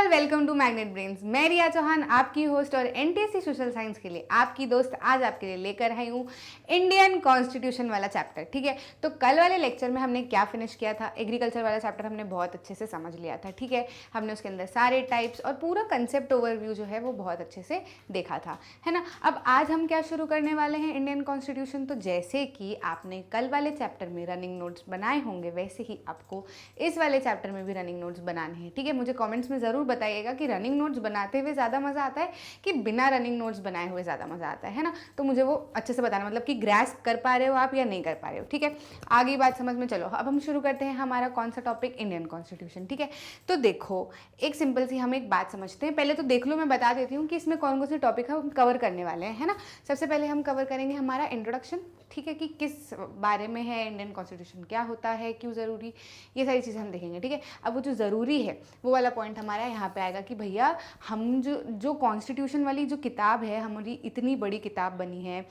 Welcome to magnet brains. मैं रिया चौहान, आपकी host और एनटीएससी सोशल साइंस के लिए आपकी दोस्त आज आपके लिए लेकर आई हूँ इंडियन कॉन्स्टिट्यूशन वाला चैप्टर। ठीक है, तो कल वाले लेक्चर में हमने क्या फिनिश किया था, एग्रीकल्चर वाला चैप्टर हमने बहुत अच्छे से समझ लिया था। ठीक है, हमने उसके अंदर सारे टाइप्स और पूरा कंसेप्ट ओवरव्यू जो है वो बहुत अच्छे से देखा था, है ना। अब आज हम क्या शुरू करने वाले हैं, इंडियन कॉन्स्टिट्यूशन। तो जैसे कि आपने कल वाले चैप्टर में रनिंग नोट्स बनाए होंगे, वैसे ही आपको इस वाले चैप्टर में भी रनिंग नोट्स बनाने हैं। ठीक है, मुझे कमेंट्स में ज़रूर बताइएगा कि रनिंग नोट्स बनाते हुए ज़्यादा मज़ा आता है कि बिना रनिंग नोट्स बनाए हुए ज़्यादा मज़ा आता है ना। तो मुझे वो अच्छे से बताना, मतलब कि ग्रैस्प कर पा रहे हो आप या नहीं कर पा रहे हो। ठीक है, आगे बात समझ में। चलो अब हम शुरू करते हैं हमारा कौन सा टॉपिक, इंडियन कॉन्स्टिट्यूशन। ठीक है, तो देखो एक सिंपल सी हम एक बात समझते हैं। पहले तो देख लो, मैं बता देती हूँ कि इसमें कौन कौन से टॉपिक हम कवर करने वाले हैं, है ना। सबसे पहले हम कवर करेंगे हमारा इंट्रोडक्शन। ठीक है, कि किस बारे में है इंडियन कॉन्स्टिट्यूशन, क्या होता है, क्यों ज़रूरी, ये सारी चीज़ें हम देखेंगे। ठीक है, अब वो जो ज़रूरी है वो वाला पॉइंट हमारा यहाँ पे आएगा कि भैया हम जो कॉन्स्टिट्यूशन वाली जो किताब है, हमारी इतनी बड़ी किताब बनी है,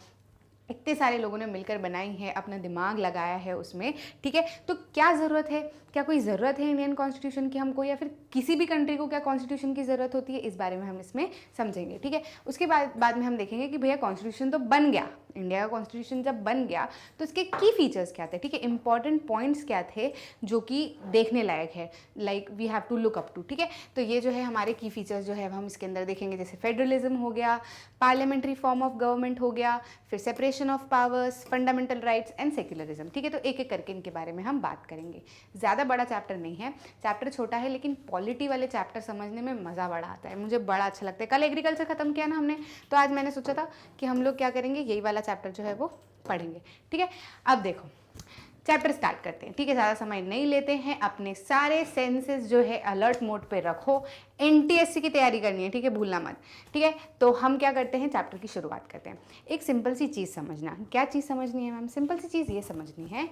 इतने सारे लोगों ने मिलकर बनाई है, अपना दिमाग लगाया है उसमें। ठीक है, तो क्या ज़रूरत है, क्या कोई ज़रूरत है इंडियन कॉन्स्टिट्यूशन की हमको, या फिर किसी भी कंट्री को क्या कॉन्स्टिट्यूशन की ज़रूरत होती है, इस बारे में हम इसमें समझेंगे। ठीक है, उसके बाद में हम देखेंगे कि भैया कॉन्स्टिट्यूशन तो बन गया, इंडिया का कॉन्स्टिट्यूशन जब बन गया तो इसके की फीचर्स क्या थे। ठीक है, इंपॉर्टेंट पॉइंट्स क्या थे जो कि देखने लायक है, like we have to look up to. ठीक है, तो ये जो है हमारे की फीचर्स जो है हम इसके अंदर देखेंगे, जैसे फेडरलिज्म हो गया, पार्लियामेंट्री फॉर्म ऑफ गवर्नमेंट हो गया, फिर separation of powers, fundamental rights and secularism. ठीक है, तो एक एक करके इनके बारे में हम बात करेंगे। ज़्यादा बड़ा चैप्टर नहीं है, चैप्टर छोटा है, लेकिन पॉलिटी वाले चैप्टर समझने में मज़ा बड़ा आता है, मुझे बड़ा अच्छा लगता है। कल एग्रीकल्चर खत्म किया ना हमने, तो आज मैंने सोचा था कि हम लोग क्या करेंगे, यही वाला चैप्टर जो है वो पढ़ेंगे। ठीक है, अब देखो चैप्टर स्टार्ट करते हैं। ठीक है, ज़्यादा समय नहीं लेते हैं, अपने सारे सेंसेस जो है अलर्ट मोड पे रखो, एनटीएससी की तैयारी करनी है। ठीक है, भूलना मत। ठीक है, तो हम क्या करते हैं, चैप्टर की शुरुआत करते हैं। एक सिंपल सी चीज़ समझना, क्या चीज़ समझनी है मैम, सिंपल सी चीज़ ये समझनी है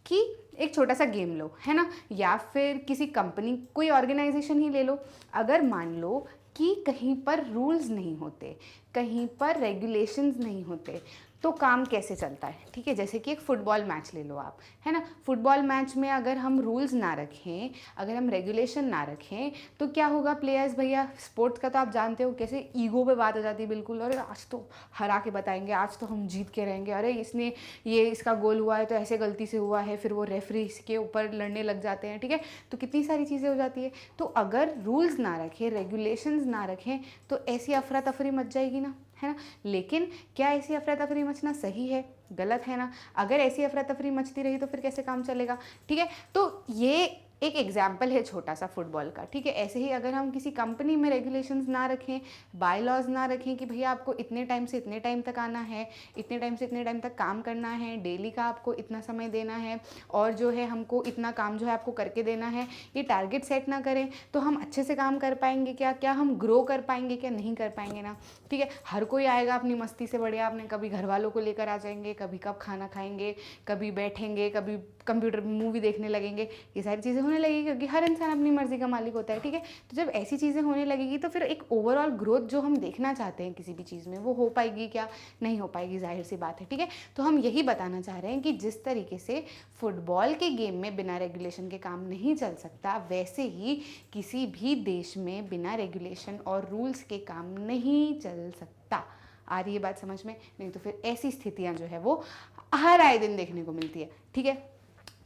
कि एक छोटा सा गेम लो, है ना, या फिर किसी कंपनी, कोई ऑर्गेनाइजेशन ही ले लो। अगर मान लो कि कहीं पर रूल्स नहीं होते, कहीं पर रेगुलेशंस नहीं होते, तो काम कैसे चलता है। ठीक है, जैसे कि एक फ़ुटबॉल मैच ले लो आप, है ना। फ़ुटबॉल मैच में अगर हम रूल्स ना रखें, अगर हम रेगुलेशन ना रखें, तो क्या होगा, प्लेयर्स, भैया स्पोर्ट्स का तो आप जानते हो कैसे ईगो पे बात हो जाती है बिल्कुल, अरे आज तो हरा के बताएंगे, आज तो हम जीत के रहेंगे, अरे इसने ये इसका गोल हुआ है तो ऐसे गलती से हुआ है, फिर वो रेफरी के ऊपर लड़ने लग जाते हैं। ठीक है, तो कितनी सारी चीज़ें हो जाती है। तो अगर रूल्स ना रखें, रेगुलेशंस ना रखें, तो ऐसी अफरा तफरी मच जाएगी ना, है ना। लेकिन क्या ऐसी अफरा तफरी मचना सही है, गलत है ना। अगर ऐसी अफरा तफरी मचती रही तो फिर कैसे काम चलेगा। ठीक है, तो ये एक एग्जाम्पल है छोटा सा फुटबॉल का। ठीक है, ऐसे ही अगर हम किसी कंपनी में रेगुलेशंस ना रखें, बाय लॉज ना रखें कि भैया आपको इतने टाइम से इतने टाइम तक आना है, इतने टाइम से इतने टाइम तक काम करना है, डेली का आपको इतना समय देना है, और जो है हमको इतना काम जो है आपको करके देना है, ये टारगेट सेट ना करें, तो हम अच्छे से काम कर पाएंगे क्या, क्या हम ग्रो कर पाएंगे क्या, नहीं कर पाएंगे ना। ठीक है, हर कोई आएगा अपनी मस्ती से, बढ़िया अपने कभी घर वालों को लेकर आ जाएंगे, कभी कब खाना खाएंगे, कभी बैठेंगे, कभी कंप्यूटर मूवी देखने लगेंगे, ये सारी चीज़ें होने लगेगी, क्योंकि हर इंसान अपनी मर्जी का मालिक होता है। ठीक है, तो जब ऐसी चीज़ें होने लगेगी तो फिर एक ओवरऑल ग्रोथ जो हम देखना चाहते हैं किसी भी चीज़ में, वो हो पाएगी क्या, नहीं हो पाएगी, जाहिर सी बात है। ठीक है, तो हम यही बताना चाह रहे हैं कि जिस तरीके से फुटबॉल के गेम में बिना रेगुलेशन के काम नहीं चल सकता, वैसे ही किसी भी देश में बिना रेगुलेशन और रूल्स के काम नहीं चल सकता। आ रही है बात समझ में, नहीं तो फिर ऐसी स्थितियां जो है वो हर आए दिन देखने को मिलती है। ठीक है,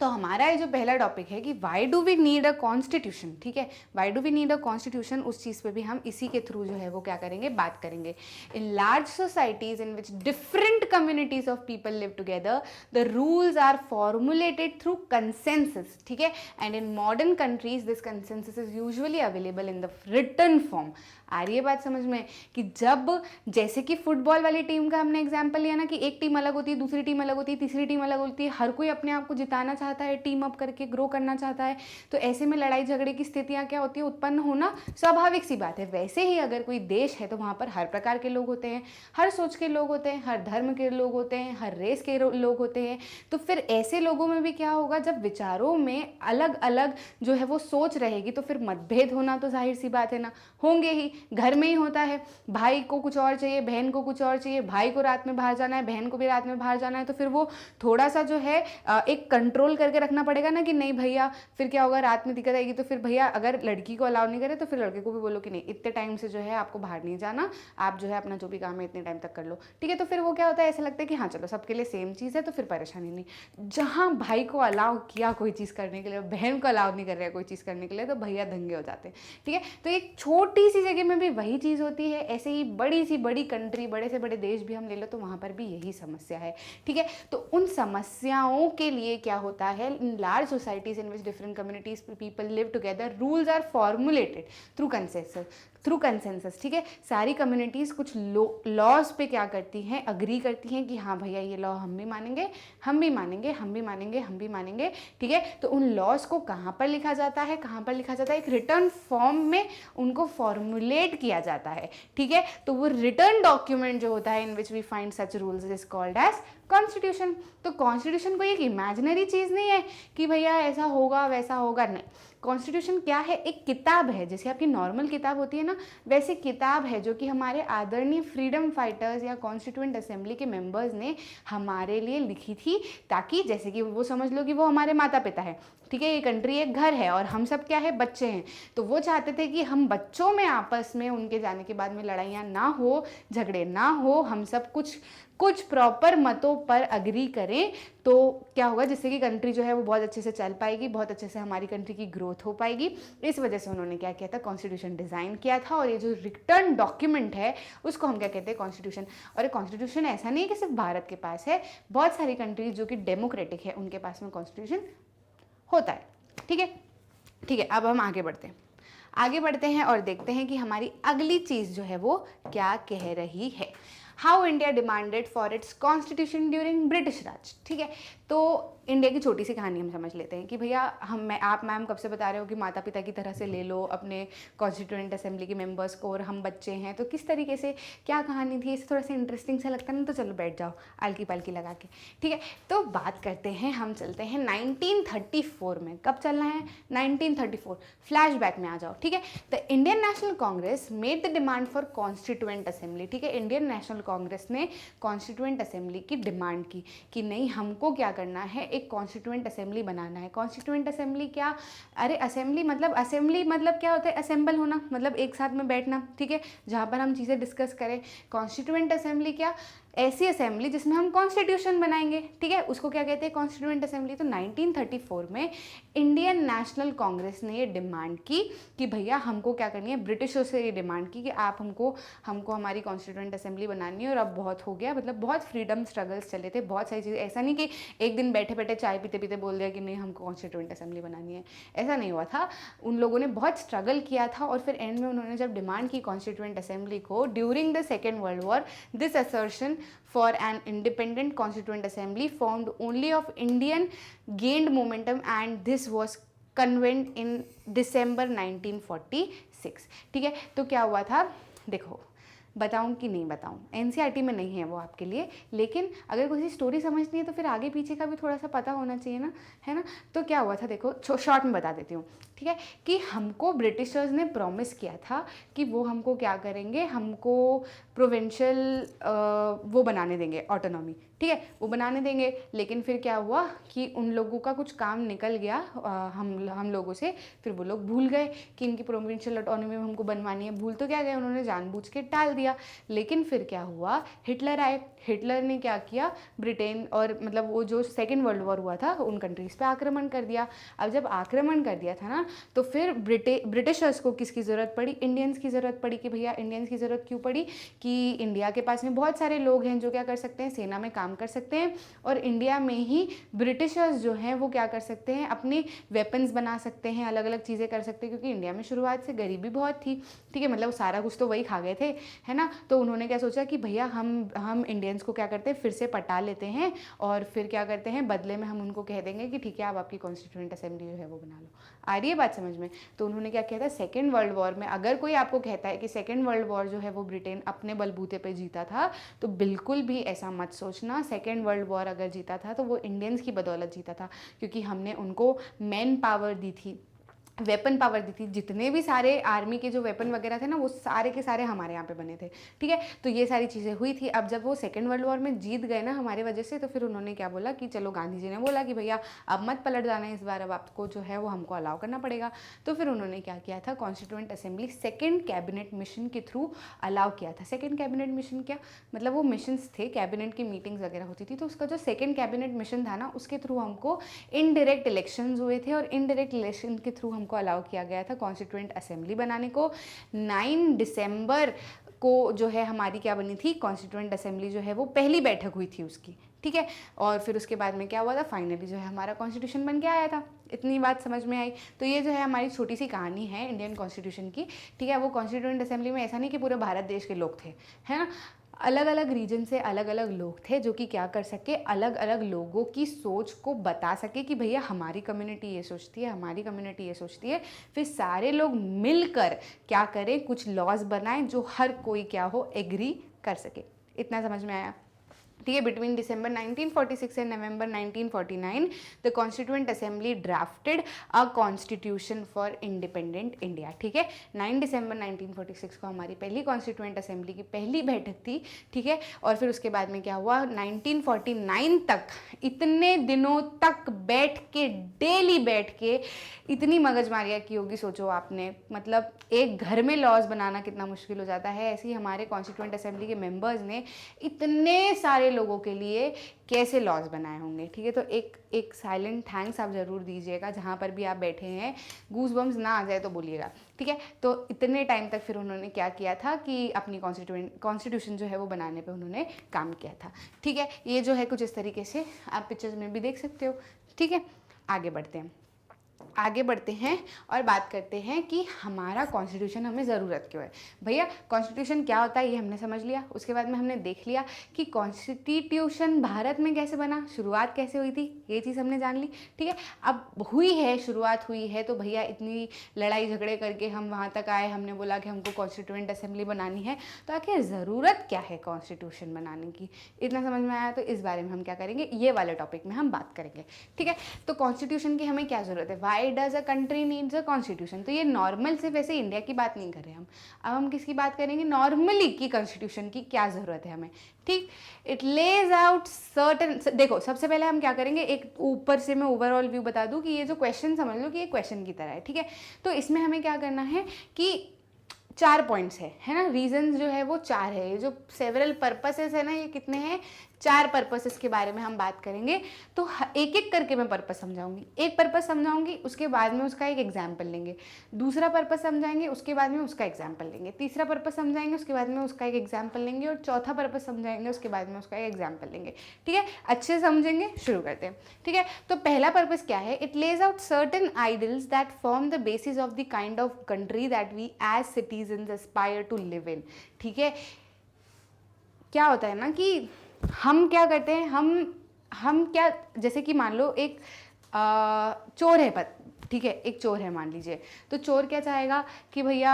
तो हमारा ये जो पहला टॉपिक है कि why do we need a constitution. ठीक है, why do we need a constitution, उस चीज़ पे भी हम इसी के थ्रू जो है वो क्या करेंगे, बात करेंगे। In large societies in which different communities of people live together, the rules are formulated through consensus. ठीक है, and in modern countries this consensus is usually available in the written form. आ रही है बात समझ में, कि जब जैसे कि फुटबॉल वाली टीम का हमने एग्जाम्पल लिया ना, कि एक टीम अलग होती है, दूसरी टीम अलग होती है, तीसरी टीम अलग होती है, हर कोई अपने आप को जिताना चाहता है, टीम अप करके ग्रो करना चाहता है, तो ऐसे में लड़ाई झगड़े की स्थितियां क्या होती है, उत्पन्न होना स्वाभाविक सी बात है। वैसे ही अगर कोई देश है तो वहाँ पर हर प्रकार के लोग होते हैं, हर सोच के लोग होते हैं, हर धर्म के लोग होते हैं, हर रेस के लोग होते हैं। तो फिर ऐसे लोगों में भी क्या होगा, जब विचारों में अलग अलग जो है वो सोच रहेगी, तो फिर मतभेद होना तो जाहिर सी बात है ना, होंगे ही। घर में ही होता है, भाई को कुछ और चाहिए, बहन को कुछ और चाहिए, भाई को रात में बाहर जाना है, बहन को भी रात में बाहर जाना है, तो फिर वो थोड़ा सा जो है एक कंट्रोल करके रखना पड़ेगा ना कि नहीं भैया, फिर क्या होगा, रात में दिक्कत आएगी तो फिर भैया अगर लड़की को अलाउ नहीं करे तो फिर लड़के को भी बोलो कि नहीं इतने टाइम से जो है आपको बाहर नहीं जाना, आप जो है अपना जो भी काम है इतने टाइम तक कर लो, ठीक है। तो फिर वो क्या होता है, ऐसा लगता है कि हाँ चलो सबके लिए सेम चीज़ है तो फिर परेशानी नहीं। जहाँ भाई को अलाउ किया कोई चीज़ करने के लिए, बहन को अलाउ नहीं कर रहा है कोई चीज़ करने के लिए, तो भैया दंगे हो जाते हैं, ठीक है। तो एक छोटी सी जगह में भी वही चीज़ होती है। ऐसे ही बड़ी सी बड़ी कंट्री, बड़े से बड़े देश भी हम ले लो तो वहाँ पर भी यही समस्या है, ठीक है। तो उन समस्याओं के लिए क्या होता है, in large societies in which different communities people live together, rules are formulated through consensus, ठीक है। सारी कम्युनिटीज़ कुछ लॉज पे क्या करती हैं, अग्री करती हैं कि हाँ भैया ये लॉ हम भी मानेंगे, हम भी मानेंगे, हम भी मानेंगे, हम भी मानेंगे, ठीक है। तो उन लॉज को कहाँ पर लिखा जाता है, कहाँ पर लिखा जाता है, एक रिटर्न फॉर्म में उनको फॉर्मुलेट किया जाता है, ठीक है। तो वो रिटर्न डॉक्यूमेंट जो होता है in which we find such rules is called as constitution. तो कॉन्स्टिट्यूशन कोई एक इमेजिनरी चीज़ नहीं है कि भैया ऐसा होगा वैसा होगा, नहीं। कॉन्स्टिट्यूशन क्या है, एक किताब है, जैसे आपकी नॉर्मल किताब होती है ना, वैसे किताब है जो कि हमारे आदरणीय फ्रीडम फाइटर्स या कॉन्स्टिट्यूएंट असेंबली के मेंबर्स ने हमारे लिए लिखी थी, ताकि जैसे कि वो समझ लो कि वो हमारे माता पिता है, ठीक है। ये कंट्री एक घर है और हम सब क्या है, बच्चे हैं। तो वो चाहते थे कि हम बच्चों में आपस में उनके जाने के बाद में लड़ाइयाँ ना हो, झगड़े ना हो, हम सब कुछ प्रॉपर मतों पर अग्री करें, तो क्या होगा, जिससे कि कंट्री जो है वो बहुत अच्छे से चल पाएगी, बहुत अच्छे से हमारी कंट्री की ग्रोथ हो पाएगी। इस वजह से उन्होंने क्या किया था, कॉन्स्टिट्यूशन डिज़ाइन किया था। और ये जो रिटर्न डॉक्यूमेंट है उसको हम क्या कहते हैं, कॉन्स्टिट्यूशन। और ये कॉन्स्टिट्यूशन ऐसा नहीं है कि सिर्फ भारत के पास है, बहुत सारी कंट्रीज जो कि डेमोक्रेटिक है उनके पास में कॉन्स्टिट्यूशन होता है, ठीक है। ठीक है, अब हम आगे बढ़ते हैं और देखते हैं कि हमारी अगली चीज़ जो है वो क्या कह रही है। How India demanded for its constitution during British Raj, ठीक है। तो इंडिया की छोटी सी कहानी हम समझ लेते हैं कि भैया आप मैम कब से बता रहे हो कि माता पिता की तरह से ले लो अपने कॉन्स्टिट्यूएंट असेंबली के मेंबर्स को, और हम बच्चे हैं, तो किस तरीके से क्या कहानी थी, इसे थोड़ा सा इंटरेस्टिंग सा लगता है ना, तो चलो बैठ जाओ आलकी पालकी लगा के, ठीक है। तो बात करते हैं, हम चलते हैं 1934 में। कब चलना है, 1934, फ्लैशबैक में आ जाओ, ठीक है। The Indian national Congress made the demand for constituent assembly, ठीक है। इंडियन नेशनल कांग्रेस ने कॉन्स्टिट्यूएंट असेंबली की डिमांड की कि नहीं, हमको क्या करना है, एक कॉन्स्टिट्यूएंट असेंबली बनाना है। कॉन्स्टिट्यूएंट असेंबली क्या, अरे असेंबली मतलब क्या होता है, असेंबल होना, मतलब एक साथ में बैठना, ठीक है, जहाँ पर हम चीज़ें डिस्कस करें। कॉन्स्टिट्यूएंट असेंबली क्या, ऐसी असेंबली जिसमें हम कॉन्स्टिट्यूशन बनाएंगे, ठीक है, उसको क्या कहते हैं, कॉन्स्टिट्यूएंट असेंबली। तो 1934 में इंडियन नेशनल कांग्रेस ने ये डिमांड की कि भैया हमको क्या करनी है, ब्रिटिशों से ये डिमांड की कि आप हमको हमारी कॉन्स्टिट्यूएंट असेंबली बनानी है। और अब बहुत हो गया, मतलब बहुत फ्रीडम स्ट्रगल्स चले थे, बहुत सारी चीज़ें, ऐसा नहीं कि एक दिन बैठे बैठे चाय पीते पीते बोल दिया कि नहीं हमको कॉन्स्टिट्यूएंट असेंबली बनानी है, ऐसा नहीं हुआ था। उन लोगों ने बहुत स्ट्रगल किया था और फिर एंड में उन्होंने जब डिमांड की कॉन्स्टिट्यूएंट असेंबली को during the second world war, this assertion for an independent constituent assembly formed only of Indian gained momentum and this was convened in December 1946, ठीक है। तो क्या हुआ था, देखो बताऊं कि नहीं बताऊं, एनसीईआरटी में नहीं है वो आपके लिए, लेकिन अगर कोई स्टोरी समझनी है तो फिर आगे पीछे का भी थोड़ा सा पता होना चाहिए ना, है ना। तो क्या हुआ था, देखो शॉर्ट में बता देती हूँ, ठीक है, कि हमको ब्रिटिशर्स ने प्रॉमिस किया था कि वो हमको क्या करेंगे, हमको प्रोविंशियल वो बनाने देंगे, ऑटोनॉमी, ठीक है, वो बनाने देंगे। लेकिन फिर क्या हुआ कि उन लोगों का कुछ काम निकल गया हम लोगों से, फिर वो लोग भूल गए कि इनकी प्रोविंशियल ऑटोनॉमी हमको बनवानी है, भूल तो क्या गए, उन्होंने जानबूझ के टाल दिया। लेकिन फिर क्या हुआ, हिटलर आए, हिटलर ने क्या किया, ब्रिटेन और मतलब वो जो सेकेंड वर्ल्ड वॉर हुआ था उन कंट्रीज़ पे आक्रमण कर दिया। अब जब आक्रमण कर दिया था ना, तो फिर ब्रिटिशर्स को किसकी ज़रूरत पड़ी, इंडियंस की ज़रूरत पड़ी कि भैया इंडियंस की ज़रूरत क्यों पड़ी, कि इंडिया के पास में बहुत सारे लोग हैं जो क्या कर सकते हैं, सेना में काम कर सकते हैं, और इंडिया में ही ब्रिटिशर्स जो हैं वो क्या कर सकते हैं, अपने वेपन्स बना सकते हैं, अलग अलग चीज़ें कर सकते हैं, क्योंकि इंडिया में शुरुआत से गरीबी बहुत थी, ठीक है, मतलब सारा कुछ तो वही खा गए थे, है ना। तो उन्होंने क्या सोचा कि भैया हम इंडियंस को क्या करते हैं, फिर से पटा लेते हैं, और फिर क्या करते हैं, बदले में हम उनको कह देंगे कि ठीक है आप आपकी कॉन्स्टिट्यूएंट असेंबली जो है वो बना लो। आ रही है बात समझ में। तो उन्होंने क्या किया था, सेकेंड वर्ल्ड वॉर में अगर कोई आपको कहता है कि सेकेंड वर्ल्ड वॉर जो है वो ब्रिटेन अपने बलबूते पे जीता था, तो बिल्कुल भी ऐसा मत सोचना। सेकेंड वर्ल्ड वॉर अगर जीता था तो वो इंडियंस की बदौलत जीता था, क्योंकि हमने उनको मैन पावर दी थी, वेपन पावर दी थी, जितने भी सारे आर्मी के जो वेपन वगैरह थे ना वो सारे के सारे हमारे यहाँ पे बने थे, ठीक है। तो ये सारी चीज़ें हुई थी। अब जब वो सेकेंड वर्ल्ड वॉर में जीत गए ना हमारे वजह से, तो फिर उन्होंने क्या बोला कि चलो, गांधी जी ने बोला कि भैया अब मत पलट जाना इस बार, अब आपको जो है वो हमको अलाउ करना पड़ेगा। तो फिर उन्होंने क्या किया था, constituent assembly second cabinet mission के थ्रू अलाउ किया था। सेकेंड कैबिनेट मिशन क्या मतलब, वो मिशंस थे, कैबिनेट की मीटिंग्स वगैरह होती थी, तो उसका जो सेकेंड कैबिनेट मिशन था ना उसके थ्रू हमको इनडायरेक्ट इलेक्शंस हुए थे, और इनडायरेक्ट इलेक्शन के थ्रू हमको अलाउ किया गया था कॉन्स्टिट्यूएंट असेंबली बनाने को। 9 दिसंबर को जो है हमारी क्या बनी थी, कॉन्स्टिट्यूएंट असेंबली जो है वो पहली बैठक हुई थी उसकी, ठीक है। और फिर उसके बाद में क्या हुआ था, फाइनली जो है हमारा कॉन्स्टिट्यूशन बन के आया था। इतनी बात समझ में आई। तो ये जो है हमारी छोटी सी कहानी है इंडियन कॉन्स्टिट्यूशन की, ठीक है। वो कॉन्स्टिट्यूएंट असेंबली में ऐसा नहीं कि पूरे भारत देश के लोग थे, है ना, अलग अलग रीजन से अलग अलग लोग थे जो कि क्या कर सके, अलग अलग लोगों की सोच को बता सके कि भैया हमारी कम्युनिटी ये सोचती है, हमारी कम्युनिटी ये सोचती है। फिर सारे लोग मिलकर क्या करें, कुछ लॉज बनाएं जो हर कोई क्या हो, एग्री कर सके। इतना समझ में आया, ठीक है। Between December 1946 and November 1949 the constituent assembly drafted a constitution for independent India, ठीक है। 9 दिसंबर 1946 को हमारी पहली कॉन्स्टिट्यूएंट असेंबली की पहली बैठक थी, ठीक है। और फिर उसके बाद में क्या हुआ, 1949 तक, इतने दिनों तक बैठ के, डेली बैठ के इतनी मगजमारियाँ की होगी, सोचो आपने, मतलब एक घर में लॉज बनाना कितना मुश्किल हो जाता है, ऐसे ही हमारे कॉन्स्टिट्यूएंट असेंबली के मेंबर्स ने इतने सारे लोगों के लिए कैसे लॉज बनाए होंगे, ठीक है। तो एक साइलेंट थैंक्स आप ज़रूर दीजिएगा, जहाँ पर भी आप बैठे हैं, गूज बम्स ना आ जाए तो बोलिएगा, ठीक है। तो इतने टाइम तक फिर उन्होंने क्या किया था कि अपनी कॉन्स्टिट्यूशन जो है वो बनाने पे उन्होंने काम किया था, ठीक है। ये जो है कुछ इस तरीके से आप पिक्चर्स में भी देख सकते हो, ठीक है। आगे बढ़ते हैं और बात करते हैं कि हमारा कॉन्स्टिट्यूशन हमें ज़रूरत क्यों है। भैया कॉन्स्टिट्यूशन क्या होता है ये हमने समझ लिया, उसके बाद में हमने देख लिया कि कॉन्स्टिट्यूशन भारत में कैसे बना, शुरुआत कैसे हुई थी, ये चीज़ हमने जान ली, ठीक है। अब शुरुआत हुई है तो भैया इतनी लड़ाई झगड़े करके हम वहाँ तक आए, हमने बोला कि हमको कॉन्स्टिट्यूएंट असेंबली बनानी है, तो आखिर ज़रूरत क्या है कॉन्स्टिट्यूशन बनाने की, इतना समझ में आया। तो इस बारे में हम क्या करेंगे, ये वाले टॉपिक में हम बात करेंगे, ठीक है। तो कॉन्स्टिट्यूशन की हमें क्या ज़रूरत है, why does a country needs a constitution. तो ये नॉर्मल सिर्फ ऐसे इंडिया की बात नहीं कर रहे हम, अब हम किसकी बात करेंगे, नॉर्मली की कॉन्स्टिट्यूशन की क्या ज़रूरत है हमें, ठीक। इट लेज आउट सर्टन, देखो सबसे पहले हम क्या करेंगे, एक ऊपर से मैं ओवरऑल व्यू बता दूं कि ये जो क्वेश्चन समझ लो कि ये क्वेश्चन की तरह है, ठीक है। तो इसमें हमें क्या करना है कि 4 पॉइंट्स है ना, रीजंस जो है वो 4 है, ये जो सेवरल पर्पसेस है ना, ये कितने हैं, 4 पर्पसेस के बारे में हम बात करेंगे। तो एक एक करके मैं पर्पस समझाऊंगी, एक पर्पस समझाऊंगी, उसके बाद में उसका एक एग्जाम्पल लेंगे, दूसरा पर्पस समझाएंगे, उसके बाद में उसका एग्जाम्पल लेंगे, तीसरा पर्पस समझाएंगे, उसके बाद में उसका एक एग्जाम्पल लेंगे, और चौथा पर्पस समझाएंगे, उसके बाद में उसका एक एग्जाम्पल लेंगे, ठीक है। अच्छे से समझेंगे, शुरू करते हैं, ठीक है। तो पहला पर्पस क्या है, it lays out certain ideals that form the basis of the kind of country that we as citizens aspire to live in, ठीक है। क्या होता है ना कि हम क्या करते हैं, हम क्या, जैसे कि मान लो एक चोर है, ठीक है, एक चोर है मान लीजिए, तो चोर क्या चाहेगा कि भैया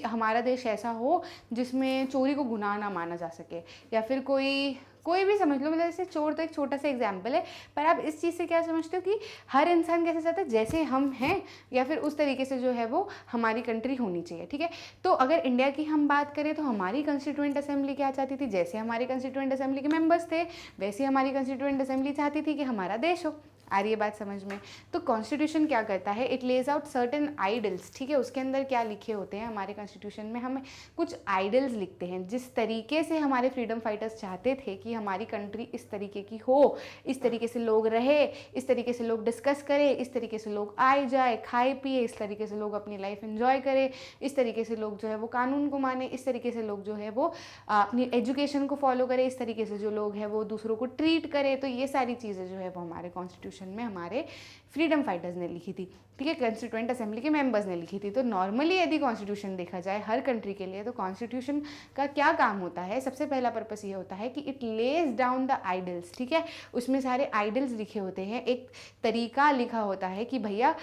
हमारा देश ऐसा हो जिसमें चोरी को गुनाह ना माना जा सके, या फिर कोई भी समझ लो, मतलब जैसे चोर तो एक छोटा सा एग्जाम्पल है, पर आप इस चीज़ से क्या समझते हो कि हर इंसान कैसे चाहता है, जैसे हम हैं या फिर उस तरीके से जो है वो हमारी कंट्री होनी चाहिए, ठीक है। तो अगर इंडिया की हम बात करें तो हमारी कंस्टिट्यूएंट असेंबली क्या चाहती थी, जैसे हमारी कंस्टिट्यूएंट असेंबली के मेंबर्स थे वैसे हमारी कंस्टिट्यूएंट असेंबली चाहती थी कि हमारा देश हो। आ रही है बात समझ में। तो कॉन्स्टिट्यूशन क्या करता है, it lays out certain idols, ठीक है। उसके अंदर क्या लिखे होते हैं, हमारे कॉन्स्टिट्यूशन में हम कुछ आइडल्स लिखते हैं, जिस तरीके से हमारे फ्रीडम फाइटर्स चाहते थे कि हमारी कंट्री इस तरीके की हो, इस तरीके से लोग रहे, इस तरीके से लोग डिस्कस करें, इस तरीके से लोग आए जाए खाए पिए, इस तरीके से लोग अपनी लाइफ एंजॉय करें, इस तरीके से लोग जो है वो कानून को माने, इस तरीके से लोग जो है वो अपनी एजुकेशन को फॉलो करें, इस तरीके से जो लोग हैं वो दूसरों को ट्रीट करें। तो ये सारी चीज़ें जो है वो हमारे कॉन्स्टिट्यूशन में हमारे फ्रीडम फाइटर्स ने लिखी थी, ठीक है, कॉन्स्टिट्यूएंट असेंबली के मेंबर्स ने लिखी थी। तो नॉर्मली यदि कॉन्स्टिट्यूशन देखा जाए हर कंट्री के लिए, तो कॉन्स्टिट्यूशन का क्या काम होता है, सबसे पहला पर्पस ये होता है कि it lays down the idols, ठीक है। उसमें सारे आइडल्स लिखे होते हैं, एक तरीका लिखा होता है कि भैया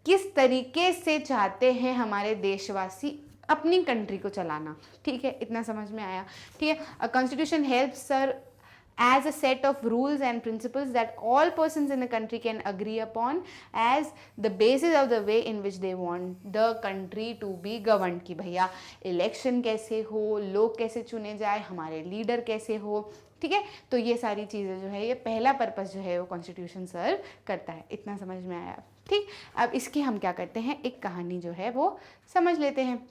किस तरीके से चाहते हैं हमारे देशवासी अपनी कंट्री को चलाना, ठीक है। इतना समझ में आया, ठीक है। Constitution helps sir as a set of rules and principles that all persons in the country can agree upon as the basis of the way in which they want the country to be governed. कि भैया election कैसे हो, लोग कैसे चुने जाए, हमारे leader कैसे हो, ठीक है। तो ये सारी चीज़ें जो है, ये पहला पर्पस जो है वो कॉन्स्टिट्यूशन सर्व करता है। इतना समझ में आया, ठीक। अब इसकी हम क्या करते हैं, एक कहानी जो है वो समझ लेते हैं।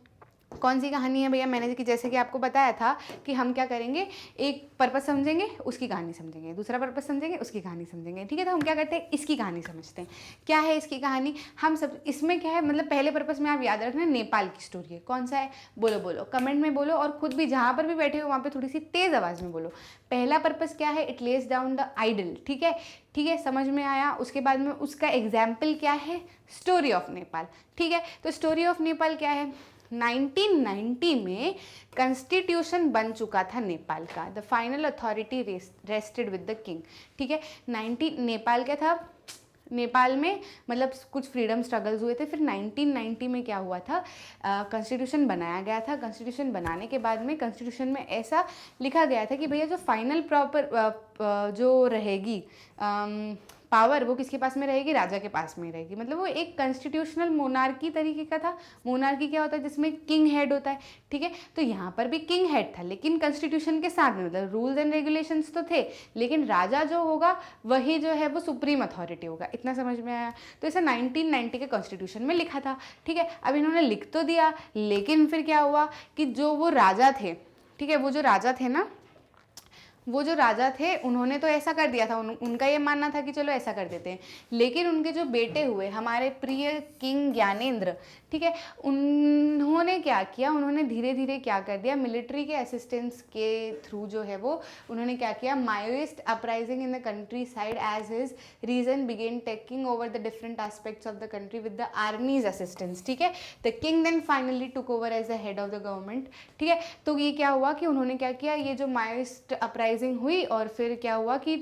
कौन सी कहानी है भैया, मैंने कि जैसे कि आपको बताया था कि हम क्या करेंगे, एक पर्पस समझेंगे, उसकी कहानी समझेंगे, दूसरा पर्पस समझेंगे, उसकी कहानी समझेंगे, ठीक है। तो हम क्या करते हैं, इसकी कहानी समझते हैं। क्या है इसकी कहानी, हम सब इसमें क्या है, मतलब पहले पर्पस में आप याद रखना नेपाल की स्टोरी है। कौन सा है, बोलो बोलो, कमेंट में बोलो, और खुद भी जहाँ पर भी बैठे हो वहाँ पर थोड़ी सी तेज़ आवाज़ में बोलो। पहला पर्पस क्या है, it lays down the ideal, ठीक है, ठीक है, समझ में आया। उसके बाद में उसका एग्जाम्पल क्या है, स्टोरी ऑफ नेपाल, ठीक है। तो स्टोरी ऑफ नेपाल क्या है, 1990 में कॉन्स्टिट्यूशन बन चुका था नेपाल का। The final authority rested with the king, ठीक है। 90 नेपाल क्या था, नेपाल में मतलब कुछ फ्रीडम स्ट्रगल्स हुए थे। फिर 1990 में क्या हुआ था, कॉन्स्टिट्यूशन बनाया गया था। कॉन्स्टिट्यूशन बनाने के बाद में कॉन्स्टिट्यूशन में ऐसा लिखा गया था कि भैया जो फाइनल प्रॉपर जो रहेगी पावर, वो किसके पास में रहेगी, राजा के पास में रहेगी। मतलब वो एक कॉन्स्टिट्यूशनल मोनार्की तरीके का था। मोनार्की क्या होता है, जिसमें किंग हेड होता है, ठीक है। तो यहाँ पर भी किंग हेड था, लेकिन कॉन्स्टिट्यूशन के साथ में, मतलब रूल्स एंड रेगुलेशंस तो थे, लेकिन राजा जो होगा वही जो है वो सुप्रीम अथॉरिटी होगा। इतना समझ में आया। तो इसे 1990 के कॉन्स्टिट्यूशन में लिखा था, ठीक है। अब इन्होंने लिख तो दिया, लेकिन फिर क्या हुआ कि जो वो राजा थे, ठीक है, वो जो राजा थे ना, वो जो राजा थे उन्होंने तो ऐसा कर दिया था, उनका ये मानना था कि चलो ऐसा कर देते हैं। लेकिन उनके जो बेटे हुए, हमारे प्रिय किंग ज्ञानेंद्र, ठीक है, उन्होंने क्या किया, उन्होंने धीरे धीरे क्या कर दिया, मिलिट्री के असिस्टेंस के थ्रू जो है वो उन्होंने क्या किया, Maoist uprising in the countryside as his reason began taking over the different aspects of the country with the army's assistance, ठीक है। The king then finally took over as the head of the government, ठीक है। तो ये क्या हुआ कि उन्होंने क्या किया, ये जो माओइस्ट अपराइजिंग हुई, और फिर क्या हुआ कि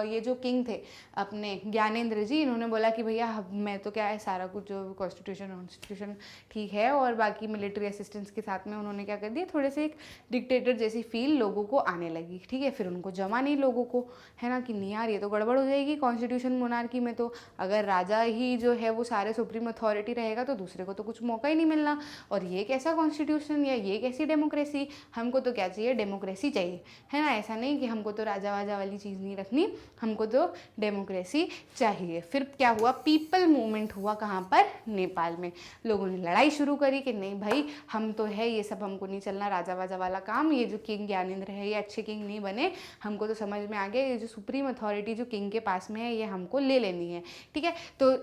ये जो किंग थे अपने ज्ञानेंद्र जी, इन्होंने बोला कि भैया मैं तो क्या है, सारा कुछ जो कॉन्स्टिट्यूशन ठीक है, और बाकी मिलिट्री असिस्टेंस के साथ में उन्होंने क्या कर दिया, थोड़े से एक डिक्टेटर जैसी फील लोगों को आने लगी, ठीक है। फिर उनको जमा नहीं लोगों को, है ना, कि नहीं यार ये तो गड़बड़ हो जाएगी कॉन्स्टिट्यूशन मोनार्की में, तो अगर राजा ही जो है वो सारे सुप्रीम अथॉरिटी रहेगा तो दूसरे को तो कुछ मौका ही नहीं मिलना, और ये कैसा कॉन्स्टिट्यूशन या ये कैसी डेमोक्रेसी, हमको तो क्या चाहिए, डेमोक्रेसी चाहिए, है ना। ऐसा नहीं कि हमको तो राजा वाजा वाली चीज़ नहीं रखनी, हमको तो डेमोक्रेसी चाहिए। फिर क्या हुआ, पीपल मूवमेंट हुआ, कहाँ पर, नेपाल में। लोगों ने लड़ाई शुरू करी कि नहीं भाई हम तो है, ये सब हमको नहीं चलना, राजा वाजा वाला काम, ये जो किंग ज्ञानेंद्र है ये अच्छे किंग नहीं बने, हमको तो समझ में आ गया ये जो सुप्रीम अथॉरिटी जो किंग के पास में है ये हमको ले लेनी है, ठीक है। तो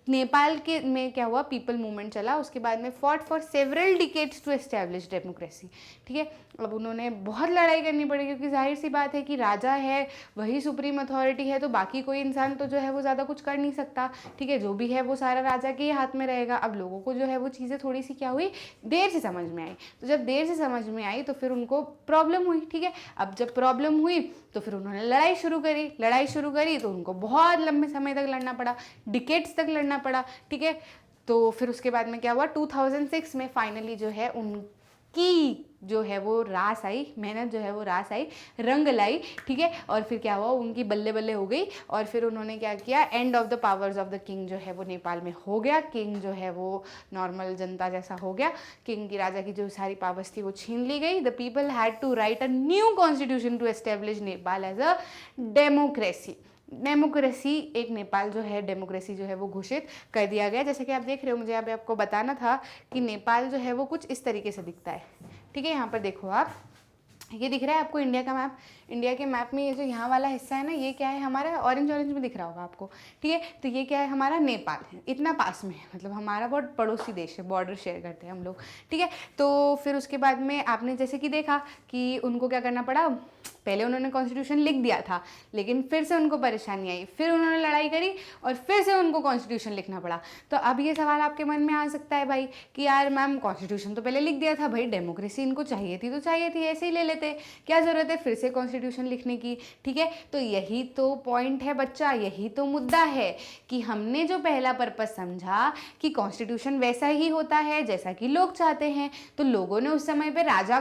नेपाल के में क्या हुआ, पीपल मूवमेंट चला। उसके बाद में fought for several decades to establish democracy, ठीक है। अब उन्होंने बहुत लड़ाई करनी पड़ी, क्योंकि जाहिर सी बात है कि राजा है वही सुप्रीम अथॉरिटी है, तो बाकी कोई इंसान तो जो है वो ज़्यादा कुछ कर नहीं सकता, ठीक है। जो भी है वो सारा राजा के ही हाथ में रहेगा। अब लोगों को जो है वो चीज़ें थोड़ी सी क्या हुई, देर से समझ में आई। तो जब देर से समझ में आई तो फिर उनको प्रॉब्लम हुई, ठीक है। अब जब प्रॉब्लम हुई तो फिर उन्होंने लड़ाई शुरू करी तो उनको बहुत लंबे समय तक लड़ना पड़ा, डिकेड्स तक लड़ना पड़ा, ठीक है। तो फिर उसके बाद में क्या हुआ, 2006 में फाइनली जो है उनकी जो है वो रास आई, मेहनत जो है वो रास आई, रंग लाई, ठीक है। और फिर क्या हुआ, उनकी बल्ले बल्ले हो गई, और फिर उन्होंने क्या किया, end of the powers of the king जो है वो नेपाल में हो गया। किंग जो है वो नॉर्मल जनता जैसा हो गया, किंग की, राजा की जो सारी पावर्स थी वो छीन ली गई। The people had to write a new constitution to establish Nepal as a democracy एक नेपाल जो है डेमोक्रेसी जो है वो घोषित कर दिया गया। जैसे कि आप देख रहे हो, मुझे अभी आपको बताना था कि नेपाल जो है वो कुछ इस तरीके से दिखता है, ठीक है। यहाँ पर देखो आप, ये दिख रहा है आपको इंडिया का मैप। इंडिया के मैप में ये जो यहाँ वाला हिस्सा है ना, ये क्या है हमारा, ऑरेंज में दिख रहा होगा आपको, ठीक है। तो ये क्या है, हमारा नेपाल है, इतना पास में है, मतलब हमारा बहुत पड़ोसी देश है, बॉर्डर शेयर करते हैं हम लोग, ठीक है। तो फिर उसके बाद में आपने जैसे कि देखा कि उनको क्या करना पड़ा, पहले उन्होंने कॉन्स्टिट्यूशन लिख दिया था, लेकिन फिर से उनको परेशानी आई, फिर उन्होंने लड़ाई करी और फिर से उनको कॉन्स्टिट्यूशन लिखना पड़ा। तो अब ये सवाल आपके मन में आ सकता है भाई कि यार मैम कॉन्स्टिट्यूशन तो पहले लिख दिया था, भाई डेमोक्रेसी इनको चाहिए थी तो चाहिए थी, ऐसे ही ले लेते, क्या ज़रूरत है फिर से कॉन्स्टिट्यूशन लिखने की, ठीक है। तो यही तो पॉइंट है बच्चा, यही तो मुद्दा है कि हमने जो पहला पर्पस समझा कि कॉन्स्टिट्यूशन वैसा ही होता है जैसा कि लोग चाहते हैं, तो लोगों ने उस समय पे राजा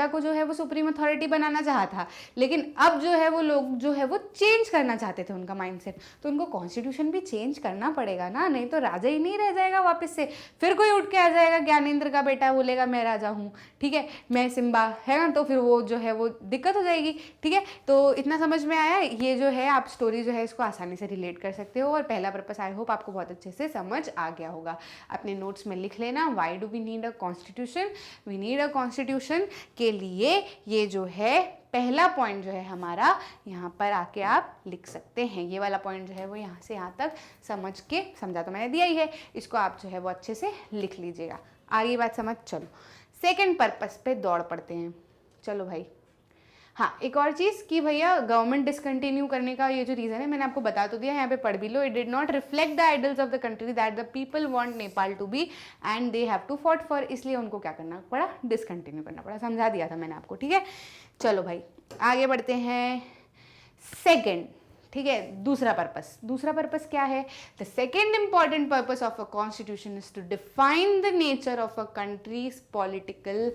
को जो है वो सुप्रीम अथॉरिटी बनाना चाहते था, लेकिन अब जो है वो लोग जो है वो चेंज करना चाहते थे उनका माइंडसेट, तो उनको कॉन्स्टिट्यूशन भी चेंज करना पड़ेगा ना, नहीं तो राजा ही नहीं रह जाएगा वापस से। फिर कोई उठ के आ जाएगा ज्ञानेंद्र का बेटा, बोलेगा मैं राजा हूँ, ठीक है, मैं सिम्बा, है ना, तो फिर वो जो है वो दिक्कत हो जाएगी, ठीक है। तो इतना समझ में आया, ये जो है आप स्टोरी जो है इसको आसानी से रिलेट कर सकते हो, और पहला पर्पस आई होप आपको बहुत अच्छे से समझ आ गया होगा। अपने नोट्स में लिख लेना, why do we need a constitution, we need a constitution के लिए ये जो है पहला पॉइंट जो है हमारा, यहाँ पर आके आप लिख सकते हैं। ये वाला पॉइंट जो है वो यहाँ से यहाँ तक समझ के, समझा तो मैंने दिया ही है, इसको आप जो है वो अच्छे से लिख लीजिएगा। आगे बात समझ। चलो सेकंड पर्पस पे दौड़ पड़ते हैं। चलो भाई, हाँ एक और चीज़ कि भैया गवर्नमेंट डिसकंटिन्यू करने का ये जो रीज़न है मैंने आपको बता तो दिया, यहाँ पे पढ़ भी लो। It did not reflect the ideals of the country that the people want Nepal to be and they have to fought for, इसलिए उनको क्या करना पड़ा, डिसकंटिन्यू करना पड़ा। समझा दिया था मैंने आपको, ठीक है। चलो भाई आगे बढ़ते हैं। सेकेंड, ठीक है, दूसरा पर्पस क्या है? The second important purpose of a constitution is to define the nature of a country's political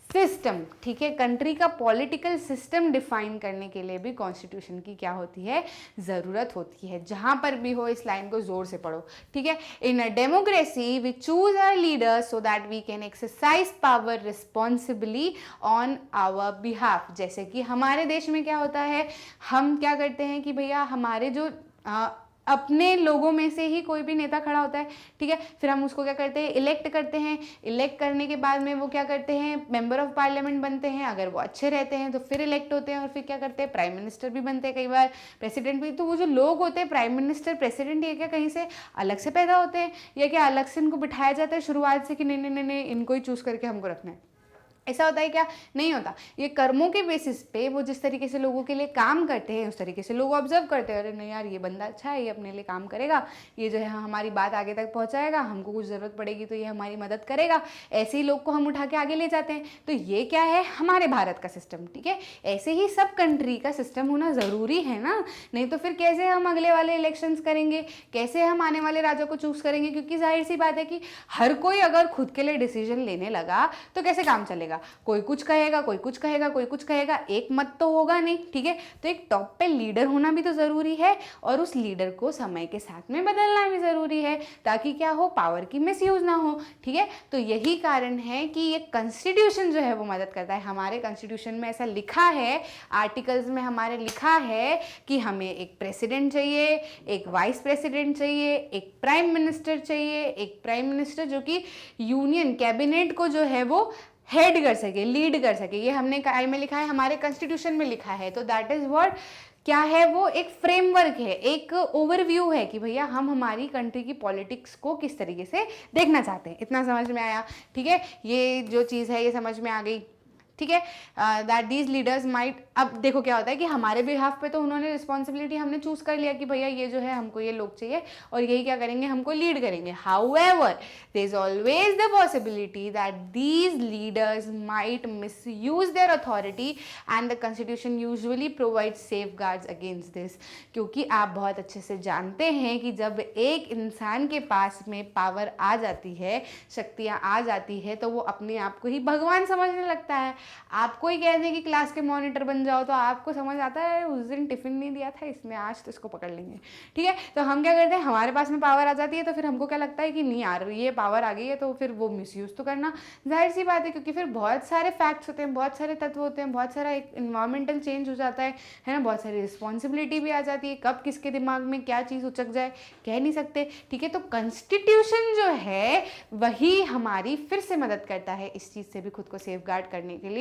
system, ठीक है। कंट्री का पॉलिटिकल सिस्टम डिफाइन करने के लिए भी कॉन्स्टिट्यूशन की क्या होती है, ज़रूरत होती है। जहां पर भी हो इस लाइन को जोर से पढ़ो, ठीक है। In a democracy we choose our leaders so that we can exercise power responsibly on our behalf. जैसे कि हमारे देश में क्या होता है, हम क्या करते हैं कि भैया हमारे जो अपने लोगों में से ही कोई भी नेता खड़ा होता है, ठीक है, फिर हम उसको क्या करते हैं, इलेक्ट करते हैं। इलेक्ट करने के बाद में वो क्या करते हैं, मेंबर ऑफ पार्लियामेंट बनते हैं। अगर वो अच्छे रहते हैं तो फिर इलेक्ट होते हैं, और फिर क्या करते हैं, प्राइम मिनिस्टर भी बनते हैं, कई बार प्रेसिडेंट भी। तो वो जो लोग होते हैं प्राइम मिनिस्टर प्रेसिडेंट, ये क्या कहीं से अलग से पैदा होते हैं, या क्या अलग से इनको बिठाया जाता है शुरुआत से कि नहीं नहीं नहीं इनको ही चूज करके हमको रखना है? ऐसा होता है क्या? नहीं होता। ये कर्मों के बेसिस पे वो जिस तरीके से लोगों के लिए काम करते हैं उस तरीके से लोग ऑब्जर्व करते हैं, अरे नहीं यार ये बंदा अच्छा है, ये अपने लिए काम करेगा, ये जो है हमारी बात आगे तक पहुंचाएगा, हमको कुछ ज़रूरत पड़ेगी तो ये हमारी मदद करेगा, ऐसे ही लोग को हम उठा के आगे ले जाते हैं। तो ये क्या है, हमारे भारत का सिस्टम, ठीक है। ऐसे ही सब कंट्री का सिस्टम होना ज़रूरी है ना, नहीं तो फिर कैसे हम अगले वाले इलेक्शंस करेंगे, कैसे हम आने वाले राजा को चूज करेंगे? क्योंकि जाहिर सी बात है कि हर कोई अगर खुद के लिए डिसीजन लेने लगा तो कैसे काम चलेगा? कोई कुछ कहेगा, कोई कुछ कहेगा, कोई कुछ कहेगा, एक मत तो होगा नहीं, ठीक है। तो एक टॉप पे लीडर होना भी तो जरूरी है, और उस लीडर को समय के साथ में बदलना भी जरूरी है, ताकि क्या हो, पावर की मिसयूज ना हो, ठीक है। तो यही कारण है कि ये कॉन्स्टिट्यूशन जो है वो मदद करता है। हमारे कॉन्स्टिट्यूशन में ऐसा लिखा है, आर्टिकल्स में हमारे लिखा है कि हमें एक प्रेसिडेंट चाहिए, एक वाइस प्रेसिडेंट चाहिए, एक प्राइम मिनिस्टर चाहिए, एक प्राइम मिनिस्टर जो कि यूनियन कैबिनेट को जो है वो हेड कर सके, लीड कर सके। ये हमने काय में लिखा है, हमारे कॉन्स्टिट्यूशन में लिखा है। तो दैट इज व्हाट, क्या है वो, एक फ्रेमवर्क है, एक ओवरव्यू है कि भैया हम हमारी कंट्री की पॉलिटिक्स को किस तरीके से देखना चाहते हैं। इतना समझ में आया, ठीक है। ये जो चीज़ है ये समझ में आ गई, ठीक है। दैट दीज लीडर्स माइट, अब देखो क्या होता है कि हमारे बिहाफ पे तो उन्होंने रिस्पॉन्सिबिलिटी हमने चूज कर लिया कि भैया ये जो है हमको ये लोग चाहिए और यही क्या करेंगे, हमको लीड करेंगे। However there is always the possibility that these leaders might misuse their authority and the constitution usually provide safeguards against this. क्योंकि आप बहुत अच्छे से जानते हैं कि जब एक इंसान के पास में पावर आ जाती है, शक्तियाँ आ जाती है, तो वो अपने आप को ही भगवान समझने लगता है। आपको ही कह दें कि क्लास के मॉनिटर बन जाओ तो आपको समझ आता है उस दिन टिफिन नहीं दिया था इसने, आज तो इसको पकड़ लेंगे, ठीक है। तो हम क्या करते हैं, हमारे पास में पावर आ जाती है तो फिर हमको क्या लगता है कि नहीं यार ये पावर आ गई है तो फिर वो मिसयूज तो करना जाहिर सी बात है। क्योंकि फिर बहुत सारे फैक्ट्स होते हैं, बहुत सारे तत्व होते हैं, बहुत सारा एक इन्वायरमेंटल चेंज हो जाता है ना, बहुत सारी रिस्पॉन्सिबिलिटी भी आ जाती है। कब किसके दिमाग में क्या चीज़ उचक जाए कह नहीं सकते, ठीक है। तो कॉन्स्टिट्यूशन जो है वही हमारी फिर से मदद करता है इस चीज़ से भी खुद को सेफ गार्ड करने के लिए।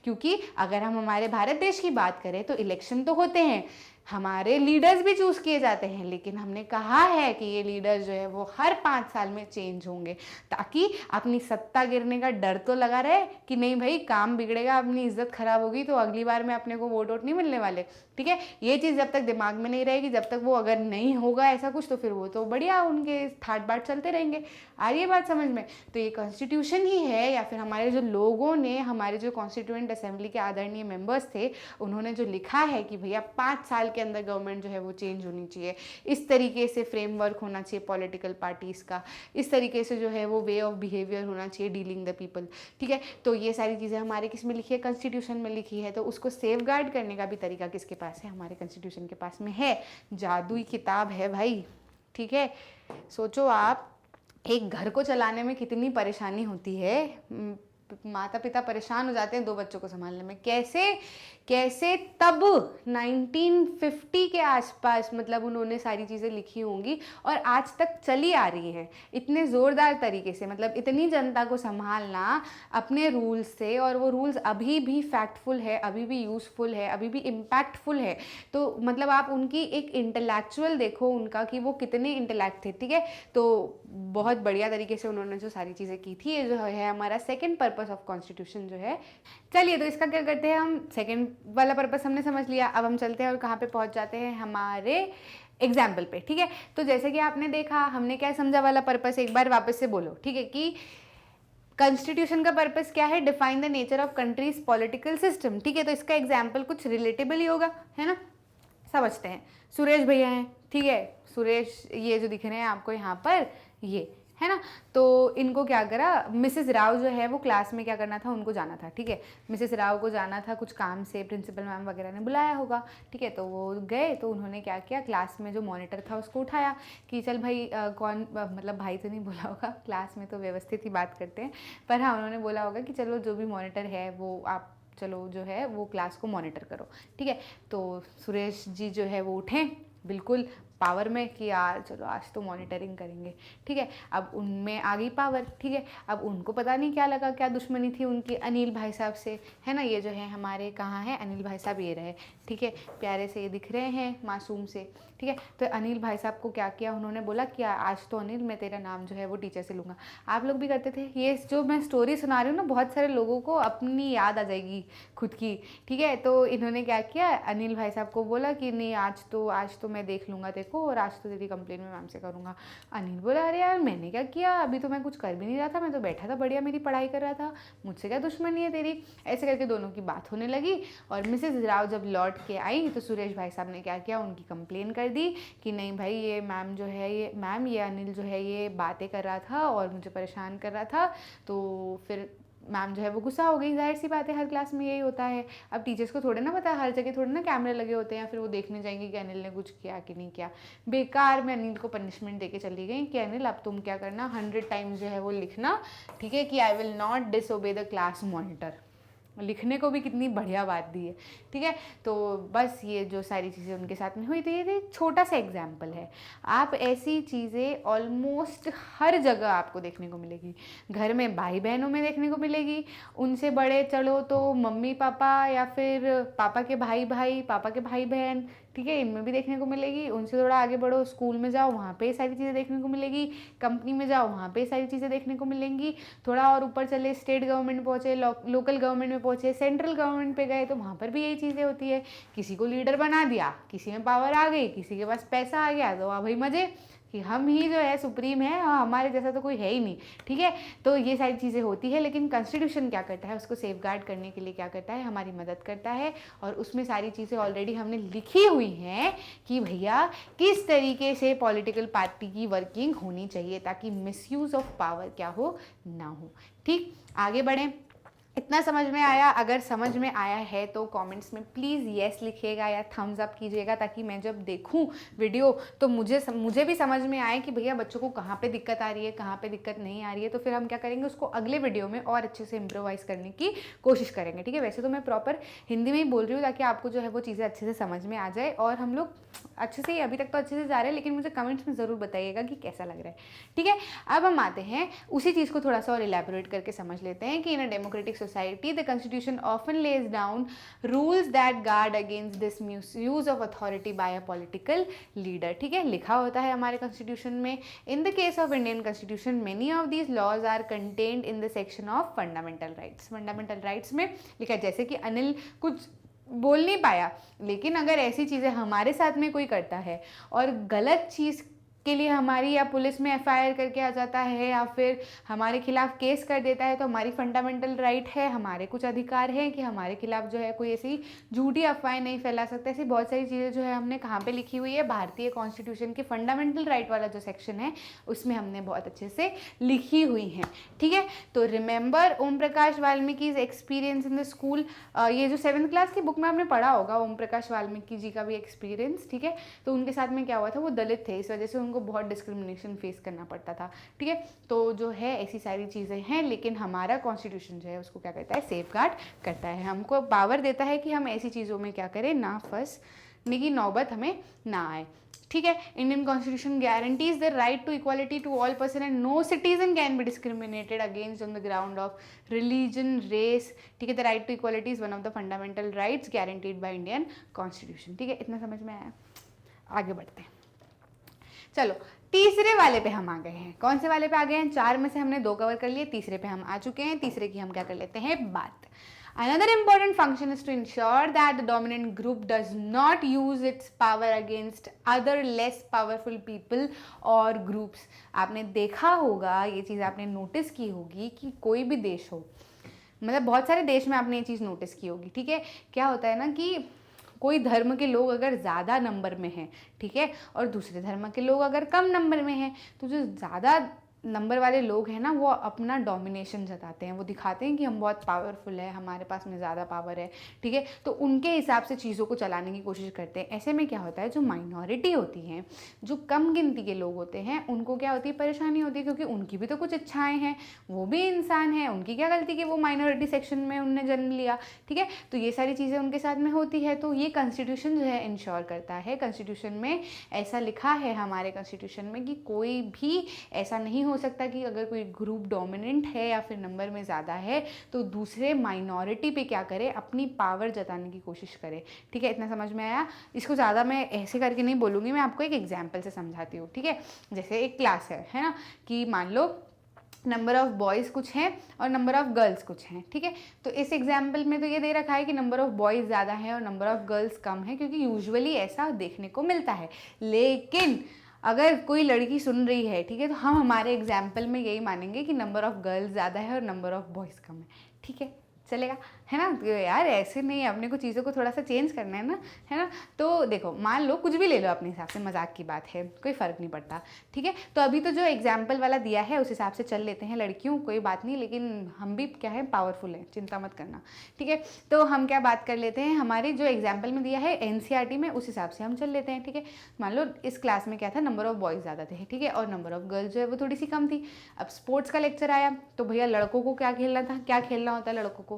क्योंकि अगर हम हमारे भारत देश की बात करें तो इलेक्शन तो होते हैं, हमारे लीडर्स भी चूज किए जाते हैं, लेकिन हमने कहा है कि ये लीडर्स जो है वो हर 5 साल में चेंज होंगे, ताकि अपनी सत्ता गिरने का डर तो लगा रहे कि नहीं भाई काम बिगड़ेगा, अपनी इज्जत खराब होगी तो अगली बार में अपने को वोट नहीं मिलने वाले, ठीक है। ये चीज़ जब तक दिमाग में नहीं रहेगी, जब तक वो अगर नहीं होगा ऐसा कुछ, तो फिर वो तो बढ़िया उनके ठाट बाट चलते रहेंगे। आ रही है बात समझ में? तो ये कॉन्स्टिट्यूशन ही है, या फिर हमारे जो लोगों ने, हमारे जो कॉन्स्टिट्यूएंट असेंबली के आदरणीय मेंबर्स थे, उन्होंने जो लिखा है कि भैया 5 साल के अंदर गवर्नमेंट जो है वो चेंज होनी चाहिए, इस तरीके से फ्रेमवर्क होना चाहिए पॉलिटिकल पार्टीज़ का, इस तरीके से जो है वो वे ऑफ बिहेवियर होना चाहिए डीलिंग द पीपल, ठीक है। तो ये सारी चीज़ें हमारे किस में लिखी है, कॉन्स्टिट्यूशन में लिखी है। तो उसको सेफ गार्ड करने का भी तरीका किसके पास है, हमारे कॉन्स्टिट्यूशन के पास में है। जादुई किताब है भाई, ठीक है। सोचो आप, एक घर को चलाने में कितनी परेशानी होती है, माता पिता परेशान हो जाते हैं 2 बच्चों को संभालने में, कैसे कैसे तब 1950 के आसपास मतलब उन्होंने सारी चीज़ें लिखी होंगी और आज तक चली आ रही हैं इतने ज़ोरदार तरीके से। मतलब इतनी जनता को संभालना अपने रूल्स से, और वो रूल्स अभी भी फैक्टफुल है, अभी भी यूज़फुल है, अभी भी इम्पैक्टफुल है। तो मतलब आप उनकी एक इंटेलेक्चुअल देखो उनका कि वो कितने इंटेलेक्ट थे, ठीक है। तो बहुत बढ़िया तरीके से उन्होंने जो सारी चीज़ें की थी, ये जो है हमारा सेकेंड पर्पस ऑफ कॉन्स्टिट्यूशन जो है। चलिए, तो इसका क्या करते हैं हम, सेकेंड वाला पर्पस हमने समझ लिया, अब हम चलते हैं और कहाँ पे पहुँच जाते हैं, हमारे एग्जाम्पल पे, ठीक है। तो जैसे कि आपने देखा, हमने क्या समझा वाला पर्पस, एक बार वापस से बोलो, ठीक है, कि कॉन्स्टिट्यूशन का पर्पस क्या है, define the nature of countries political system, ठीक है। तो इसका एग्जाम्पल कुछ रिलेटेबल ही होगा, है ना। समझते हैं, सुरेश भैया हैं, ठीक है, सुरेश ये जो दिख रहे हैं आपको यहाँ पर, ये है ना। तो इनको क्या करा, मिसेस राव जो है वो क्लास में क्या करना था, उनको जाना था, ठीक है। मिसेस राव को जाना था कुछ काम से, प्रिंसिपल मैम वगैरह ने बुलाया होगा, ठीक है। तो वो गए, तो उन्होंने क्या किया, क्लास में जो मॉनिटर था उसको उठाया कि चल भाई कौन, मतलब भाई तो नहीं बोला होगा, क्लास में तो व्यवस्थित ही बात करते हैं, पर हाँ उन्होंने बोला होगा कि चलो जो भी मॉनिटर है वो आप चलो जो है वो क्लास को मॉनिटर करो, ठीक है। तो सुरेश जी जो है वो उठे बिल्कुल पावर में कि यार चलो आज तो मॉनिटरिंग करेंगे, ठीक है। अब उनमें आ गई पावर, ठीक है। अब उनको पता नहीं क्या लगा, क्या दुश्मनी थी उनकी अनिल भाई साहब से, है ना। ये जो है हमारे कहाँ है, अनिल भाई साहब ये रहे, ठीक है, प्यारे से ये दिख रहे हैं मासूम से, ठीक है। तो अनिल भाई साहब को क्या किया, उन्होंने बोला कि आज तो अनिल मैं तेरा नाम जो है वो टीचर से लूँगा। आप लोग भी करते थे ये, जो मैं स्टोरी सुना रही हूँ ना, बहुत सारे लोगों को अपनी याद आ जाएगी खुद की, ठीक है। तो इन्होंने क्या किया, अनिल भाई साहब को बोला कि नहीं आज तो मैं देख लूँगा तेरे को, और आज तो तेरी कंप्लेन में मैम से करूँगा। अनिल बोला अरे यार मैंने क्या किया, अभी तो मैं कुछ कर भी नहीं रहा था, मैं तो बैठा था बढ़िया मेरी पढ़ाई कर रहा था, मुझसे क्या दुश्मनी है तेरी। ऐसे करके दोनों की बात होने लगी, और मिसेस राव जब लौट के आई तो सुरेश भाई साहब ने क्या किया, उनकी कंप्लेन कर दी कि नहीं भाई ये मैम जो है, ये मैम ये अनिल जो है ये बातें कर रहा था और मुझे परेशान कर रहा था। तो फिर मैम जो है वो गुस्सा हो गई, जाहिर सी बात है, हर क्लास में यही होता है। अब टीचर्स को थोड़े ना पता, हर जगह थोड़े ना कैमरे लगे होते हैं, फिर वो देखने जाएंगे कि अनिल ने कुछ किया कि नहीं किया। बेकार में अनिल को पनिशमेंट देके चली गई कि अनिल अब तुम क्या करना, 100 टाइम्स जो है वो लिखना, ठीक है, कि I will not disobey the class monitor. लिखने को भी कितनी बढ़िया बात दी है, ठीक है। तो बस ये जो सारी चीज़ें उनके साथ में हुई थी, ये छोटा सा एग्जाम्पल है। आप ऐसी चीज़ें ऑलमोस्ट हर जगह आपको देखने को मिलेगी, घर में भाई बहनों में देखने को मिलेगी, उनसे बड़े चलो तो मम्मी पापा, या फिर पापा के भाई भाई, पापा के भाई बहन, ठीक है, इनमें भी देखने को मिलेगी। उनसे थोड़ा आगे बढ़ो, स्कूल में जाओ वहाँ पे सारी चीज़ें देखने को मिलेगी, कंपनी में जाओ वहाँ पे सारी चीज़ें देखने को मिलेंगी। थोड़ा और ऊपर चले, स्टेट गवर्नमेंट में पहुँचे, लोकल गवर्नमेंट में पहुँचे, सेंट्रल गवर्नमेंट पे गए तो वहाँ पर भी यही चीज़ें होती है। किसी को लीडर बना दिया, किसी में पावर आ गई, किसी के पास पैसा आ गया, तो वाह भाई मज़े कि हम ही जो है सुप्रीम है, हमारे जैसा तो कोई है ही नहीं, ठीक है। तो ये सारी चीज़ें होती है, लेकिन कॉन्स्टिट्यूशन क्या करता है, उसको सेफगार्ड करने के लिए क्या करता है, हमारी मदद करता है। और उसमें सारी चीज़ें ऑलरेडी हमने लिखी हुई हैं कि भैया किस तरीके से पॉलिटिकल पार्टी की वर्किंग होनी चाहिए, ताकि मिसयूज़ ऑफ पावर क्या हो, ना हो। ठीक, आगे बढ़ें। इतना समझ में आया? अगर समझ में आया है तो कमेंट्स में प्लीज़ येस लिखिएगा या थम्स अप कीजिएगा, ताकि मैं जब देखूं वीडियो तो मुझे भी समझ में आए कि भैया बच्चों को कहाँ पे दिक्कत आ रही है, कहाँ पे दिक्कत नहीं आ रही है। तो फिर हम क्या करेंगे, उसको अगले वीडियो में और अच्छे से इम्प्रोवाइज़ करने की कोशिश करेंगे, ठीक है। वैसे तो मैं प्रॉपर हिंदी में ही बोल रही हूँ ताकि आपको जो है वो चीज़ें अच्छे से समझ में आ जाए, और हम लोग अच्छे से ही अभी तक तो अच्छे से जा रहे हैं, लेकिन मुझे कमेंट्स में ज़रूर बताइएगा कि कैसा लग रहा है, ठीक है। अब हम आते हैं उसी चीज़ को थोड़ा सा और इलेबोरेट करके समझ लेते हैं कि in a democratic society the Constitution often lays down rules that guard against this misuse of authority by a political leader, ठीक है। लिखा होता है हमारे कॉन्स्टिट्यूशन में, in the case of Indian Constitution many of these laws are contained in the section of fundamental rights। fundamental rights में लिखा है, जैसे कि अनिल कुछ बोल नहीं पाया, लेकिन अगर ऐसी चीज़ें हमारे साथ में कोई करता है और गलत चीज़ के लिए हमारी या पुलिस में एफआईआर करके आ जाता है या फिर हमारे खिलाफ केस कर देता है, तो हमारी फंडामेंटल राइट है, हमारे कुछ अधिकार हैं कि हमारे खिलाफ जो है कोई ऐसी झूठी अफवाहें नहीं फैला सकता। ऐसी बहुत सारी चीज़ें जो है हमने कहाँ पे लिखी हुई है, भारतीय कॉन्स्टिट्यूशन के फंडामेंटल राइट वाला जो सेक्शन है उसमें हमने बहुत अच्छे से लिखी हुई हैं, ठीक है। तो remember Om Prakash Valmiki experience in the school, ये जो 7th क्लास की बुक में आपने पढ़ा होगा ओम प्रकाश वाल्मीकि जी का भी एक्सपीरियंस, ठीक है। तो उनके साथ में क्या हुआ था, वो दलित थे, इस वजह से उनको बहुत डिस्क्रिमिनेशन फेस करना पड़ता था, ठीक है। तो जो है ऐसी सारी चीज़ें हैं, लेकिन हमारा कॉन्स्टिट्यूशन जो है उसको क्या करता है, सेफ गार्ड करता है, हमको पावर देता है कि हम ऐसी चीज़ों में क्या करें, ना फंसने की नौबत हमें ना आए, ठीक है। Indian constitution guarantees the right to equality to all person and no citizen can be discriminated against on the ground of religion, race, ठीक है। The right to equality is one of the fundamental rights guaranteed by Indian constitution, ठीक है। इतना समझ में आया, आगे बढ़ते हैं। चलो तीसरे वाले पे हम आ गए हैं। कौन से वाले पे आ गए हैं, 4 में से हमने 2 कवर कर लिए, तीसरे पे हम आ चुके हैं। तीसरे की हम क्या कर लेते हैं बात। Another important function is to ensure that the dominant group does not use its power against other less powerful people or groups. आपने देखा होगा, ये चीज़ आपने नोटिस की होगी कि कोई भी देश हो, मतलब बहुत सारे देश में आपने ये चीज़ नोटिस की होगी, ठीक है। क्या होता है ना कि कोई धर्म के लोग अगर ज़्यादा नंबर में हैं, ठीक है, और दूसरे धर्म के लोग अगर कम नंबर में हैं, तो जो ज़्यादा नंबर वाले लोग हैं ना, वो अपना डोमिनेशन जताते हैं, वो दिखाते हैं कि हम बहुत पावरफुल है, हमारे पास में ज़्यादा पावर है, ठीक है। तो उनके हिसाब से चीज़ों को चलाने की कोशिश करते हैं। ऐसे में क्या होता है, जो माइनॉरिटी होती हैं, जो कम गिनती के लोग होते हैं, उनको क्या होती है, परेशानी होती है, क्योंकि उनकी भी तो कुछ इच्छाएँ हैं, वो भी इंसान हैं, उनकी क्या गलती कि वो माइनॉरिटी सेक्शन में उनने जन्म लिया, ठीक है। तो ये सारी चीज़ें उनके साथ में होती है। तो ये कॉन्स्टिट्यूशन जो है इंश्योर करता है, कॉन्स्टिट्यूशन में ऐसा लिखा है हमारे कॉन्स्टिट्यूशन में कि कोई भी ऐसा नहीं हो सकता कि अगर कोई ग्रुप डोमिनेंट है या फिर नंबर में ज़्यादा है तो दूसरे माइनॉरिटी पे क्या करे, अपनी पावर जताने की कोशिश करे, ठीक है। इतना समझ में आया। इसको ज़्यादा मैं ऐसे करके नहीं बोलूँगी, मैं आपको एक एग्जाम्पल से समझाती हूँ, ठीक है। जैसे एक क्लास है ना, कि मान लो नंबर ऑफ़ बॉयज़ कुछ हैं और नंबर ऑफ़ गर्ल्स कुछ हैं, ठीक है। तो इस एग्जाम्पल में तो ये दे रखा है कि नंबर ऑफ़ बॉयज़ ज़्यादा है और नंबर ऑफ़ गर्ल्स कम है, क्योंकि यूजुअली ऐसा देखने को मिलता है। लेकिन अगर कोई लड़की सुन रही है, ठीक है, तो हम हमारे एग्जाम्पल में यही मानेंगे कि नंबर ऑफ़ गर्ल्स ज़्यादा है और नंबर ऑफ़ बॉयज़ कम है, ठीक है, चलेगा, है ना। तो यार ऐसे नहीं, अपने को चीज़ों को थोड़ा सा चेंज करना है ना। तो देखो, मान लो कुछ भी ले लो अपने हिसाब से, मजाक की बात है, कोई फ़र्क नहीं पड़ता, ठीक है। तो अभी तो जो एग्जाम्पल वाला दिया है उस हिसाब से चल लेते हैं, लड़कियों कोई बात नहीं, लेकिन हम भी क्या है, पावरफुल है, चिंता मत करना, ठीक है। तो हम क्या बात कर लेते हैं, हमारे जो एग्जाम्पल में दिया है NCERT में, उस हिसाब से हम चल लेते हैं, ठीक है। मान लो इस क्लास में क्या था, नंबर ऑफ़ बॉयज़ ज़्यादा थे, ठीक है, और नंबर ऑफ़ गर्ल्स जो है वो थोड़ी सी कम थी। अब स्पोर्ट्स का लेक्चर आया, तो भैया लड़कों को क्या खेलना था, क्या खेलना होता है लड़कों को,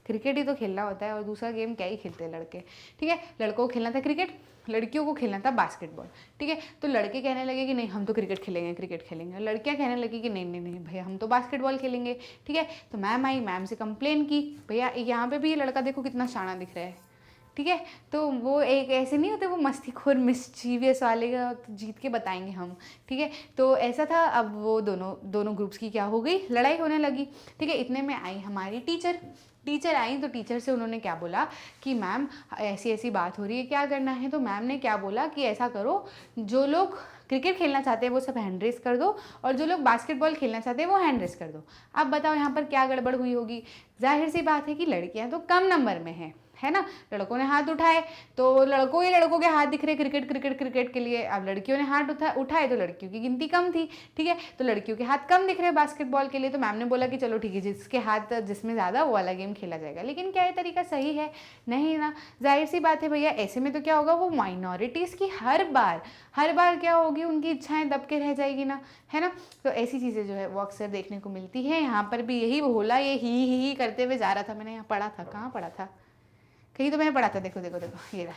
क्रिकेट ही तो खेलना होता है, और दूसरा गेम क्या ही खेलते हैं लड़के, ठीक है। लड़कों को खेलना था क्रिकेट, लड़कियों को खेलना था बास्केटबॉल, ठीक है। तो लड़के कहने लगे कि नहीं हम तो क्रिकेट खेलेंगे, और लड़कियां कहने लगी कि नहीं भैया हम तो बास्केटबॉल खेलेंगे, ठीक है। तो मैम आई, मैम से कंप्लेन की, भैया यहाँ पे भी ये लड़का देखो कितना शाना दिख रहा है, ठीक है। तो वो एक ऐसे नहीं होते, वो मस्तीखोर मिस्चीवियस वाले का तो जीत के बताएंगे हम, ठीक है। तो ऐसा था। अब वो दोनों ग्रुप्स की क्या हो गई, लड़ाई होने लगी, ठीक है। इतने में आई हमारी टीचर आई, तो टीचर से उन्होंने क्या बोला कि मैम ऐसी ऐसी बात हो रही है, क्या करना है। तो मैम ने क्या बोला कि ऐसा करो, जो लोग क्रिकेट खेलना चाहते हैं वो सब हैंड रेस कर दो, और जो लोग बास्केटबॉल खेलना चाहते हैं वो हैंड रेस कर दो। अब बताओ यहाँ पर क्या गड़बड़ हुई होगी। जाहिर सी बात है कि लड़कियाँ तो कम नंबर में हैं, है ना। लड़कों ने हाथ उठाए तो लड़कों के हाथ दिख रहे क्रिकेट के लिए। अब लड़कियों ने हाथ उठाए तो लड़कियों की गिनती कम थी, ठीक है। तो लड़कियों के हाथ कम दिख रहे बास्केटबॉल के लिए। तो मैम ने बोला कि चलो ठीक है, जिसके हाथ जिसमें ज़्यादा वो वाला गेम खेला जाएगा। लेकिन क्या ये तरीका सही है? नहीं ना। जाहिर सी बात है भैया, ऐसे में तो क्या होगा, वो माइनॉरिटीज़ की हर बार क्या होगी, उनकी इच्छाएं दब के रह जाएगी ना, है ना। तो ऐसी चीज़ें जो है वो अक्सर देखने को मिलती है। यहाँ पर भी यही बोला, ये ही करते हुए जा रहा था। मैंने यहाँ पढ़ा था, कहाँ पढ़ा था, कहीं तो मैंने पढ़ा था। देखो ये रहा,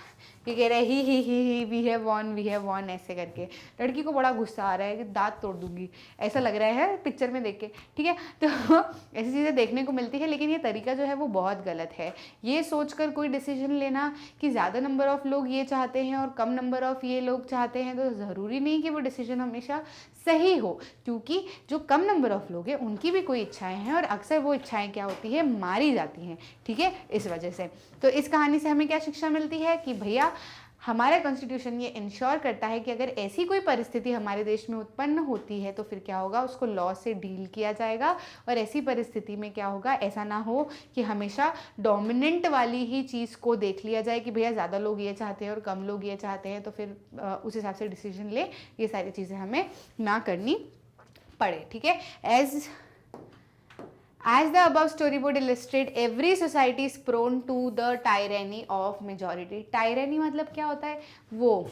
ये कह रहा है ही वी हैव वॉन ऐसे करके। लड़की को बड़ा गुस्सा आ रहा है कि दांत तोड़ दूंगी, ऐसा लग रहा है पिक्चर में देख के, ठीक है। तो ऐसी चीज़ें देखने को मिलती है, लेकिन ये तरीका जो है वो बहुत गलत है। ये सोचकर कोई डिसीजन लेना कि ज़्यादा नंबर ऑफ़ लोग ये चाहते हैं और कम नंबर ऑफ़ ये लोग चाहते हैं, तो ज़रूरी नहीं कि वो डिसीजन हमेशा सही हो, क्योंकि जो कम नंबर ऑफ़ लोग हैं उनकी भी कोई इच्छाएं हैं, और अक्सर वो इच्छाएं क्या होती है, मारी जाती हैं, ठीक है, इस वजह से। तो इस कहानी से हमें क्या शिक्षा मिलती है कि भैया हमारा कॉन्स्टिट्यूशन ये इंश्योर करता है कि अगर ऐसी कोई परिस्थिति हमारे देश में उत्पन्न होती है तो फिर क्या होगा, उसको लॉ से डील किया जाएगा। और ऐसी परिस्थिति में क्या होगा, ऐसा ना हो कि हमेशा डोमिनेंट वाली ही चीज़ को देख लिया जाए कि भैया ज़्यादा लोग ये चाहते हैं और कम लोग ये चाहते हैं, तो फिर उस हिसाब से डिसीजन ले, ये सारी चीज़ें हमें ना करनी पड़े। ठीक है, As the above storyboard illustrate, every society is prone to the tyranny of majority. Tyranny मतलब क्या होता है, वो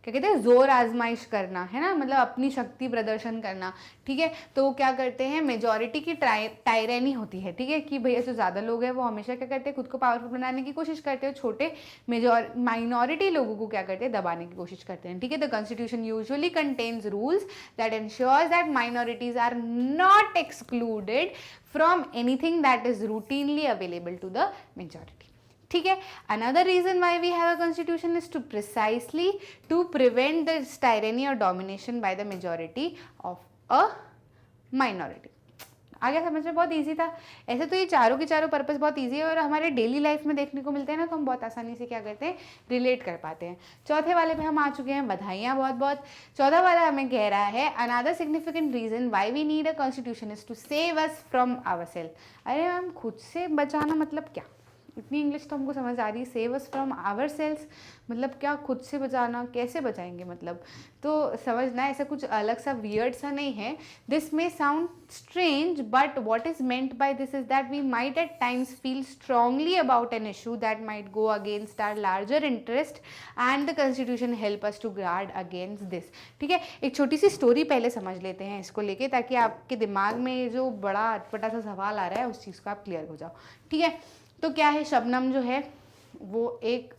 क्या कहते हैं, जोर आजमाइश करना, है ना, मतलब अपनी शक्ति प्रदर्शन करना। ठीक है, तो वो क्या करते हैं, मेजॉरिटी की टायरेनी होती है। ठीक है, कि भैया जो ज़्यादा लोग हैं वो हमेशा क्या करते हैं, खुद को पावरफुल बनाने की कोशिश करते हैं, छोटे माइनॉरिटी लोगों को क्या करते हैं, दबाने की कोशिश करते हैं। ठीक है, the constitution usually contains rules that ensures that minorities are not excluded from anything that is routinely available to the majority. ठीक है, another reason why we have a constitution is to precisely to prevent the tyranny और domination by the majority of a minority. आ गया समझ में, बहुत easy था। ऐसे तो ये चारों के चारों पर्पस बहुत इजी है और हमारे डेली लाइफ में देखने को मिलते हैं ना, तो हम बहुत आसानी से क्या करते हैं, रिलेट कर पाते हैं। चौथे वाले पे हम आ चुके हैं, बधाइयाँ बहुत बहुत। चौथा वाला हमें कह रहा है, another significant reason why we need a constitution is to save us from our self. अरे मैम, खुद से बचाना मतलब क्या, इतनी इंग्लिश तो हमको समझ आ रही है। Save us from our selves मतलब क्या, खुद से बचाना, कैसे बचाएंगे मतलब, तो समझना ऐसा कुछ अलग सा वियर्ड सा नहीं है। This may sound strange but what is meant by this is that we might at times feel strongly about an issue that might go against our larger interest and the constitution help us to guard against this. ठीक है, एक छोटी सी story पहले समझ लेते हैं इसको लेके, ताकि आपके दिमाग में जो बड़ा अटपटा सा सवाल आ रहा है उस चीज़ को आप क्लियर हो जाओ। ठीक है, तो क्या है, शबनम जो है वो एक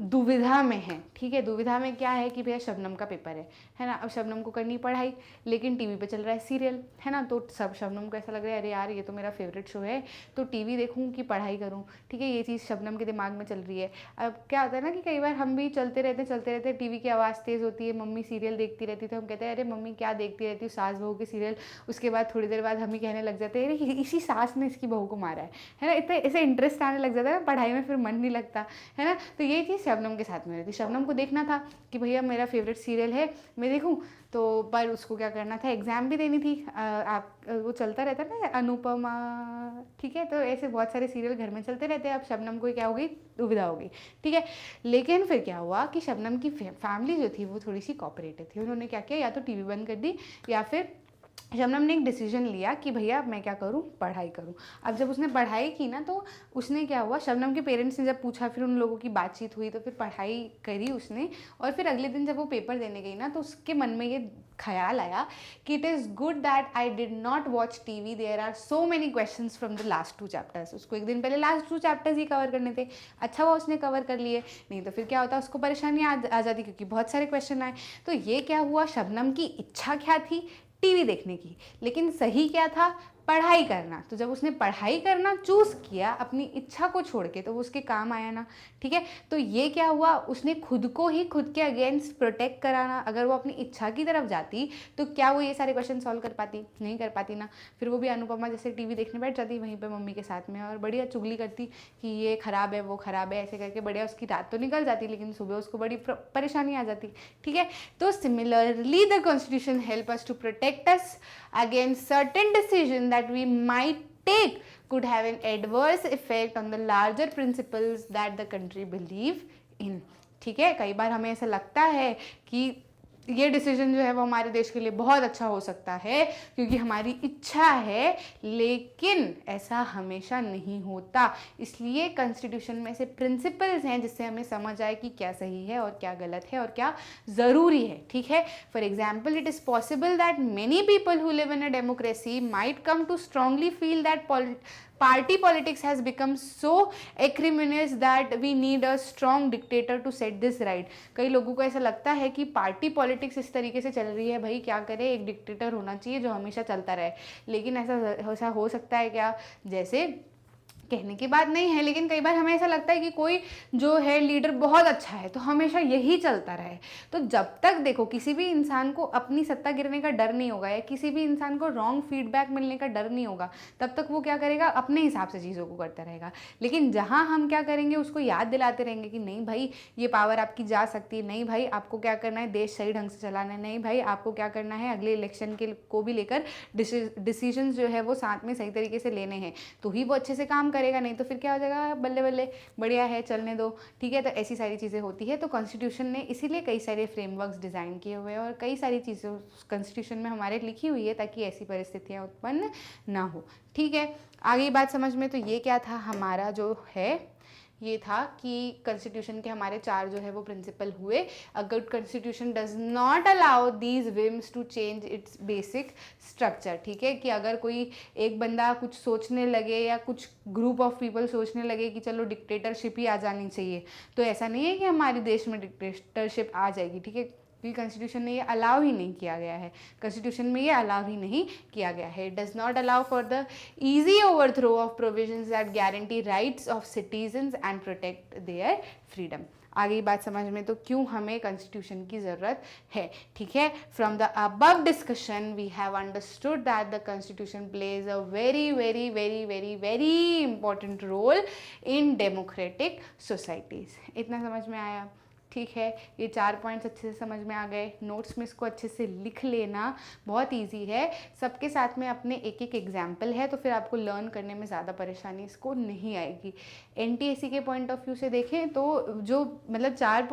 दुविधा में है। ठीक है, दुविधा में क्या है कि भैया शबनम का पेपर है ना, अब शबनम को करनी पढ़ाई, लेकिन टीवी पे चल रहा है सीरियल, है ना, तो सब शबनम को ऐसा लग रहा है अरे यार ये तो मेरा फेवरेट शो है, तो टीवी देखूं कि पढ़ाई करूं। ठीक है, ये चीज़ शबनम के दिमाग में चल रही है। अब क्या होता है ना कि कई बार हम भी चलते रहते टीवी की आवाज़ तेज़ होती है, मम्मी सीरियल देखती रहती है, तो हम कहते हैं अरे मम्मी क्या देखती रहती हूँ, सास बहू के सीरियल। उसके बाद थोड़ी देर बाद हम ही कहने लग जाते हैं अरे इसी सास ने इसकी बहू को मारा है ना, इतना ऐसे इंटरेस्ट आने लग जाता है ना पढ़ाई में, फिर मन नहीं लगता है ना। तो ये चीज़ शबनम के साथ में रहती। शबनम को देखना था कि भैया मेरा फेवरेट सीरियल है, मैं देखूं, तो पर उसको क्या करना था, एग्ज़ाम भी देनी थी। आप वो चलता रहता है ना अनुपमा, ठीक है, तो ऐसे बहुत सारे सीरियल घर में चलते रहते हैं। अब शबनम को क्या हो गई, दुविधा हो गई। ठीक है, लेकिन फिर क्या हुआ कि शबनम की फैमिली जो थी वो थोड़ी सी कोऑपरेटिव थी। उन्होंने क्या किया, या तो टीवी बंद कर दी या फिर शबनम ने एक डिसीजन लिया कि भैया मैं क्या करूं, पढ़ाई करूं। अब जब उसने पढ़ाई की ना, तो उसने क्या हुआ, शबनम के पेरेंट्स ने जब पूछा, फिर उन लोगों की बातचीत हुई, तो फिर पढ़ाई करी उसने। और फिर अगले दिन जब वो पेपर देने गई ना, तो उसके मन में ये ख्याल आया कि it is good that I did not watch TV, there are so many questions from the last 2 chapters. उसको एक दिन पहले लास्ट 2 चैप्टर्स ही कवर करने थे, अच्छा वो उसने कवर कर लिए, नहीं तो फिर क्या होता, उसको परेशानी आ जाती क्योंकि बहुत सारे क्वेश्चन आए। तो ये क्या हुआ, शबनम की इच्छा क्या थी, टीवी देखने की, लेकिन सही क्या था, पढ़ाई करना। तो जब उसने पढ़ाई करना चूज़ किया अपनी इच्छा को छोड़ के, तो वो उसके काम आया ना। ठीक है, तो ये क्या हुआ, उसने खुद को ही खुद के अगेंस्ट प्रोटेक्ट कराना। अगर वो अपनी इच्छा की तरफ जाती तो क्या वो ये सारे क्वेश्चन सॉल्व कर पाती, नहीं कर पाती ना। फिर वो भी अनुपमा जैसे टीवी देखने बैठ जाती वहीं पे मम्मी के साथ में, और बढ़िया चुगली करती कि ये ख़राब है वो ख़राब है, ऐसे करके बढ़िया उसकी रात तो निकल जाती, लेकिन सुबह उसको बड़ी परेशानी आ जाती। ठीक है, तो similarly the constitution help us to protect us against certain decision that we might take could have an adverse effect on the larger principles that the country believe in। ठीक है, कई बार हमें ऐसा लगता है कि ये डिसीजन जो है वो हमारे देश के लिए बहुत अच्छा हो सकता है क्योंकि हमारी इच्छा है, लेकिन ऐसा हमेशा नहीं होता। इसलिए कॉन्स्टिट्यूशन में से प्रिंसिपल्स हैं जिससे हमें समझ आए कि क्या सही है और क्या गलत है और क्या ज़रूरी है। ठीक है, for example it is possible that many people who live in a democracy might come to strongly feel that party politics has become so acrimonious that we need a strong dictator to set this right। कई लोगों को ऐसा लगता है कि party politics इस तरीके से चल रही है, भाई क्या करे, एक डिक्टेटर होना चाहिए जो हमेशा चलता रहे। लेकिन ऐसा हो सकता है क्या, जैसे कहने की बात नहीं है, लेकिन कई बार हमें ऐसा लगता है कि कोई जो है लीडर बहुत अच्छा है तो हमेशा यही चलता रहे। तो जब तक देखो किसी भी इंसान को अपनी सत्ता गिरने का डर नहीं होगा या किसी भी इंसान को रॉन्ग फीडबैक मिलने का डर नहीं होगा, तब तक वो क्या करेगा, अपने हिसाब से चीज़ों को करता रहेगा। लेकिन जहाँ हम क्या करेंगे, उसको याद दिलाते रहेंगे कि नहीं भाई ये पावर आपकी जा सकती है, नहीं भाई आपको क्या करना है, देश सही ढंग से चलाना है, नहीं भाई आपको क्या करना है, अगले इलेक्शन के को भी लेकर डिसीजंस जो है वो साथ में सही तरीके से लेने हैं, तो ही वो अच्छे से काम करेगा। नहीं तो फिर क्या हो जाएगा, बल्ले बल्ले बढ़िया है चलने दो, ठीक है। तो ऐसी सारी चीज़ें होती है। तो कॉन्स्टिट्यूशन ने इसीलिए कई सारे फ्रेमवर्क्स डिज़ाइन किए हुए हैं और कई सारी चीज़ें कॉन्स्टिट्यूशन में हमारे लिखी हुई है ताकि ऐसी परिस्थितियाँ उत्पन्न ना हो, ठीक है। आगे बात समझ में, तो ये क्या था हमारा जो है, ये था कि कॉन्स्टिट्यूशन के हमारे 4 जो है वो प्रिंसिपल हुए। A good constitution does not allow these whims to change its basic structure, ठीक है। कि अगर कोई एक बंदा कुछ सोचने लगे या कुछ ग्रुप ऑफ पीपल सोचने लगे कि चलो डिक्टेटरशिप ही आ जानी चाहिए, तो ऐसा नहीं है कि हमारे देश में डिक्टेटरशिप आ जाएगी, ठीक है। क्योंकि कॉन्स्टिट्यूशन ने ये अलाउ ही नहीं किया गया है, कॉन्स्टिट्यूशन में ये अलाउ ही नहीं किया गया है। It does not allow for the easy overthrow of provisions that guarantee rights of citizens and protect their freedom. आगे बात समझ में, तो क्यों हमें कॉन्स्टिट्यूशन की ज़रूरत है, ठीक है। From the above discussion we have understood that the constitution plays a very very very very very important role in democratic societies. इतना समझ में आया, ठीक है। ये 4 पॉइंट्स अच्छे से समझ में आ गए। नोट्स में इसको अच्छे से लिख लेना, बहुत इजी है। सबके साथ में अपने एक एक एग्जाम्पल है, तो फिर आपको लर्न करने में ज़्यादा परेशानी इसको नहीं आएगी। एनटीएससी के पॉइंट ऑफ व्यू से देखें तो जो मतलब 4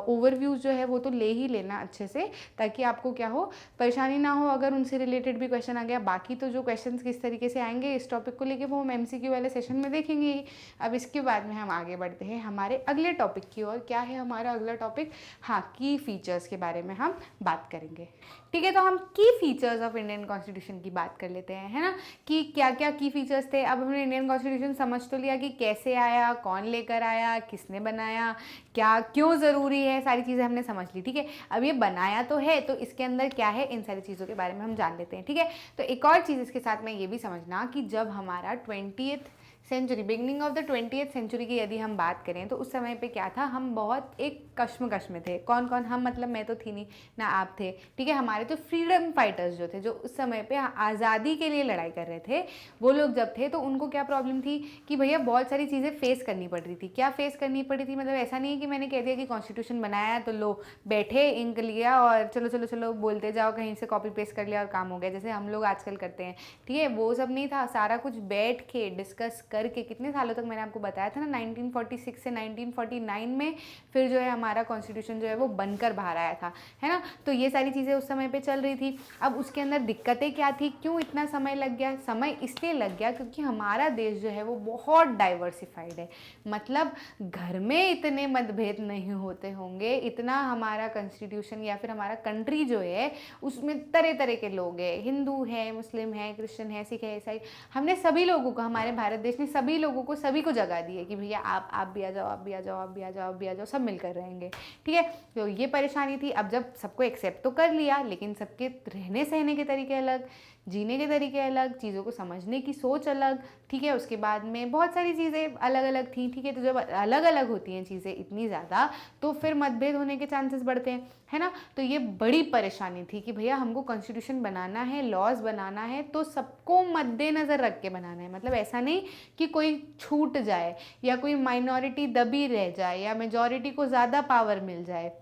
ओवरव्यूज़ जो है वो तो ले ही लेना अच्छे से, ताकि आपको क्या हो, परेशानी ना हो अगर उनसे रिलेटेड भी क्वेश्चन आ गया। बाकी तो जो क्वेश्चन किस तरीके से आएंगे इस टॉपिक को लेके वो हम एमसीक्यू वाले सेशन में देखेंगे ही। अब इसके बाद में हम आगे बढ़ते हैं हमारे अगले टॉपिक की ओर। क्या है हमारा अगला टॉपिक? हाँ, की फीचर्स के बारे में हम बात करेंगे, ठीक है। तो हम की फीचर्स ऑफ इंडियन कॉन्स्टिट्यूशन की बात कर लेते हैं, है ना, कि क्या क्या की फीचर्स थे। अब हमने इंडियन कॉन्स्टिट्यूशन समझ तो लिया कि कैसे आया, कौन लेकर आया, किसने बनाया, क्या क्यों ज़रूरी है, सारी चीज़ें हमने समझ ली, ठीक है। अब ये बनाया तो है, तो इसके अंदर क्या है, इन सारी चीज़ों के बारे में हम जान लेते हैं, ठीक है। तो एक और चीज़ इसके साथ में ये भी समझना कि जब हमारा 20th century, beginning of the 20th century की यदि हम बात करें तो उस समय पे क्या था, हम बहुत एक कश्मकश में थे। कौन कौन? हम, मतलब मैं तो थी नहीं ना आप थे, ठीक है। हमारे जो फ्रीडम फाइटर्स जो थे, जो उस समय पे आज़ादी के लिए लड़ाई कर रहे थे, वो लोग जब थे तो उनको क्या प्रॉब्लम थी कि भैया बहुत सारी चीज़ें फेस करनी पड़ रही थी। क्या फेस करनी पड़ी थी? मतलब ऐसा नहीं है कि मैंने कह दिया कि कॉन्स्टिट्यूशन बनाया तो लो बैठे, इंक लिया और चलो चलो चलो बोलते जाओ, कहीं से कॉपी पेस्ट कर लिया और काम हो गया, जैसे हम लोग आजकल करते हैं, ठीक है। वो सब नहीं था, सारा कुछ बैठ के डिस्कस करके, कितने सालों तक मैंने आपको बताया था ना, 1946 से 1949 में फिर जो है हमारा कॉन्स्टिट्यूशन जो है वो बनकर बाहर आया था, है ना। तो ये सारी चीज़ें उस समय पे चल रही थी। अब उसके अंदर दिक्कतें क्या थी, क्यों इतना समय लग गया? समय इसलिए लग गया क्योंकि हमारा देश जो है वो बहुत डाइवर्सिफाइड है। मतलब घर में इतने मतभेद नहीं होते होंगे, इतना हमारा कॉन्स्टिट्यूशन या फिर हमारा कंट्री जो है उसमें तरह तरह के लोग हैं, हिंदू हैं, मुस्लिम हैं, क्रिश्चियन है, सिख है, ईसाई। हमने सभी लोगों को, हमारे भारत देश ने सभी लोगों को, सभी को जगह दी है कि भैया आप भी आ जाओ, आप भी आ जाओ, आप भी आ जाओ, आप भी आ जाओ, सब मिलकर रहेंगे, ठीक है। तो ये परेशानी थी। अब जब सबको एक्सेप्ट तो कर लिया, लेकिन सबके रहने सहने के तरीके अलग, जीने के तरीके अलग, चीज़ों को समझने की सोच अलग, ठीक है। उसके बाद में बहुत सारी चीज़ें अलग अलग थी, ठीक है। तो जब अलग अलग होती हैं चीज़ें इतनी ज़्यादा, तो फिर मतभेद होने के चांसेस बढ़ते हैं, है ना। तो ये बड़ी परेशानी थी कि भैया हमको कॉन्स्टिट्यूशन बनाना है, लॉज बनाना है, तो सबको मद्देनज़र रख के बनाना है। मतलब ऐसा नहीं कि कोई छूट जाए या कोई माइनॉरिटी दबी रह जाए या मेजॉरिटी को ज़्यादा पावर मिल जाए।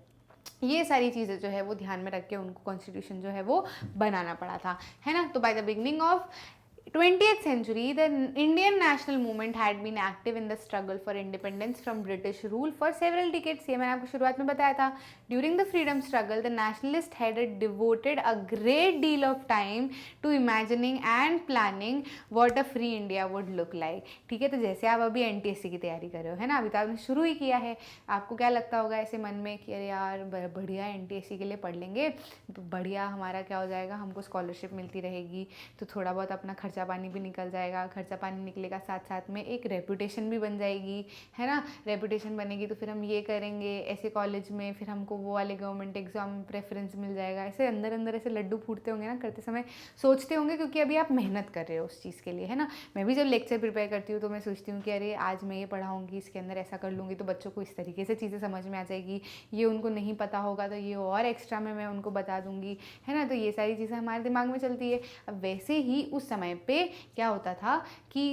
ये सारी चीज़ें जो है वो ध्यान में रख के उनको कॉन्स्टिट्यूशन जो है वो बनाना पड़ा था, है ना। तो by the beginning of 20th century, the Indian national movement had been active in the struggle for independence from British rule for several decades. ये मैंने आपको शुरुआत में बताया था. During the freedom struggle, the nationalists had devoted a great deal of time to imagining and planning what a free India would look like. ठीक है, तो जैसे आप अभी NTSC की तैयारी कर रहे हो, है ना, अभी तो आपने शुरू ही किया है. आपको क्या लगता होगा ऐसे मन में कि अरे यार बढ़िया NTSC के लिए पढ़ लेंगे तो बढ़िया हमारा क्या हो जाएगा, हमको स्कॉलरशिप मिलती रहेगी तो थोड़ा बहुत अपना खर्चा खर्चा पानी भी निकल जाएगा, खर्चा पानी निकलेगा साथ साथ में एक रेपुटेशन भी बन जाएगी, है ना। रेपुटेशन बनेगी तो फिर हम ये करेंगे ऐसे कॉलेज में, फिर हमको वो वाले गवर्नमेंट एग्जाम प्रेफरेंस मिल जाएगा। ऐसे अंदर अंदर ऐसे लड्डू फूटते होंगे ना करते समय, सोचते होंगे, क्योंकि अभी आप मेहनत कर रहे हो उस चीज़ के लिए, है ना। मैं भी जब लेक्चर प्रिपेयर करती हूँ तो मैं सोचती हूँ कि अरे आज मैं ये पढ़ाऊँगी, इसके अंदर ऐसा कर लूँगी तो बच्चों को इस तरीके से चीज़ें समझ में आ जाएगी, ये उनको नहीं पता होगा तो ये और एक्स्ट्रा में मैं उनको बता दूँगी, है ना। तो ये सारी चीज़ें हमारे दिमाग में चलती है। अब वैसे ही उस समय पे क्या होता था कि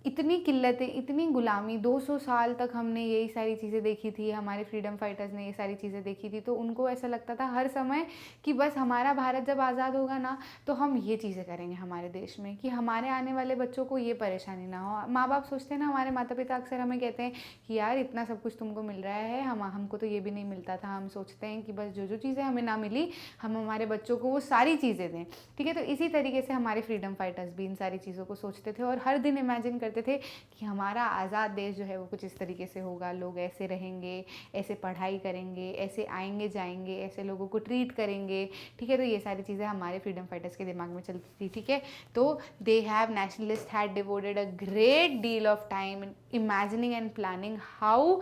इतनी किल्लतें, इतनी गुलामी, 200 साल तक हमने यही सारी चीज़ें देखी थी, हमारे फ्रीडम फाइटर्स ने ये सारी चीज़ें देखी थी, तो उनको ऐसा लगता था हर समय कि बस हमारा भारत जब आज़ाद होगा ना तो हम ये चीज़ें करेंगे हमारे देश में, कि हमारे आने वाले बच्चों को ये परेशानी ना हो। माँ बाप सोचते हैं ना, हमारे माता पिता अक्सर हमें कहते हैं कि यार इतना सब कुछ तुमको मिल रहा है, हमको तो ये भी नहीं मिलता था। हम सोचते हैं कि बस जो जो चीज़ें हमें ना मिली हम हमारे बच्चों को वो सारी चीज़ें दें, ठीक है। तो इसी तरीके से हमारे फ्रीडम फाइटर्स भी इन सारी चीज़ों को सोचते थे और हर दिन इमेजिन करते थे कि हमारा आज़ाद देश जो है वो कुछ इस तरीके से होगा, लोग ऐसे रहेंगे, ऐसे पढ़ाई करेंगे, ऐसे आएंगे जाएंगे, ऐसे लोगों को ट्रीट करेंगे, ठीक है। तो ये सारी चीज़ें हमारे फ्रीडम फाइटर्स के दिमाग में चलती थी, ठीक है। तो they have nationalist had devoted a great deal of time imagining and planning how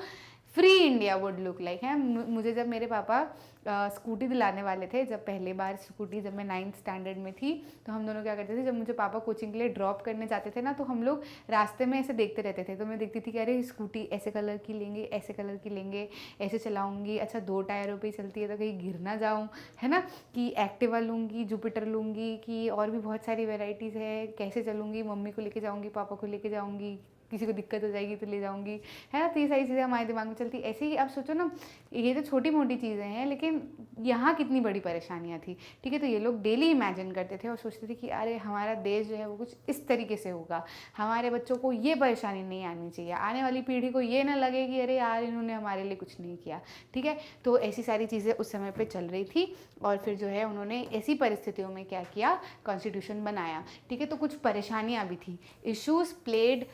free India would look like, है। मुझे जब मेरे पापा स्कूटी दिलाने वाले थे, जब पहली बार स्कूटी, जब मैं 9th स्टैंडर्ड में थी, तो हम दोनों क्या करते थे, जब मुझे पापा कोचिंग के लिए ड्रॉप करने जाते थे ना, तो हम लोग रास्ते में ऐसे देखते रहते थे। तो मैं देखती थी कि अरे स्कूटी ऐसे कलर की लेंगे, ऐसे कलर की लेंगे, ऐसे चलाऊंगी, अच्छा 2 टायरों पे ही चलती है तो कहीं गिर ना जाऊँ, है ना। कि एक्टिवा लूँगी, जुपिटर लूँगी, कि और भी बहुत सारी वेराइटीज़ है, कैसे चलूँगी, मम्मी को लेके जाऊँगी, पापा को लेके जाऊँगी, किसी को दिक्कत हो जाएगी तो ले जाऊँगी, है ना। तो ये सारी चीज़ें हमारे दिमाग में चलती। ऐसे ही आप सोचो ना, ये तो छोटी मोटी चीज़ें हैं लेकिन यहाँ कितनी बड़ी परेशानियाँ थी, ठीक है। तो ये लोग डेली इमेजिन करते थे और सोचते थे कि अरे हमारा देश जो है वो कुछ इस तरीके से होगा, हमारे बच्चों को ये परेशानी नहीं आनी चाहिए, आने वाली पीढ़ी को ये ना लगे कि अरे यार इन्होंने हमारे लिए कुछ नहीं किया, ठीक है। तो ऐसी सारी चीज़ें उस समय पर चल रही थी और फिर जो है उन्होंने ऐसी परिस्थितियों में क्या किया, कॉन्स्टिट्यूशन बनाया, ठीक है। तो कुछ परेशानियाँ भी थी। Issues played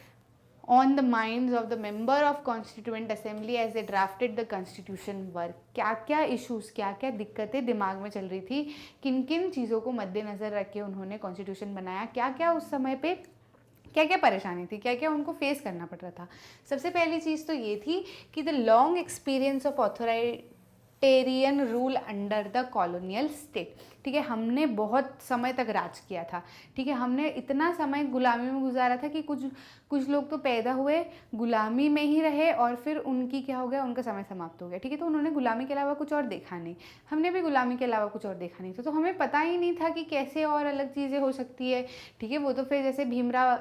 on the minds of the member of constituent assembly as they drafted the constitution were, क्या क्या इश्यूज़, क्या क्या दिक्कतें दिमाग में चल रही थी, किन किन चीज़ों को मद्देनज़र रख के उन्होंने कॉन्स्टिट्यूशन बनाया, क्या क्या उस समय पे क्या क्या परेशानी थी, क्या क्या उनको फेस करना पड़ रहा था। सबसे पहली चीज़ तो ये थी कि the long experience of authoritarian rule under the colonial state, ठीक है। हमने बहुत समय तक राज किया था, ठीक है। हमने इतना समय गुलामी में गुजारा था कि कुछ लोग तो पैदा हुए गुलामी में ही रहे और फिर उनकी क्या हो गया, उनका समय समाप्त हो गया, ठीक है। तो उन्होंने गुलामी के अलावा कुछ और देखा नहीं, हमने भी गुलामी के अलावा कुछ और देखा नहीं था, तो हमें पता ही नहीं था कि कैसे और अलग चीज़ें हो सकती है, ठीक है। वो तो फिर जैसे भीमराव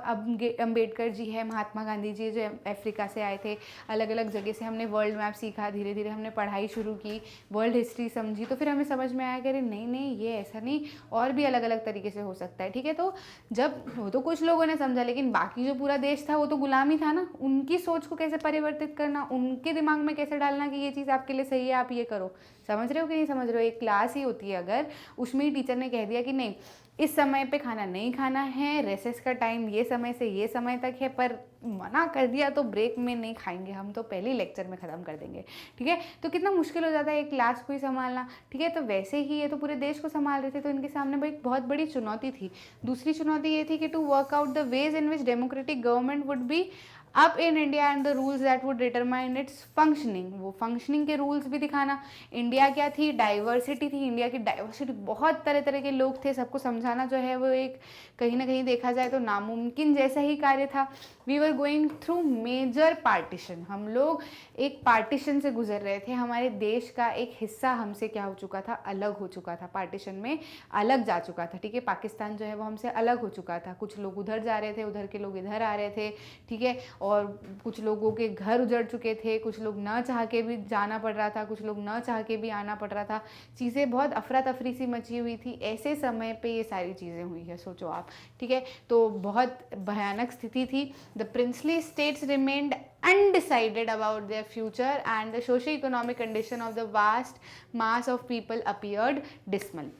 अम्बेडकर जी है, महात्मा गांधी जी जो अफ्रीका से आए थे, अलग अलग जगह से हमने वर्ल्ड मैप सीखा, धीरे धीरे हमने पढ़ाई शुरू की, वर्ल्ड हिस्ट्री समझी, तो फिर हमें समझ में आया कि अरे नहीं नहीं ये ऐसा नहीं, और भी अलग अलग तरीके से हो सकता है, ठीक है। तो जब वो तो कुछ लोगों ने समझा, लेकिन बाकी जो पूरा देश था वो तो गुलामी था ना, उनकी सोच को कैसे परिवर्तित करना, उनके दिमाग में कैसे डालना कि ये चीज़ आपके लिए सही है, आप ये करो। समझ रहे हो कि नहीं समझ रहे हो। एक क्लास ही होती है, अगर उसमें ही टीचर ने कह दिया कि नहीं इस समय पे खाना नहीं खाना है, रेसेस का टाइम ये समय से ये समय तक है, पर मना कर दिया तो ब्रेक में नहीं खाएंगे हम, तो पहले ही लेक्चर में ख़त्म कर देंगे, ठीक है। तो कितना मुश्किल हो जाता है एक क्लास को ही संभालना, ठीक है। तो वैसे ही ये तो पूरे देश को संभाल रहे थे, तो इनके सामने एक बहुत बड़ी चुनौती थी। दूसरी चुनौती ये थी कि to work out the ways in which democratic government would be अब in India and the rules that would determine its functioning, वो फंक्शनिंग के रूल्स भी दिखाना। इंडिया क्या थी, डाइवर्सिटी थी, इंडिया की डाइवर्सिटी, बहुत तरह तरह के लोग थे, सबको समझाना जो है वो एक कहीं ना कहीं देखा जाए तो नामुमकिन जैसा ही कार्य था। We were going through major partition, हम लोग एक पार्टीशन से गुजर रहे थे, हमारे देश का एक हिस्सा हमसे क्या हो चुका था, अलग हो चुका था, पार्टीशन में अलग जा चुका था, ठीक है। पाकिस्तान जो है वो हमसे अलग हो चुका था, कुछ लोग उधर जा रहे थे, उधर के लोग इधर आ रहे थे, ठीक है। और कुछ लोगों के घर उजड़ चुके थे, कुछ लोग ना चाह के भी जाना पड़ रहा था, कुछ लोग ना चाह के भी आना पड़ रहा था, चीज़ें बहुत अफरा तफरी सी मची हुई थी। ऐसे समय पे ये सारी चीज़ें हुई है, सोचो आप, ठीक है। तो बहुत भयानक स्थिति थी। The princely states remained undecided about their future and the socio-economic condition of the vast mass of people appeared dismal.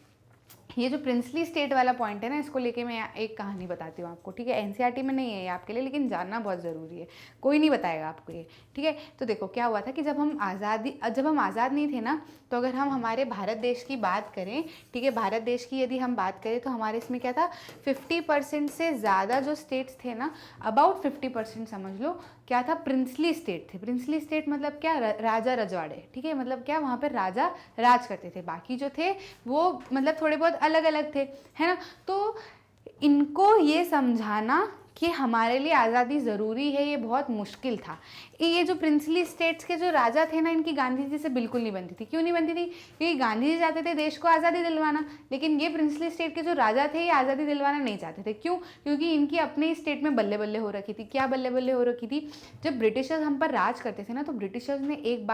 ये जो प्रिंसली स्टेट वाला पॉइंट है ना, इसको लेके मैं एक कहानी बताती हूँ आपको, ठीक है। एनसीईआरटी में नहीं है ये आपके लिए, लेकिन जानना बहुत ज़रूरी है, कोई नहीं बताएगा आपको ये, ठीक है। तो देखो क्या हुआ था कि जब हम आज़ाद नहीं थे ना, तो अगर हम हमारे भारत देश की बात करें, ठीक है, भारत देश की यदि हम बात करें तो हमारे इसमें क्या था, 50% से ज़्यादा जो स्टेट्स थे ना, अबाउट 50% समझ लो, क्या था, प्रिंसली स्टेट थे। प्रिंसली स्टेट मतलब क्या, राजा रजवाड़े, ठीक है, मतलब क्या, वहाँ पर राजा राज करते थे, बाकी जो थे वो मतलब थोड़े बहुत अलग अलग थे, है ना। तो इनको ये समझाना कि हमारे लिए आज़ादी ज़रूरी है, ये बहुत मुश्किल था। ये जो प्रिंसली स्टेट्स के जो राजा थे ना, इनकी गांधी जी से बिल्कुल नहीं बनती थी। क्यों नहीं बनती थी? क्योंकि गांधी जी चाहते थे देश को आज़ादी दिलवाना, लेकिन ये प्रिंसली स्टेट के जो राजा थे ये आज़ादी दिलवाना नहीं चाहते थे। क्यों? क्योंकि इनकी अपने ही स्टेट में बल्ले बल्ले हो रखी थी। क्या बल्ले बल्ले हो रखी थी? जब ब्रिटिशर्स हम पर राज करते थे ना, तो ब्रिटिशर्स ने एक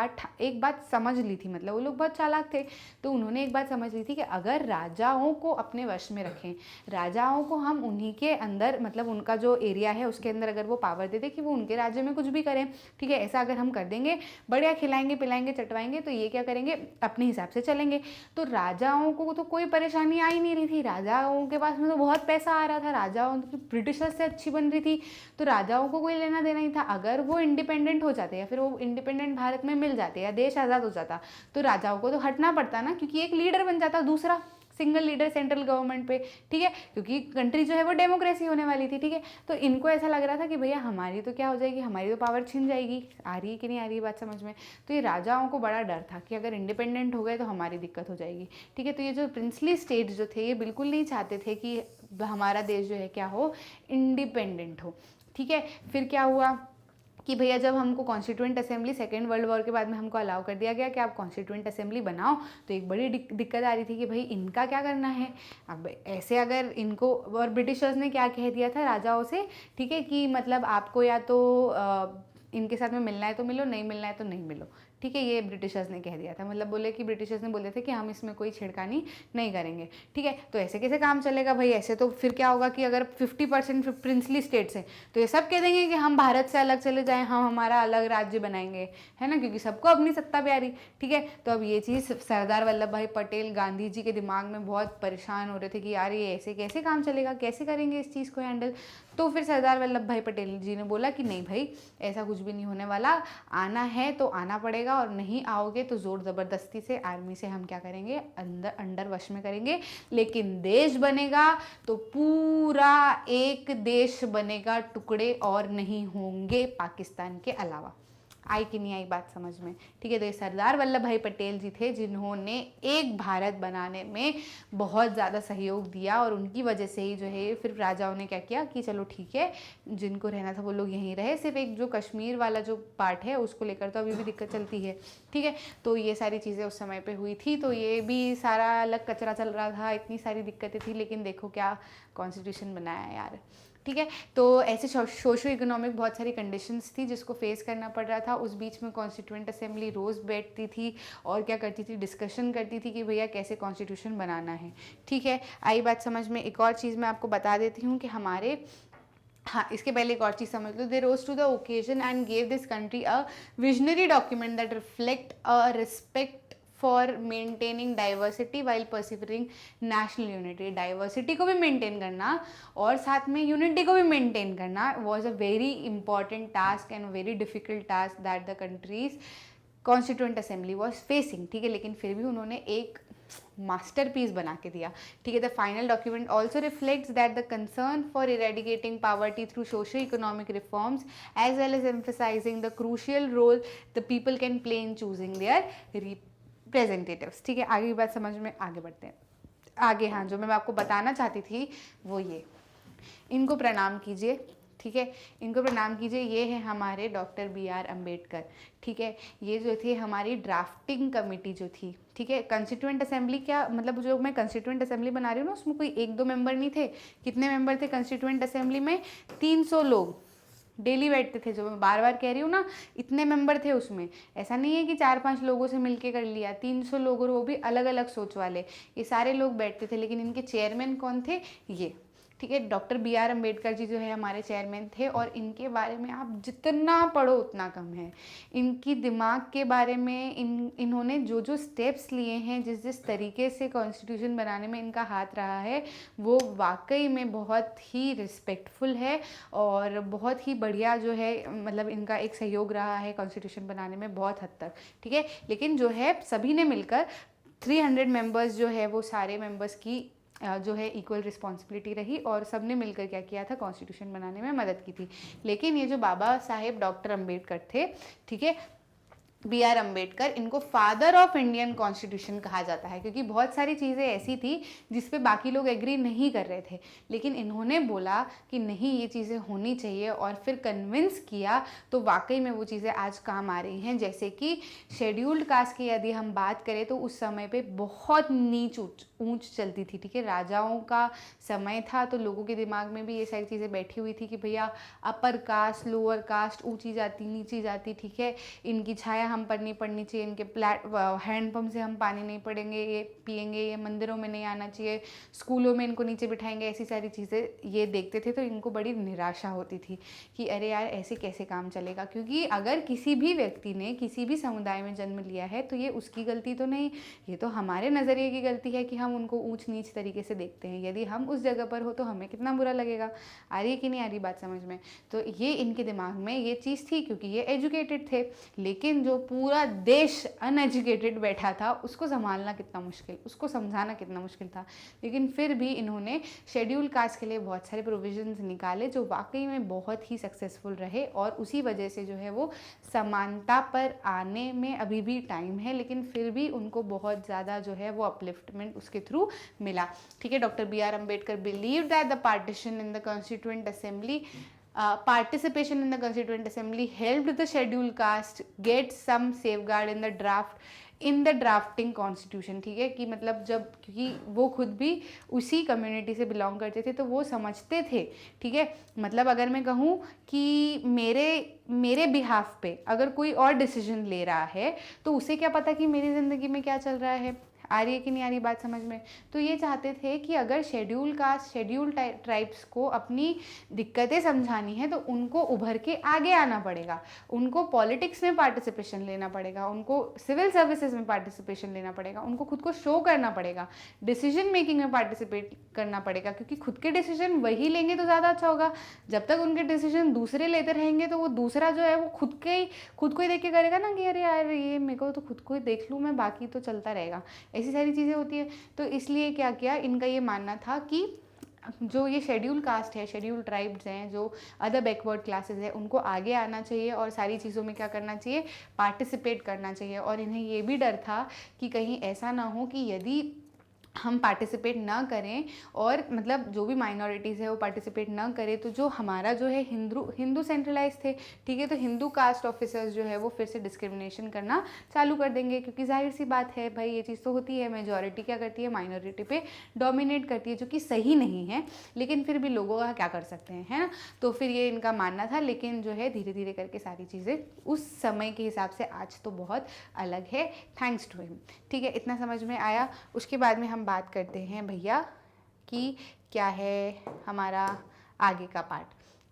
बात समझ ली थी, मतलब वो लोग बहुत चालाक थे, तो उन्होंने एक बात समझ ली थी कि अगर राजाओं को अपने वश में रखें, राजाओं को हम उन्हीं के अंदर, मतलब उनका जो एरिया है उसके अंदर अगर वो पावर दे दे कि वो उनके राज्य में कुछ भी करें, ठीक है, ऐसा अगर हम कर देंगे, बढ़िया खिलाएंगे पिलाएंगे चटवाएंगे, तो ये क्या करेंगे, अपने हिसाब से चलेंगे। तो राजाओं को तो कोई परेशानी आ ही नहीं रही थी, राजाओं के पास में तो बहुत पैसा आ रहा था, राजाओं की ब्रिटिशर्स से अच्छी बन रही थी, तो राजाओं को कोई लेना देना नहीं था। अगर वो इंडिपेंडेंट हो जाते या फिर वो इंडिपेंडेंट भारत में मिल जाते या देश आज़ाद हो जाता, तो राजाओं को तो हटना पड़ता ना, क्योंकि एक लीडर बन जाता दूसरा सिंगल लीडर सेंट्रल गवर्नमेंट पे, ठीक है, क्योंकि कंट्री जो है वो डेमोक्रेसी होने वाली थी, ठीक है। तो इनको ऐसा लग रहा था कि भैया हमारी तो क्या हो जाएगी, हमारी तो पावर छिन जाएगी। आ रही है कि नहीं आ रही है बात समझ में? तो ये राजाओं को बड़ा डर था कि अगर इंडिपेंडेंट हो गए तो हमारी दिक्कत हो जाएगी, ठीक है। तो ये जो प्रिंसली स्टेट्स जो थे ये बिल्कुल नहीं चाहते थे कि हमारा देश जो है क्या हो, इंडिपेंडेंट हो, ठीक है। फिर क्या हुआ कि भैया जब हमको constituent assembly second world war के बाद में हमको अलाउ कर दिया गया कि आप कॉन्स्टिट्यूएंट असेंबली बनाओ, तो एक बड़ी दिक्कत आ रही थी कि भाई इनका क्या करना है। अब ऐसे अगर इनको, और ब्रिटिशर्स ने क्या कह दिया था राजाओं से, ठीक है, कि मतलब आपको या तो इनके साथ में मिलना है तो मिलो, नहीं मिलना है तो नहीं मिलो, ठीक है। ये ब्रिटिशर्स ने कह दिया था, मतलब बोले कि ब्रिटिशर्स ने बोले थे कि हम इसमें कोई छिड़कानी नहीं करेंगे, ठीक है। तो ऐसे कैसे काम चलेगा भाई? ऐसे तो फिर क्या होगा कि अगर 50% प्रिंसली स्टेट्स हैं तो ये सब कह देंगे कि हम भारत से अलग चले जाएं, हम हमारा अलग राज्य बनाएंगे, है ना, क्योंकि सबको अपनी सत्ता प्यारी, ठीक है। तो अब ये चीज़ सरदार वल्लभ भाई पटेल गांधी जी के दिमाग में बहुत परेशान हो रहे थे कि यार ये ऐसे कैसे काम चलेगा, कैसे करेंगे इस चीज़ को हैंडल। तो फिर सरदार वल्लभ भाई पटेल जी ने बोला कि नहीं भाई, ऐसा कुछ भी नहीं होने वाला, आना है तो आना पड़ेगा, और नहीं आओगे तो ज़ोर ज़बरदस्ती से आर्मी से हम क्या करेंगे, अंडर वश में करेंगे, लेकिन देश बनेगा तो पूरा एक देश बनेगा, टुकड़े और नहीं होंगे पाकिस्तान के अलावा। आई कि नहीं आई बात समझ में? ठीक है। तो ये सरदार वल्लभ भाई पटेल जी थे जिन्होंने एक भारत बनाने में बहुत ज़्यादा सहयोग दिया, और उनकी वजह से ही जो है फिर राजाओं ने क्या किया कि चलो ठीक है, जिनको रहना था वो लोग यहीं रहे, सिर्फ एक जो कश्मीर वाला जो पार्ट है उसको लेकर तो अभी भी दिक्कत चलती है, ठीक है। तो ये सारी चीज़ें उस समय पे हुई थी, तो ये भी सारा अलग कचरा चल रहा था, इतनी सारी दिक्कतें थी, लेकिन देखो क्या कॉन्स्टिट्यूशन बनाया यार, ठीक है। तो ऐसे सोशो इकोनॉमिक बहुत सारी कंडीशंस थी जिसको फेस करना पड़ रहा था। उस बीच में कॉन्स्टिट्यूएंट असेंबली रोज़ बैठती थी और क्या करती थी, डिस्कशन करती थी कि भैया कैसे कॉन्स्टिट्यूशन बनाना है, ठीक है। आई बात समझ में? एक और चीज़ मैं आपको बता देती हूँ कि हमारे, हाँ इसके पहले एक और चीज़ समझ लो, they rose to the occasion and gave this country a visionary document that reflect a respect for maintaining diversity while persevering national unity. Diversity को भी मेंटेन करना और साथ में यूनिटी को भी मेंटेन करना was a very important task and very difficult task that the countries constituent assembly was facing, ठीक है। लेकिन फिर भी उन्होंने एक मास्टरपीस बना के दिया, ठीक है। The final document also reflects that the concern for eradicating poverty through socio economic reforms as well as emphasising the crucial role the people can play in choosing their representatives, ठीक है। आगे की बात समझ में, आगे बढ़ते हैं आगे। हाँ, जो मैं आपको बताना चाहती थी वो ये, इनको प्रणाम कीजिए, ठीक है, इनको प्रणाम कीजिए। ये है हमारे डॉक्टर BR अम्बेडकर, ठीक है। ये जो थे हमारी ड्राफ्टिंग कमेटी जो थी, ठीक है। कंस्टिट्यूएंट असेंबली क्या मतलब, जो मैं कंस्टिट्यूएंट असेंबली बना रही हूँ ना उसमें कोई 1-2 मेंबर नहीं थे। कितने मेंबर थे कंस्टिट्यूएंट असेंबली में? 300 लोग डेली बैठते थे, जो मैं बार बार कह रही हूँ ना, इतने मेंबर थे उसमें। ऐसा नहीं है कि 4-5 लोगों से मिलके कर लिया, 300 लोग, और वो भी अलग अलग सोच वाले, ये सारे लोग बैठते थे। लेकिन इनके चेयरमैन कौन थे? ये, ठीक है। Doctor B.R. अम्बेडकर जी जो है हमारे चेयरमैन थे, और इनके बारे में आप जितना पढ़ो उतना कम है। इनकी दिमाग के बारे में, इन्होंने जो जो स्टेप्स लिए हैं, जिस जिस तरीके से कॉन्स्टिट्यूशन बनाने में इनका हाथ रहा है, वो वाकई में बहुत ही रिस्पेक्टफुल है और बहुत ही बढ़िया जो है, मतलब इनका एक सहयोग रहा है कॉन्स्टिट्यूशन बनाने में बहुत हद तक, ठीक है। लेकिन जो है सभी ने मिलकर 300 मेंबर्स जो है वो सारे मेंबर्स की जो है इक्वल रिस्पॉन्सिबिलिटी रही, और सब ने मिलकर क्या किया था, कॉन्स्टिट्यूशन बनाने में मदद की थी। लेकिन ये जो बाबा साहेब डॉक्टर अम्बेडकर थे, ठीक है, B.R. अम्बेडकर, इनको फादर ऑफ इंडियन कॉन्स्टिट्यूशन कहा जाता है, क्योंकि बहुत सारी चीज़ें ऐसी थी जिस पे बाकी लोग एग्री नहीं कर रहे थे, लेकिन इन्होंने बोला कि नहीं ये चीज़ें होनी चाहिए, और फिर कन्विंस किया, तो वाकई में वो चीज़ें आज काम आ रही हैं। जैसे कि शेड्यूल्ड कास्ट की यदि हम बात करें तो उस समय पे बहुत नीच ऊंच चलती थी, ठीक है। राजाओं का समय था, तो लोगों के दिमाग में भी ये सारी चीज़ें बैठी हुई थी कि भैया अपर कास्ट, लोअर कास्ट, ऊंची जाति, नीची जाति, ठीक है, इनकी छाया हम पर नहीं पड़नी चाहिए, इनके हैंडपम्प से हम पानी नहीं पड़ेंगे, ये पिएंगे, ये मंदिरों में नहीं आना चाहिए, स्कूलों में इनको नीचे बिठाएंगे, ऐसी सारी चीज़ें ये देखते थे। तो इनको बड़ी निराशा होती थी कि अरे यार ऐसे कैसे काम चलेगा, क्योंकि अगर किसी भी व्यक्ति ने किसी भी समुदाय में जन्म लिया है तो ये उसकी गलती तो नहीं, ये तो हमारे नज़रिए की गलती है कि हम उनको ऊंच नीच तरीके से देखते हैं। यदि हम उस जगह पर हो तो हमें कितना बुरा लगेगा। आ रही है कि नहीं आ रही बात समझ में? तो ये इनके दिमाग में ये चीज़ थी, क्योंकि ये एजुकेटेड थे, लेकिन जो पूरा देश अनएजुकेटेड बैठा था उसको संभालना कितना मुश्किल, उसको समझाना कितना मुश्किल था। लेकिन फिर भी इन्होंने शेड्यूल कास्ट के लिए बहुत सारे प्रोविजंस निकाले जो वाकई में बहुत ही सक्सेसफुल रहे, और उसी वजह से जो है वो समानता पर आने में अभी भी टाइम है, लेकिन फिर भी उनको बहुत ज़्यादा जो है वो अपलिफ्टमेंट उसके थ्रू मिला, ठीक है। Doctor B.R. Ambedkar believe that the partition in the constituent assembly participation in the constituent assembly helped the scheduled caste get some safeguard in the drafting constitution, ठीक है। कि मतलब जब, क्योंकि वो खुद भी उसी कम्युनिटी से बिलोंग करते थे, तो वो समझते थे, ठीक है। मतलब अगर मैं कहूँ कि मेरे बिहाफ पे अगर कोई और डिसीजन ले रहा है तो उसे क्या पता कि मेरी ज़िंदगी में क्या चल रहा है। आ रही है कि नहीं आ रही बात समझ में? तो ये चाहते थे कि अगर शेड्यूल कास्ट, शेड्यूल ट्राइब्स को अपनी दिक्कतें समझानी है तो उनको उभर के आगे आना पड़ेगा, उनको पॉलिटिक्स में पार्टिसिपेशन लेना पड़ेगा, उनको सिविल सर्विसेज में पार्टिसिपेशन लेना पड़ेगा, उनको खुद को शो करना पड़ेगा, डिसीजन मेकिंग में पार्टिसिपेट करना पड़ेगा, क्योंकि खुद के डिसीजन वही लेंगे तो ज़्यादा अच्छा होगा। जब तक उनके डिसीजन दूसरे लेते रहेंगे तो वो दूसरा जो है वो खुद को ही देख के करेगा ना कि अरे यार ये मेरे को तो खुद को ही देख लूँ मैं, बाकी तो चलता रहेगा, ऐसी सारी चीज़ें होती है। तो इसलिए क्या किया, इनका ये मानना था कि जो ये शेड्यूल कास्ट है, शेड्यूल ट्राइब्स हैं, जो अदर बैकवर्ड क्लासेस है, उनको आगे आना चाहिए और सारी चीज़ों में क्या करना चाहिए, पार्टिसिपेट करना चाहिए। और इन्हें ये भी डर था कि कहीं ऐसा ना हो कि यदि हम पार्टिसिपेट ना करें, और मतलब जो भी माइनॉरिटीज़ है वो पार्टिसिपेट ना करें, तो जो हमारा जो है हिंदू सेंट्रलाइज थे, ठीक है, तो हिंदू कास्ट ऑफिसर्स जो है वो फिर से डिस्क्रिमिनेशन करना चालू कर देंगे, क्योंकि जाहिर सी बात है भाई ये चीज़ तो होती है, मेजॉरिटी क्या करती है, माइनॉरिटी पे डोमिनेट करती है, जो कि सही नहीं है, लेकिन फिर भी लोगों का क्या कर सकते हैं, है ना। तो फिर ये इनका मानना था, लेकिन जो है धीरे धीरे करके सारी चीज़ें उस समय के हिसाब से आज तो बहुत अलग है, थैंक्स टू हिम, ठीक है। इतना समझ में आया। उसके बाद में हम बात करते हैं भैया कि क्या है हमारा आगे का पार्ट,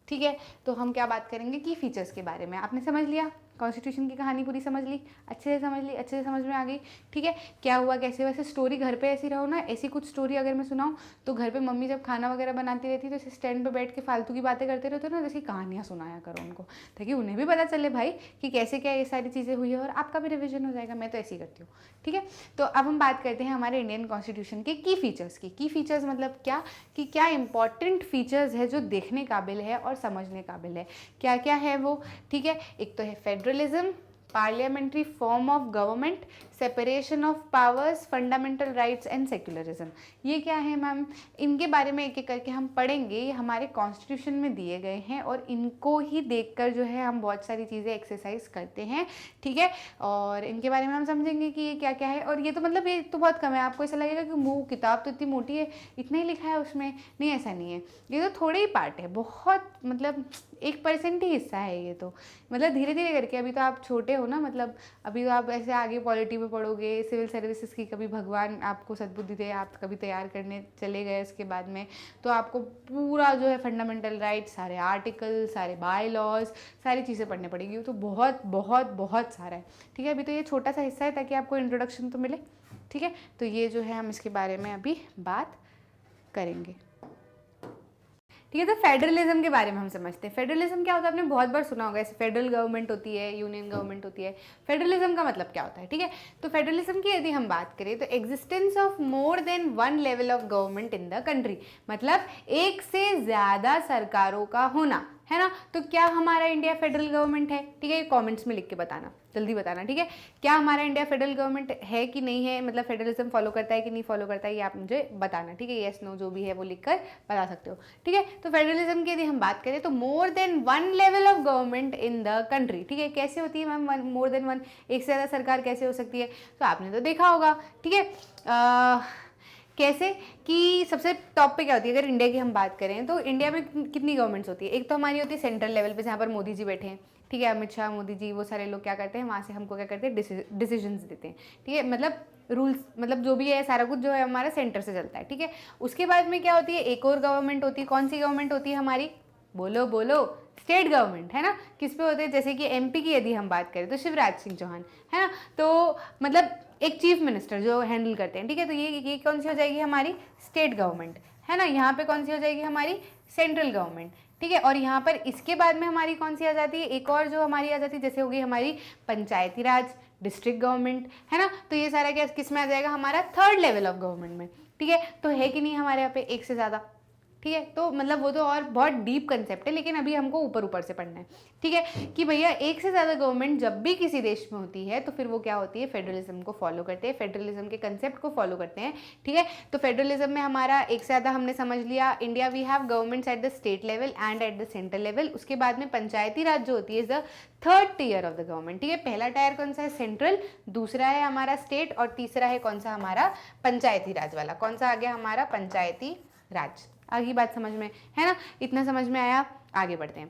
ठीक है। तो हम क्या बात करेंगे की फीचर्स के बारे में। आपने समझ लिया, कॉन्स्टिट्यूशन की कहानी पूरी समझ ली, अच्छे से समझ ली, अच्छे से समझ में आ गई, ठीक है। क्या हुआ कैसे, वैसे स्टोरी घर पे ऐसी रहो ना, ऐसी कुछ स्टोरी अगर मैं सुनाऊँ तो घर पे मम्मी जब खाना वगैरह बनाती रहती है तो ऐसे स्टैंड पे बैठ के फालतू की बातें करते रहते हो ना, जैसी कहानियाँ सुनाया करो उनको, ताकि उन्हें भी पता चले भाई कि कैसे क्या ये सारी चीज़ें हुई है, और आपका भी रिविजन हो जाएगा। मैं तो ऐसे ही करती हूँ, ठीक है। तो अब हम बात करते हैं हमारे इंडियन कॉन्स्टिट्यूशन के की फीचर्स की। की फीचर्स मतलब क्या, कि क्या इंपॉर्टेंट फीचर्स है जो देखने काबिल है और समझने काबिल है, क्या क्या है वो, ठीक है। एक तो है federalism, parliamentary form of government, separation of powers, fundamental rights and secularism. ये क्या है मैम, इनके बारे में एक एक करके हम पढ़ेंगे। ये हमारे कॉन्स्टिट्यूशन में दिए गए हैं और इनको ही देखकर जो है हम बहुत सारी चीज़ें एक्सरसाइज करते हैं, ठीक है। और इनके बारे में हम समझेंगे कि ये क्या क्या है। और ये तो मतलब ये तो बहुत कम है, आपको ऐसा लगेगा कि वो किताब तो इतनी मोटी है, इतना ही लिखा है उसमें, नहीं ऐसा नहीं है, ये तो थोड़े ही पार्ट है, बहुत मतलब 1% ही हिस्सा है ये तो। मतलब धीरे धीरे करके, अभी तो आप छोटे हो ना, मतलब अभी तो आप ऐसे आगे पॉलिटी में पढ़ोगे, सिविल सर्विसेज की कभी भगवान आपको सद्बुद्धि दे, आप कभी तैयार करने चले गए इसके बाद में, तो आपको पूरा जो है फंडामेंटल राइट्स, सारे आर्टिकल, सारे बाय लॉज, सारी चीज़ें पढ़ने पड़ेगी। तो बहुत बहुत बहुत सारा है, ठीक है। अभी तो ये छोटा सा हिस्सा है ताकि आपको इंट्रोडक्शन तो मिले, ठीक है। तो ये जो है हम इसके बारे में अभी बात करेंगे, ठीक है। तो फेडरलिज्म के बारे में हम समझते हैं। फेडरलिज्म क्या होता है, आपने बहुत बार सुना होगा, ऐसे फेडरल गवर्नमेंट होती है, यूनियन गवर्नमेंट होती है। फेडरलिज्म का मतलब क्या होता है, ठीक है। तो फेडरलिज्म की यदि हम बात करें तो existence of more than one level of government in the country, मतलब एक से ज़्यादा सरकारों का होना, है ना। तो क्या हमारा इंडिया फेडरल गवर्नमेंट है, ठीक है। ये कमेंट्स में लिख के बताना, जल्दी बताना, ठीक है। क्या हमारा इंडिया फेडरल गवर्नमेंट है कि नहीं है, मतलब फेडरलिज्म फॉलो करता है कि नहीं फॉलो करता है, ये आप मुझे बताना, ठीक है। येस नो जो भी है वो लिखकर बता सकते हो, ठीक है। तो फेडरलिज्म की यदि हम बात करें तो more than one level of government in the country, ठीक है। कैसे होती है मैम मोर देन वन, एक से ज़्यादा सरकार कैसे हो सकती है, तो आपने तो देखा होगा, ठीक है। कैसे कि सबसे टॉप पे क्या होती है, अगर इंडिया की हम बात करें तो इंडिया में कितनी गवर्नमेंट्स होती है। एक तो हमारी होती है सेंट्रल लेवल पे, जहाँ पर मोदी जी बैठे हैं, ठीक है। अमित शाह, मोदी जी, वो सारे लोग क्या करते हैं, वहाँ से हमको क्या करते हैं, डिसीजंस देते हैं, ठीक है। मतलब रूल्स, मतलब जो भी है सारा कुछ जो है हमारा सेंटर से चलता है, ठीक है। उसके बाद में क्या होती है, एक और गवर्नमेंट होती है। कौन सी गवर्नमेंट होती है हमारी, बोलो बोलो, स्टेट गवर्नमेंट, है ना। किस पे होते हैं, जैसे कि एमपी की यदि हम बात करें तो शिवराज सिंह चौहान, है ना। तो मतलब एक चीफ मिनिस्टर जो हैंडल करते हैं, ठीक है। तो ये कौन सी हो जाएगी हमारी, स्टेट गवर्नमेंट, है ना। यहाँ पे कौन सी हो जाएगी हमारी, सेंट्रल गवर्नमेंट, ठीक है। और यहाँ पर इसके बाद में हमारी कौन सी आ जाती है, एक और जो हमारी आ जाती है, जैसे होगी हमारी पंचायती राज, डिस्ट्रिक्ट गवर्नमेंट, है ना। तो ये सारा क्या किस में आ जाएगा, हमारा थर्ड लेवल ऑफ गवर्नमेंट में, ठीक है। तो है कि नहीं हमारे यहाँ पे एक से ज़्यादा, ठीक है। तो मतलब वो तो और बहुत डीप कंसेप्ट है, लेकिन अभी हमको ऊपर ऊपर से पढ़ना है, ठीक है। कि भैया एक से ज़्यादा गवर्नमेंट जब भी किसी देश में होती है तो फिर वो क्या होती है, फेडरलिज्म को फॉलो करते हैं, फेडरलिज्म के कंसेप्ट को फॉलो करते हैं, ठीक है। तो फेडरलिज्म में हमारा एक से ज़्यादा हमने समझ लिया, India we have governments at the state level and at the central level. उसके बाद में पंचायती राज जो होती है is the third tier of the government, ठीक है। पहला टायर कौन सा है, सेंट्रल, दूसरा है हमारा स्टेट, और तीसरा है कौन सा हमारा, पंचायती राज वाला। कौन सा आ गया हमारा, पंचायती राज। आगे बात समझ में है ना, इतना समझ में आया, आगे बढ़ते हैं।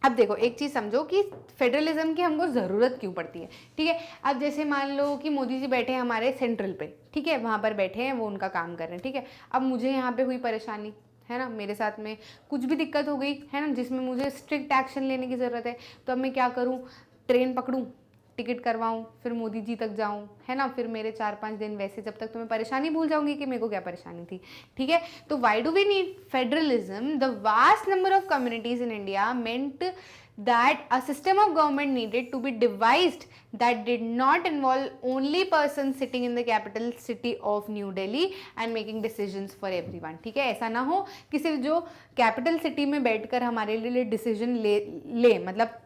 अब देखो एक चीज़ समझो कि फेडरलिज्म की हमको ज़रूरत क्यों पड़ती है, ठीक है। अब जैसे मान लो कि मोदी जी बैठे हैं हमारे सेंट्रल पे, ठीक है, वहाँ पर बैठे हैं, वो उनका काम कर रहे हैं, ठीक है। अब मुझे यहाँ पे हुई परेशानी, है ना, मेरे साथ में कुछ भी दिक्कत हो गई, है ना, जिसमें मुझे स्ट्रिक्ट एक्शन लेने की ज़रूरत है, तो अब मैं क्या करूँ, ट्रेन पकड़ूँ, टिकट करवाऊँ, फिर मोदी जी तक जाऊँ, है ना, फिर मेरे 4-5 दिन वैसे, जब तक तो मैं परेशानी भूल जाऊंगी कि मेरे को क्या परेशानी थी, ठीक है। तो why do we need federalism, the vast number of communities in India meant that a system of government needed to be devised that did not involve only persons sitting in the capital city of New Delhi and making decisions for everyone, ठीक है। ऐसा ना हो कि सिर्फ जो capital city में बैठकर हमारे लिए डिसीजन ले मतलब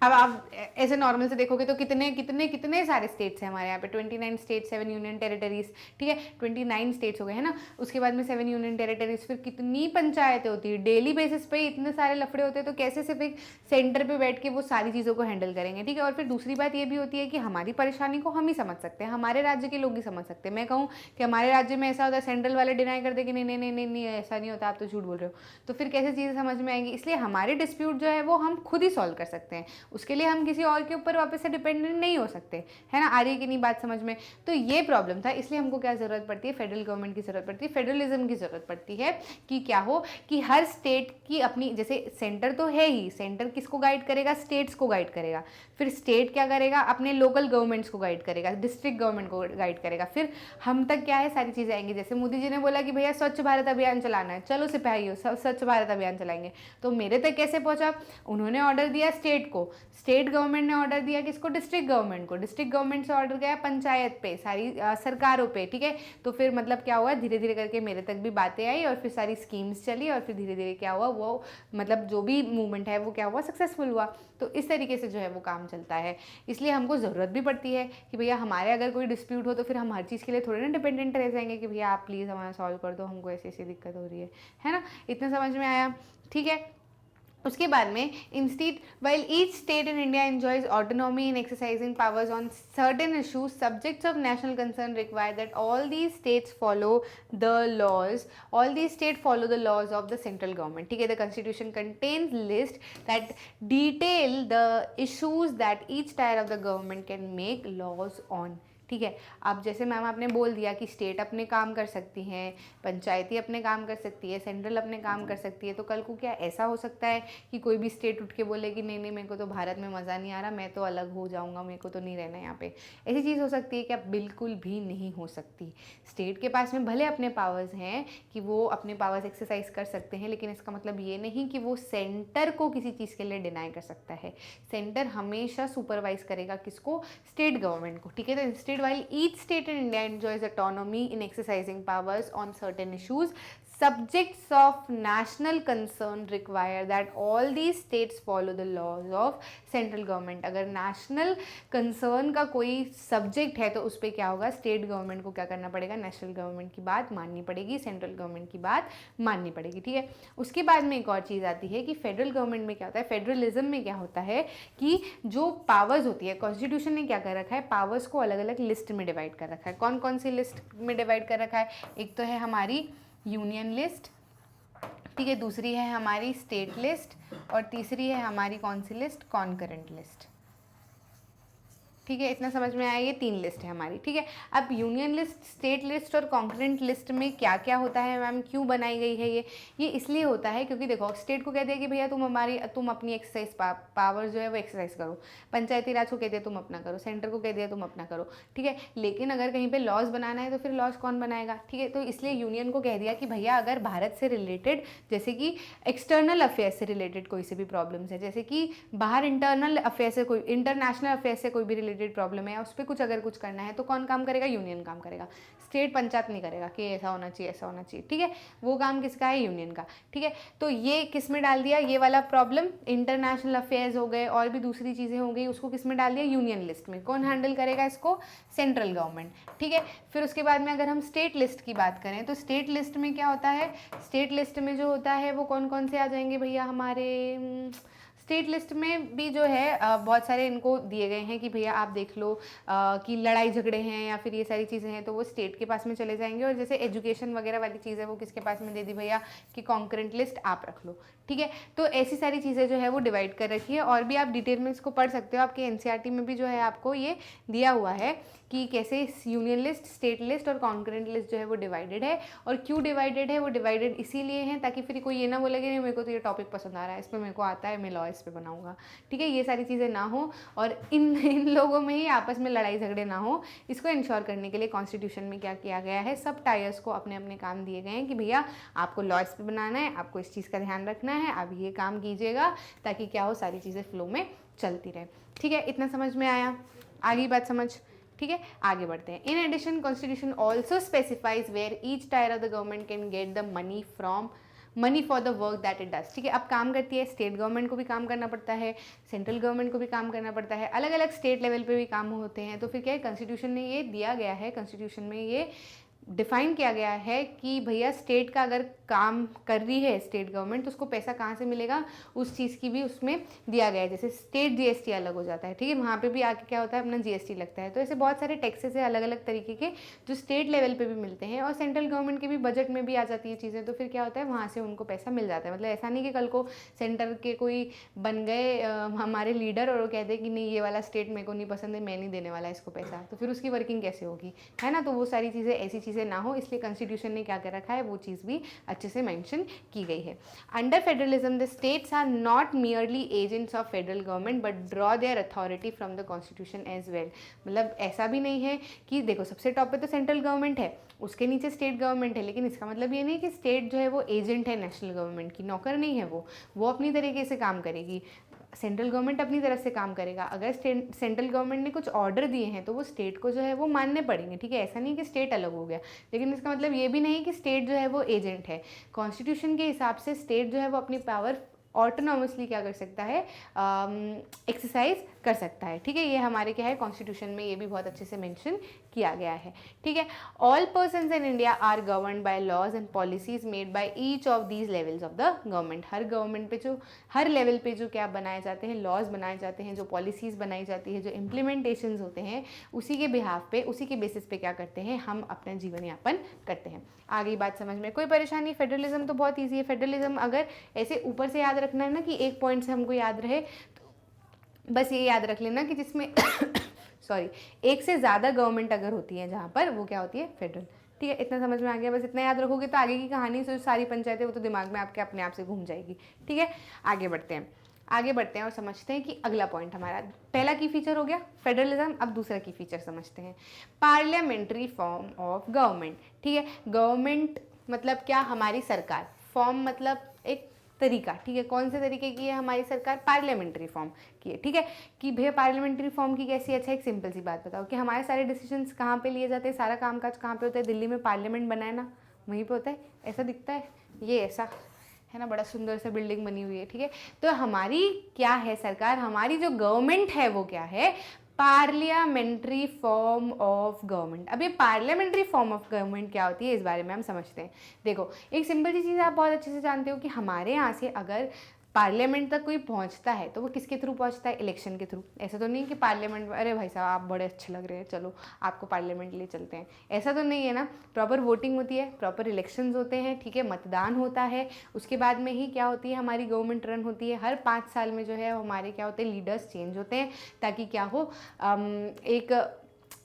अब आप ऐसे नॉर्मल से देखोगे तो कितने कितने कितने सारे स्टेट्स हैं हमारे यहाँ पे, 29 स्टेट्स, 7 यूनियन टेरिटरीज, ठीक है। 29 स्टेट्स हो गए, है ना। उसके बाद में 7 यूनियन टेरिटरीज, फिर कितनी पंचायतें होती है, डेली बेसिस पे इतने सारे लफड़े होते हैं, तो कैसे सिर्फ एक सेंटर पे बैठ के वो सारी चीज़ों को हैंडल करेंगे, ठीक है। और फिर दूसरी बात ये भी होती है कि हमारी परेशानी को हम ही समझ सकते हैं, हमारे राज्य के लोग ही समझ सकते हैं। मैं कहूँ कि हमारे राज्य में ऐसा होता है, सेंट्रल वाले डिनाई कर दे कि नहीं नहीं नहीं नहीं नहीं ऐसा नहीं होता, आप तो झूठ बोल रहे हो, तो फिर कैसे चीज़ें समझ में आएंगी। इसलिए हमारे डिस्प्यूट जो है वो हम खुद ही सॉल्व कर सकते हैं, उसके लिए हम किसी और के ऊपर वापस से डिपेंडेंट नहीं हो सकते, है ना। आ रही है कि नहीं बात समझ में। तो ये प्रॉब्लम था, इसलिए हमको क्या ज़रूरत पड़ती है, फेडरल गवर्नमेंट की ज़रूरत पड़ती है, फेडरलिज्म की ज़रूरत पड़ती है कि क्या हो कि हर स्टेट की अपनी, जैसे सेंटर तो है ही, सेंटर किसको गाइड करेगा, स्टेट्स को गाइड करेगा, फिर स्टेट क्या करेगा, अपने लोकल गवर्नमेंट्स को गाइड करेगा, डिस्ट्रिक्ट गवर्नमेंट को गाइड करेगा, फिर हम तक क्या है सारी चीज़ें आएंगी। जैसे मोदी जी ने बोला कि भैया स्वच्छ भारत अभियान चलाना है, चलो सिपाहियों स्वच्छ भारत अभियान चलाएंगे, तो मेरे तक कैसे पहुंचा, उन्होंने ऑर्डर दिया स्टेट को, स्टेट गवर्नमेंट ने ऑर्डर दिया किसको, डिस्ट्रिक्ट गवर्नमेंट को, डिस्ट्रिक्ट गवर्नमेंट से ऑर्डर गया पंचायत पे, सारी सरकारों पे, ठीक है। तो फिर मतलब क्या हुआ, धीरे धीरे करके मेरे तक भी बातें आई और फिर सारी स्कीम्स चली और फिर धीरे धीरे क्या हुआ, वो मतलब जो भी मूवमेंट है वो क्या हुआ, सक्सेसफुल हुआ। तो इस तरीके से जो है वो काम चलता है। इसलिए हमको ज़रूरत भी पड़ती है कि भैया हमारे अगर कोई डिस्प्यूट हो तो फिर हम हर चीज़ के लिए थोड़े ना डिपेंडेंट रह जाएंगे कि भैया आप प्लीज़ हमारा सॉल्व कर दो, हमको ऐसी ऐसी दिक्कत हो रही है ना। इतना समझ में आया, ठीक है। उसके बाद में इंस्टीट while each state in India enjoys autonomy in exercising powers on certain issues subjects of national concern require that all these states follow the laws all these state follow the laws of the central government. ठीक है, the constitution contains list that detail the issues that each tier of the government can make laws on. ठीक है, अब जैसे ma'am आपने बोल दिया कि स्टेट अपने काम कर सकती हैं, पंचायती अपने काम कर सकती है, सेंट्रल अपने काम कर सकती है, तो कल को क्या ऐसा हो सकता है कि कोई भी स्टेट उठ के बोले कि नहीं नहीं मेरे को तो भारत में मज़ा नहीं आ रहा, मैं तो अलग हो जाऊंगा, मेरे को तो नहीं रहना यहाँ पे? ऐसी चीज़ हो सकती है क्या? बिल्कुल भी नहीं हो सकती। स्टेट के पास में भले अपने पावर्स हैं कि वो अपने पावर्स एक्सरसाइज कर सकते हैं, लेकिन इसका मतलब ये नहीं कि वो सेंटर को किसी चीज़ के लिए डिनाई कर सकता है। सेंटर हमेशा सुपरवाइज करेगा किसको? स्टेट गवर्नमेंट को। ठीक है, तो instead while each state in India enjoys autonomy in exercising powers on certain issues, subjects of national concern require that all these states follow the laws of central government। अगर national concern का कोई subject है तो उस पर क्या होगा? state government को क्या करना पड़ेगा? national government की बात माननी पड़ेगी, central government की बात माननी पड़ेगी। ठीक है, उसके बाद में एक और चीज़ आती है कि फेडरल गवर्नमेंट में क्या होता है, फेडरलिज्म में क्या होता है कि जो पावर्स होती है, कॉन्स्टिट्यूशन ने क्या कर रखा है, पावर्स को अलग अलग लिस्ट में डिवाइड कर रखा है। कौन कौन सी लिस्ट में डिवाइड कर रखा है? एक तो है हमारी यूनियन लिस्ट, ठीक है, दूसरी है हमारी स्टेट लिस्ट, और तीसरी है हमारी कौन सी लिस्ट? Concurrent list. ठीक है, इतना समझ में आया? ये 3 लिस्ट है हमारी। ठीक है, अब यूनियन लिस्ट, स्टेट लिस्ट और कॉन्करेंट लिस्ट में क्या क्या होता है मैम, क्यों बनाई गई है ये इसलिए होता है क्योंकि देखो स्टेट को कह दिया कि भैया तुम अपनी एक्सरसाइज पावर जो है वो एक्सरसाइज करो, पंचायती राज को कह दिया तुम अपना करो, सेंटर को कह दिया तुम अपना करो। ठीक है, लेकिन अगर कहीं पर लॉज बनाना है तो फिर लॉज कौन बनाएगा? ठीक है, तो इसलिए यूनियन को कह दिया कि भैया अगर भारत से रिलेटेड, जैसे कि एक्सटर्नल अफेयर से रिलेटेड कोई से भी प्रॉब्लम्स है, जैसे कि बाहर इंटरनल अफेयर से कोई, इंटरनेशनल अफेयर से कोई भी रिलेटेड प्रॉब्लम है, उस पर कुछ अगर कुछ करना है तो कौन काम करेगा? यूनियन काम करेगा। स्टेट पंचायत नहीं करेगा कि ऐसा होना चाहिए ऐसा होना चाहिए। ठीक है, वो काम किसका है? यूनियन का। ठीक है, तो ये किस में डाल दिया? ये वाला प्रॉब्लम इंटरनेशनल अफेयर्स हो गए और भी दूसरी चीज़ें हो गई, उसको किस में डाल दिया? यूनियन लिस्ट में। कौन हैंडल करेगा इसको? Central government. ठीक है, फिर उसके बाद में अगर हम स्टेट लिस्ट की बात करें तो स्टेट लिस्ट में क्या होता है? स्टेट लिस्ट में जो होता है वो कौन कौन से आ जाएंगे भैया हमारे? स्टेट लिस्ट में भी जो है बहुत सारे इनको दिए गए हैं कि भैया आप देख लो कि लड़ाई झगड़े हैं या फिर ये सारी चीज़ें हैं तो वो स्टेट के पास में चले जाएंगे। और जैसे एजुकेशन वगैरह वाली चीज़ है वो किसके पास में दे दी भैया कि कॉन्करेंट लिस्ट आप रख लो। ठीक है, तो ऐसी सारी चीज़ें जो है वो डिवाइड कर रखी है और भी आप डिटेल में इसको पढ़ सकते हो। आपके एनसीईआरटी में भी जो है आपको ये दिया हुआ है कि कैसे यूनियन लिस्ट, स्टेट लिस्ट और कॉन्करेंट लिस्ट जो है वो डिवाइडेड है। और क्यों डिवाइडेड है? वो डिवाइडेड इसीलिए है ताकि फिर कोई ये ना बोले कि नहीं मेरे को तो ये टॉपिक पसंद आ रहा है, इस पर मेरे को आता है, मैं लॉ इस पर बनाऊंगा। ठीक है, ये सारी चीज़ें ना हो और इन लोगों में ही आपस में लड़ाई झगड़े ना हो, इसको इंश्योर करने के लिए कॉन्स्टिट्यूशन में क्या किया गया है? सब टायर्स को अपने अपने काम दिए गए हैं कि भैया आपको लॉ इस पर बनाना है, आपको इस चीज़ का ध्यान रखना है, आप ये काम कीजिएगा ताकि क्या हो, सारी चीज़ें फ्लो में चलती रहे। ठीक है, इतना समझ में आया? आगे बात समझ। ठीक है, आगे बढ़ते हैं। In addition constitution also specifies where each tier of the government can get the money for the work that it does. ठीक है, अब काम करती है स्टेट गवर्नमेंट को भी काम करना पड़ता है, सेंट्रल गवर्नमेंट को भी काम करना पड़ता है, अलग अलग स्टेट लेवल पे भी काम होते हैं। तो फिर क्या है, कॉन्स्टिट्यूशन ने ये दिया गया है, कॉन्स्टिट्यूशन में ये डिफाइन किया गया है कि भैया स्टेट का अगर काम कर रही है स्टेट गवर्नमेंट तो उसको पैसा कहाँ से मिलेगा, उस चीज़ की भी उसमें दिया गया है। जैसे स्टेट जीएसटी अलग हो जाता है, ठीक है, वहाँ पे भी आके क्या होता है अपना जीएसटी लगता है। तो ऐसे बहुत सारे टैक्सेस है अलग अलग तरीके के जो स्टेट लेवल पे भी मिलते हैं और सेंट्रल गवर्नमेंट के भी बजट में भी आ जाती है चीज़ें। तो फिर क्या होता है वहाँ से उनको पैसा मिल जाता है। मतलब ऐसा नहीं कि कल को सेंटर के कोई बन गए हमारे लीडर और वो कहते हैं कि नहीं ये वाला स्टेट मेरे को नहीं पसंद है, मैं नहीं देने वाला इसको पैसा, तो फिर उसकी वर्किंग कैसे होगी, है ना। तो वो सारी चीज़ें, ऐसी चीज़ें ना हो, इसलिए कॉन्स्टिट्यूशन ने क्या कर रखा है वो चीज़ भी अच्छे से मेंशन की गई है। Under federalism the states are not merely agents of federal government but draw their authority from the constitution as well. मतलब ऐसा भी नहीं है कि देखो सबसे टॉप पे तो सेंट्रल गवर्नमेंट है, उसके नीचे स्टेट गवर्नमेंट है, लेकिन इसका मतलब ये नहीं कि स्टेट जो है वो एजेंट है नेशनल गवर्नमेंट की, नौकर नहीं है वो अपनी तरीके से काम करेगी, सेंट्रल गवर्नमेंट अपनी तरफ से काम करेगा। अगर सेंट्रल गवर्नमेंट ने कुछ ऑर्डर दिए हैं तो वो स्टेट को जो है वो मानने पड़ेंगे, ठीक है। ऐसा नहीं कि स्टेट अलग हो गया, लेकिन इसका मतलब ये भी नहीं कि स्टेट जो है वो एजेंट है। कॉन्स्टिट्यूशन के हिसाब से स्टेट जो है वो अपनी पावर ऑटोनॉमसली क्या कर सकता है, एक्सरसाइज कर सकता है। ठीक है, ये हमारे क्या है कॉन्स्टिट्यूशन में ये भी बहुत अच्छे से मेंशन किया गया है। ठीक है, all persons in India are governed by laws and policies made by each of these levels of the government. हर गवर्नमेंट पे जो हर लेवल पे जो क्या बनाए जाते हैं, लॉज बनाए जाते हैं, जो पॉलिसीज़ बनाई जाती है, जो इम्प्लीमेंटेशंस होते हैं, उसी के बिहाफ पे, उसी के बेसिस पे क्या करते हैं, हम अपना जीवन यापन करते हैं। आगे बात समझ में कोई परेशानी? फेडरलिज्म तो बहुत ईजी है। फेडरलिज्म अगर ऐसे ऊपर से याद रखना है ना कि एक पॉइंट से हमको याद रहे, तो बस ये याद रख लेना कि जिसमें सॉरी एक से ज़्यादा गवर्नमेंट अगर होती है जहाँ पर, वो क्या होती है, फेडरल। ठीक है, इतना समझ में आ गया? बस इतना याद रखोगे तो आगे की कहानी से सारी पंचायतें वो तो दिमाग में आपके अपने आप से घूम जाएगी। ठीक है, आगे बढ़ते हैं, आगे बढ़ते हैं और समझते हैं कि अगला पॉइंट हमारा, पहला की फीचर हो गया फेडरलिज्म, अब दूसरा की फीचर समझते हैं, पार्लियामेंट्री फॉर्म ऑफ गवर्नमेंट। ठीक है, गवर्नमेंट मतलब क्या, हमारी सरकार, फॉर्म मतलब एक तरीका। ठीक है, कौन से तरीके की है हमारी सरकार? पार्लियामेंट्री फॉर्म की है। ठीक है, कि भैया पार्लियामेंट्री फॉर्म की कैसी? अच्छा, एक सिंपल सी बात बताओ कि हमारे सारे डिसीजंस कहाँ पे लिए जाते हैं, सारा कामकाज कहाँ पे होता है? दिल्ली में पार्लियामेंट बना है ना, वहीं पे होता है। ऐसा दिखता है, ये ऐसा है ना, बड़ा सुंदर सा बिल्डिंग बनी हुई है। ठीक है, तो हमारी क्या है सरकार, हमारी जो गवर्नमेंट है वो क्या है? Parliamentary form of government. अब ये पार्लियामेंट्री फॉर्म ऑफ गवर्नमेंट क्या होती है, इस बारे में हम समझते हैं। देखो, एक सिंपल सी चीज़ आप बहुत अच्छे से जानते हो कि हमारे यहाँ से अगर पार्लियामेंट तक कोई पहुंचता है तो वो किसके थ्रू पहुंचता है? इलेक्शन के थ्रू। ऐसा तो नहीं कि पार्लियामेंट, अरे भाई साहब आप बड़े अच्छे लग रहे हैं, चलो आपको पार्लियामेंट ले चलते हैं, ऐसा तो नहीं है ना। प्रॉपर वोटिंग होती है, प्रॉपर इलेक्शंस होते हैं। ठीक है, मतदान होता है, उसके बाद में ही क्या होती है, हमारी गवर्नमेंट रन होती है। हर 5 साल में जो है हमारे क्या होते हैं, लीडर्स चेंज होते हैं, ताकि क्या हो, एक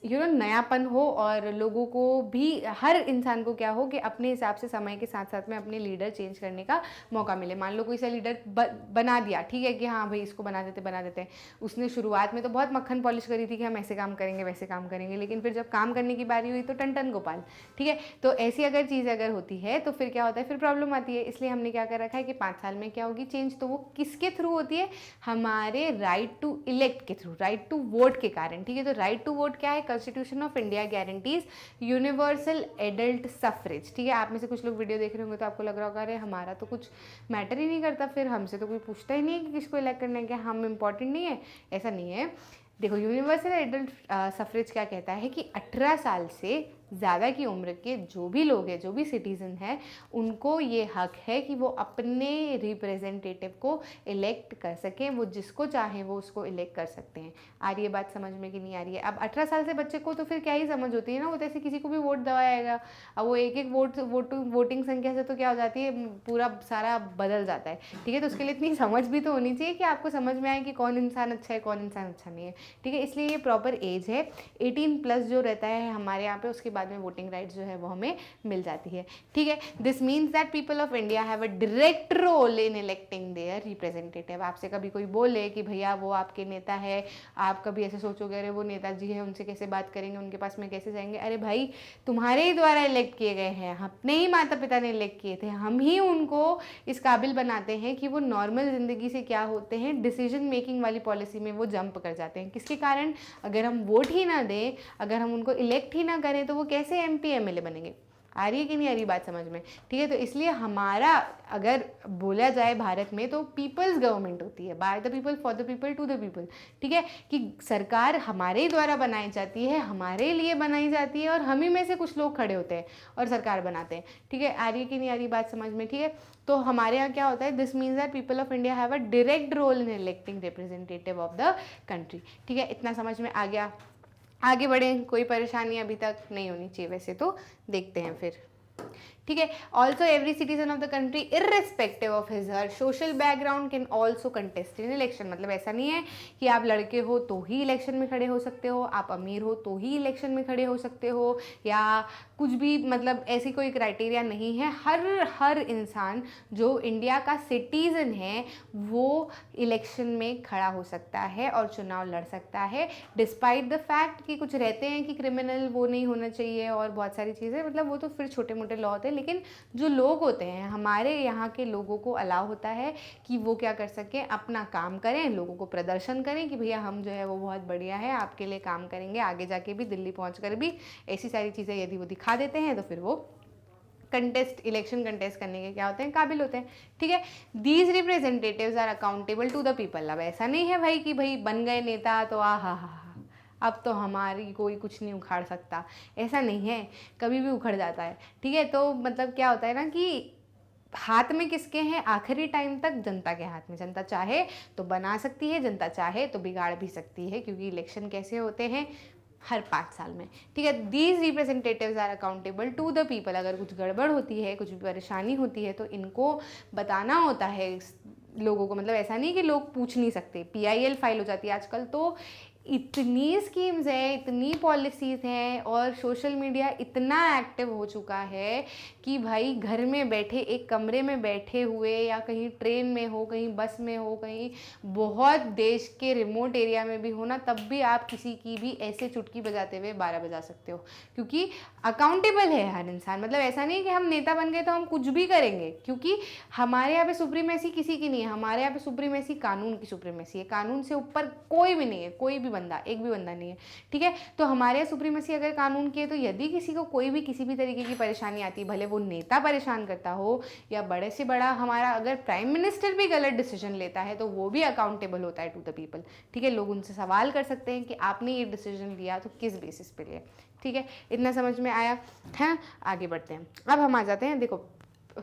नयापन हो और लोगों को भी, हर इंसान को क्या हो कि अपने हिसाब से समय के साथ साथ में अपने लीडर चेंज करने का मौका मिले। मान लो कोई सा लीडर बना दिया, ठीक है कि हाँ भाई इसको बना देते हैं, उसने शुरुआत में तो बहुत मक्खन पॉलिश करी थी कि हम ऐसे काम करेंगे वैसे काम करेंगे, लेकिन फिर जब काम करने की बारी हुई तो टन टन गोपाल। ठीक है, तो ऐसी अगर चीज़ अगर होती है तो फिर क्या होता है, फिर प्रॉब्लम आती है। इसलिए हमने क्या कर रखा है कि 5 साल में क्या होगी चेंज, तो वो किसके थ्रू होती है? हमारे राइट टू इलेक्ट के थ्रू, राइट टू वोट के कारण। ठीक है, तो राइट टू वोट क्या है? Constitution of India guarantees universal adult suffrage. ठीक है, आप में से कुछ लोग वीडियो देख रहे होंगे तो आपको लग रहा होगा अरे हमारा तो कुछ मैटर ही नहीं करता, फिर हमसे तो कोई पूछता ही नहीं है कि किसको इलेक्ट करना है, क्या हम इम्पॉर्टेंट नहीं है? ऐसा नहीं है। देखो, यूनिवर्सल एडल्ट सफरेज क्या कहता है कि 18 साल से ज़्यादा की उम्र के जो भी लोग हैं, जो भी सिटीज़न हैं, उनको ये हक है कि वो अपने रिप्रेजेंटेटिव को इलेक्ट कर सकें। वो जिसको चाहें वो उसको इलेक्ट कर सकते हैं। आ रही है बात समझ में कि नहीं आ रही है? अब 18 साल से बच्चे को तो फिर क्या ही समझ होती है ना, वो तो ऐसे किसी को भी वोट दबाएगा। अब वो एक एक वोटिंग संख्या से तो क्या हो जाती है, पूरा सारा बदल जाता है। ठीक है, तो उसके लिए इतनी समझ भी तो होनी चाहिए कि आपको समझ में आए कि कौन इंसान अच्छा है, कौन इंसान अच्छा नहीं है। ठीक है, इसलिए ये प्रॉपर एज है 18+ जो रहता है हमारे यहाँ पे, उसके बाद में वोटिंग राइट्स जो है वो हमें मिल जाती है। ठीक है, this means that people of India have a direct role in electing their representative. आपसे कभी कोई बोले कि भैया वो आपके नेता है, आप कभी ऐसे सोचोगे अरे वो नेताजी है, उनसे कैसे बात करेंगे, उनके पास में कैसे जाएंगे? अरे भाई, तुम्हारे ही द्वारा इलेक्ट किए गए हैं, अपने ही माता पिता ने इलेक्ट किए थे, हम ही उनको इस काबिल बनाते हैं कि वो नॉर्मल ज़िंदगी से क्या होते हैं, डिसीजन मेकिंग वाली पॉलिसी में वो जंप कर जाते हैं। किसके कारण? अगर हम वोट ही ना दें, अगर हम उनको इलेक्ट ही ना करें, तो वो कैसे MP MLA बनेंगे? आ रही है कि नहीं आ रही बात समझ में? ठीक है, तो इसलिए हमारा अगर बोला जाए भारत में तो पीपल्स गवर्नमेंट होती है, by the people for the people to the people. ठीक है, कि सरकार हमारे ही द्वारा बनाई जाती है, हमारे लिए बनाई जाती है, और हम ही में से कुछ लोग खड़े होते हैं और सरकार बनाते हैं। ठीक है, आ रही है कि नहीं आ रही बात समझ में? ठीक है, तो हमारे यहाँ क्या होता है, this means that people of India have a direct role in electing representative of the country. ठीक है, इतना समझ में आ गया? आगे बढ़ें, कोई परेशानी अभी तक नहीं होनी चाहिए वैसे तो, देखते हैं फिर। ठीक है, also every citizen of the country irrespective of his her social background can also contest in election. मतलब ऐसा नहीं है कि आप लड़के हो तो ही इलेक्शन में खड़े हो सकते हो, आप अमीर हो तो ही इलेक्शन में खड़े हो सकते हो, या कुछ भी, मतलब ऐसी कोई क्राइटेरिया नहीं है। हर इंसान जो इंडिया का सिटीज़न है वो इलेक्शन में खड़ा हो सकता है और चुनाव लड़ सकता है, डिस्पाइट द फैक्ट कि कुछ रहते हैं कि क्रिमिनल वो नहीं होना चाहिए और बहुत सारी चीज़ें, मतलब वो तो फिर छोटे मोटे लॉ होते हैं। लेकिन जो लोग होते हैं, हमारे यहाँ के लोगों को अलाउ होता है कि वो क्या कर सकें, अपना काम करें, लोगों को प्रदर्शन करें कि भैया हम जो है वो बहुत बढ़िया है, आपके लिए काम करेंगे, आगे जाके भी दिल्ली पहुँच कर भी ऐसी सारी चीज़ें यदि वो दिखा देते हैं तो फिर वो इलेक्शन कंटेस्ट करने के क्या होते हैं, काबिल होते हैं, ठीक है। These representatives are accountable to the people. अब ऐसा नहीं है भाई कि भाई बन गए नेता तो हा अब तो हमारी कोई कुछ नहीं उखाड़ सकता, ऐसा नहीं है, कभी भी उखड़ जाता है, ठीक है। तो मतलब क्या होता है ना कि हाथ में किसके हैं, आखिरी टाइम तक जनता के हाथ में। जनता चाहे तो बना सकती है, जनता चाहे तो बिगाड़ भी सकती है, क्योंकि इलेक्शन कैसे होते हैं, हर 5 साल में, ठीक है। These representatives are accountable to the people. अगर कुछ गड़बड़ होती है, कुछ भी परेशानी होती है, तो इनको बताना होता है लोगों को। मतलब ऐसा नहीं कि लोग पूछ नहीं सकते, PIL फाइल हो जाती है आजकल। तो इतनी स्कीम्स हैं, इतनी पॉलिसीज़ हैं, और सोशल मीडिया इतना एक्टिव हो चुका है कि भाई घर में बैठे, एक कमरे में बैठे हुए, या कहीं ट्रेन में हो, कहीं बस में हो, कहीं बहुत देश के रिमोट एरिया में भी हो ना, तब भी आप किसी की भी ऐसे चुटकी बजाते हुए 12 बजा सकते हो, क्योंकि अकाउंटेबल है हर इंसान। मतलब ऐसा नहीं कि हम नेता बन गए तो हम कुछ भी करेंगे, क्योंकि हमारे यहाँ पे सुप्रीमेसी किसी की नहीं है। हमारे यहाँ पे सुप्रीमेसी कानून की सुप्रीमेसी है। कानून से ऊपर कोई भी नहीं है, कोई भी बंदा, एक भी बंदा नहीं है, ठीक है। तो हमारे यहाँ सुप्रीमेसी अगर कानून की है, तो यदि किसी को कोई भी किसी भी तरीके की परेशानी आती है, भले वो नेता परेशान करता हो या बड़े से बड़ा हमारा अगर प्राइम मिनिस्टर भी गलत डिसीजन लेता है, तो वो भी अकाउंटेबल होता है टू द पीपल, ठीक है। लोग उनसे सवाल कर सकते हैं कि आपने ये डिसीजन लिया तो किस बेसिस पे लिया, ठीक है। इतना समझ में आया है। आगे बढ़ते हैं। अब हम आ जाते हैं, देखो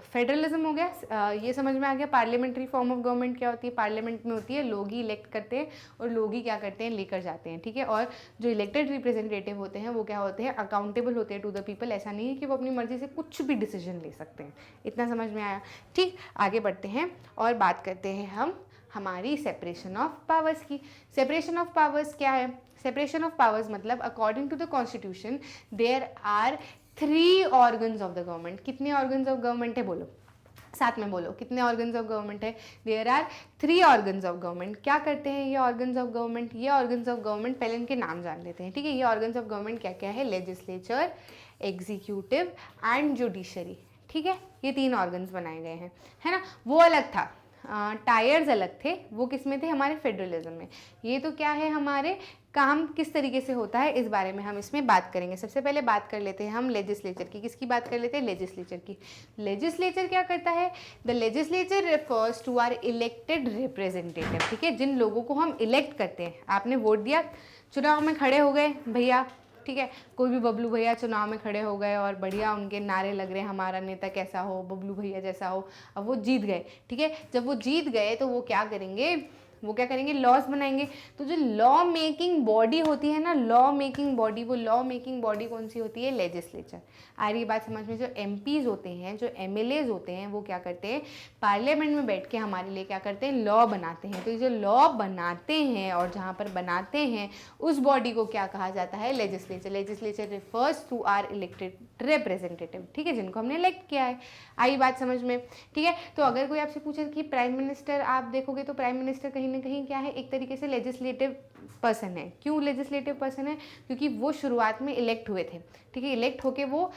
फेडरलिज्म हो गया, ये समझ में आ गया। पार्लियामेंट्री फॉर्म ऑफ गवर्नमेंट क्या होती है, पार्लियामेंट में होती है, लोग ही इलेक्ट करते हैं और लोग ही क्या करते हैं, लेकर जाते हैं, ठीक है। और जो इलेक्टेड रिप्रेजेंटेटिव होते हैं वो क्या होते हैं, अकाउंटेबल होते हैं टू द पीपल। ऐसा नहीं है कि वो अपनी मर्जी से कुछ भी डिसीजन ले सकते हैं। इतना समझ में आया, ठीक। आगे बढ़ते हैं और बात करते हैं हम हमारी सेपरेशन ऑफ पावर्स की। सेपरेशन ऑफ पावर्स क्या है, सेपरेशन ऑफ पावर्स मतलब according to the constitution there are 3 organs of the government. कितने ऑर्गन्स ऑफ गवर्नमेंट है, बोलो साथ में बोलो, कितने ऑर्गन्स ऑफ गवर्नमेंट है। There are 3 organs of government. क्या करते हैं ये ऑर्गन्स ऑफ गवर्नमेंट, ये ऑर्गन्स ऑफ गवर्नमेंट, पहले इनके नाम जान लेते हैं, ठीक है। ये ऑर्गन्स ऑफ गवर्नमेंट क्या क्या है, लेजिस्लेचर, एग्जीक्यूटिव एंड जुडिशरी, ठीक है। ये 3 ऑर्गन्स बनाए गए हैं, है ना। वो अलग था, टायर्स अलग थे, वो किस में थे, हमारे फेडरलिज्म में। ये तो क्या है, हमारे काम किस तरीके से होता है इस बारे में हम इसमें बात करेंगे। सबसे पहले बात कर लेते हैं हम लेजिस्लेचर की। किसकी बात कर लेते हैं, लेजिस्लेचर की। लेजिस्लेचर क्या करता है, the legislature refers to our elected representative, ठीक है। जिन लोगों को हम इलेक्ट करते हैं, आपने वोट दिया, चुनाव में खड़े हो गए भैया, ठीक है। कोई भी बबलू भैया चुनाव में खड़े हो गए और बढ़िया उनके नारे लग रहे हैं, हमारा नेता कैसा हो, बबलू भैया जैसा हो। अब वो जीत गए, ठीक है। जब वो जीत गए तो वो क्या करेंगे, वो क्या करेंगे, लॉज बनाएंगे। तो जो लॉ मेकिंग बॉडी होती है ना, लॉ मेकिंग बॉडी, वो लॉ मेकिंग बॉडी कौन सी होती है, लेजिस्लेचर। आ रही बात समझ में। जो MPs होते हैं, जो MLAs होते हैं, वो क्या करते हैं, पार्लियामेंट में बैठ के हमारे लिए क्या करते हैं, लॉ बनाते हैं। तो ये जो लॉ बनाते हैं और जहाँ पर बनाते हैं उस बॉडी को क्या कहा जाता है, legislature. Legislature refers to our elected representative, ठीक है, जिनको हमने इलेक्ट किया है। आई बात समझ में, ठीक है। तो अगर कोई आपसे पूछे कि प्राइम मिनिस्टर, आप देखोगे तो प्राइम मिनिस्टर कहीं ना कहीं क्या है, एक तरीके से लेजिस्लेटिव पर्सन है। क्यों लेजिस्लेटिव पर्सन है, क्योंकि वो शुरुआत में इलेक्ट हुए थे, ठीक है। इलेक्ट होके वो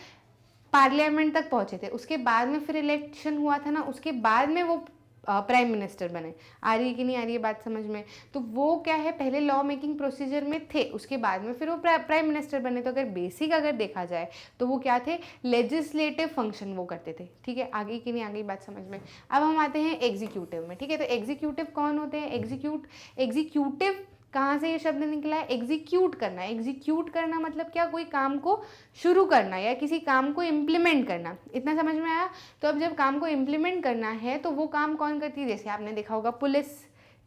पार्लियामेंट तक पहुंचे थे, उसके बाद में फिर इलेक्शन हुआ था ना, उसके बाद में वो प्राइम मिनिस्टर बने। आ रही है कि नहीं आ रही है बात समझ में। तो वो क्या है, पहले लॉ मेकिंग प्रोसीजर में थे, उसके बाद में फिर वो प्राइम मिनिस्टर बने। तो अगर बेसिक अगर देखा जाए तो वो क्या थे, लेजिस्लेटिव फंक्शन वो करते थे, ठीक है। आगे कि नहीं आ गई बात समझ में। अब हम आते हैं एग्जीक्यूटिव में, ठीक है। तो एग्जीक्यूटिव कौन होते हैं, एग्जीक्यूटिव कहाँ से ये शब्द निकला है, एग्जीक्यूट करना। एग्जीक्यूट करना मतलब क्या, कोई काम को शुरू करना या किसी काम को इम्प्लीमेंट करना। इतना समझ में आया। तो अब जब काम को इम्प्लीमेंट करना है तो वो काम कौन करती है, जैसे आपने देखा होगा पुलिस,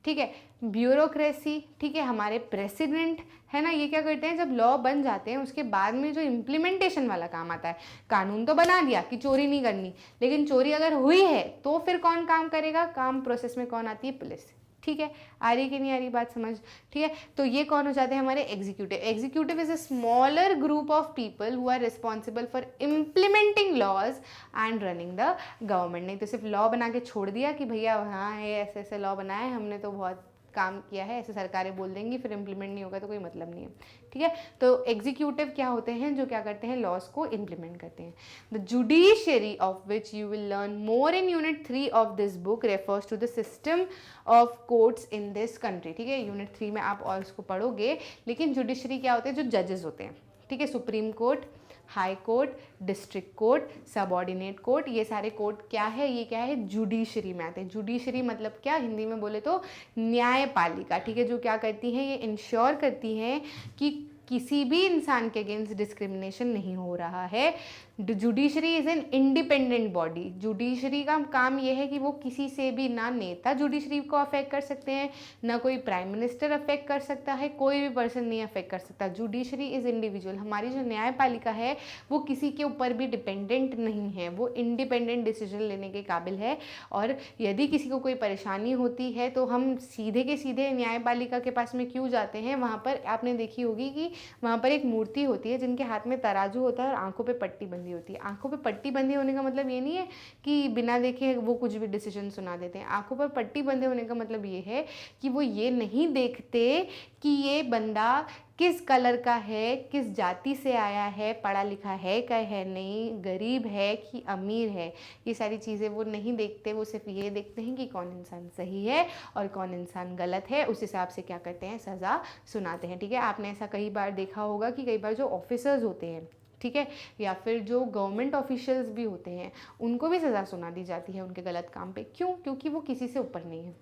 ठीक है, ब्यूरोक्रेसी, ठीक है, हमारे प्रेसिडेंट, है ना। ये क्या करते हैं, जब लॉ बन जाते हैं उसके बाद में जो इम्प्लीमेंटेशन वाला काम आता है। कानून तो बना दिया कि चोरी नहीं करनी, लेकिन चोरी अगर हुई है तो फिर कौन काम करेगा, काम प्रोसेस में कौन आती है, पुलिस, ठीक है। आ रही कि नहीं आ रही बात समझ, ठीक है। तो ये कौन हो जाते हैं, हमारे executive. Executive is a smaller group of people who are responsible for implementing laws and running the government. नहीं तो सिर्फ लॉ बना के छोड़ दिया कि भैया हाँ ये ऐसे ऐसे लॉ बनाए हमने तो बहुत काम किया है, ऐसे सरकारें बोल देंगी, फिर इम्प्लीमेंट नहीं होगा तो कोई मतलब नहीं है, ठीक है। तो एग्जीक्यूटिव क्या होते हैं, जो क्या करते हैं, लॉज को इम्प्लीमेंट करते हैं। The judiciary of which you will learn more in unit 3 of this book refers to the system of courts in this country, ठीक है। यूनिट 3 में आप और उसको पढ़ोगे, लेकिन जुडिशरी क्या होते हैं, जो जजेस होते हैं, ठीक है। Supreme court, high court, district court, subordinate court, ये सारे कोर्ट क्या है, ये क्या है, जुडिशरी में आते हैं। जुडिशरी मतलब क्या, हिंदी में बोले तो न्यायपालिका, ठीक है, जो क्या करती है, ये इंश्योर करती है कि किसी भी इंसान के अगेंस्ट डिस्क्रिमिनेशन नहीं हो रहा है। Judiciary is an independent body. Judiciary का काम यह है कि वो किसी से भी, ना नेता जुडिशरी को अफेक्ट कर सकते हैं, ना कोई प्राइम मिनिस्टर अफेक्ट कर सकता है, कोई भी पर्सन नहीं अफेक्ट कर सकता। Judiciary is individual. हमारी जो न्यायपालिका है वो किसी के ऊपर भी डिपेंडेंट नहीं है, वो इंडिपेंडेंट डिसीजन लेने के काबिल है। और यदि किसी को कोई परेशानी होती है तो हम सीधे के सीधे न्यायपालिका के पास में क्यों जाते हैं, वहाँ पर आपने देखी होगी कि वहाँ पर एक मूर्ति होती है जिनके हाथ में तराजू होता है और आंखों पे पट्टी बंधी होती है। आंखों पे पट्टी बंधी होने का मतलब ये नहीं है कि बिना देखे वो कुछ भी डिसीजन सुना देते हैं। आंखों पर पट्टी बंधे होने का मतलब ये है कि वो ये नहीं देखते कि ये बंदा किस कलर का है, किस जाति से आया है, पढ़ा लिखा है क्या है नहीं, गरीब है कि अमीर है, ये सारी चीज़ें वो नहीं देखते। वो सिर्फ ये देखते हैं कि कौन इंसान सही है और कौन इंसान गलत है, उस हिसाब से क्या करते हैं, सज़ा सुनाते हैं। ठीक है, आपने ऐसा कई बार देखा होगा कि कई बार जो ऑफिसर्स होते हैं, ठीक है, या फिर जो गवर्नमेंट ऑफिशियल्स भी होते हैं, उनको भी सज़ा सुना दी जाती है उनके गलत काम पे। क्यों? क्योंकि वो किसी से ऊपर नहीं है।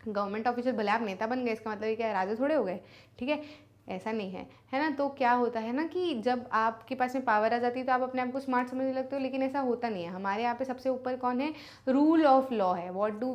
गवर्नमेंट ऑफिसर भले आप नेता बन गए, इसका मतलब ये क्या राजा थोड़े हो गए, ठीक है, ऐसा नहीं है ना। तो क्या होता है ना कि जब आपके पास में पावर आ जाती है तो आप अपने आप को स्मार्ट समझने लगते हो, लेकिन ऐसा होता नहीं है। हमारे यहाँ पे सबसे ऊपर कौन है, रूल ऑफ लॉ है। What do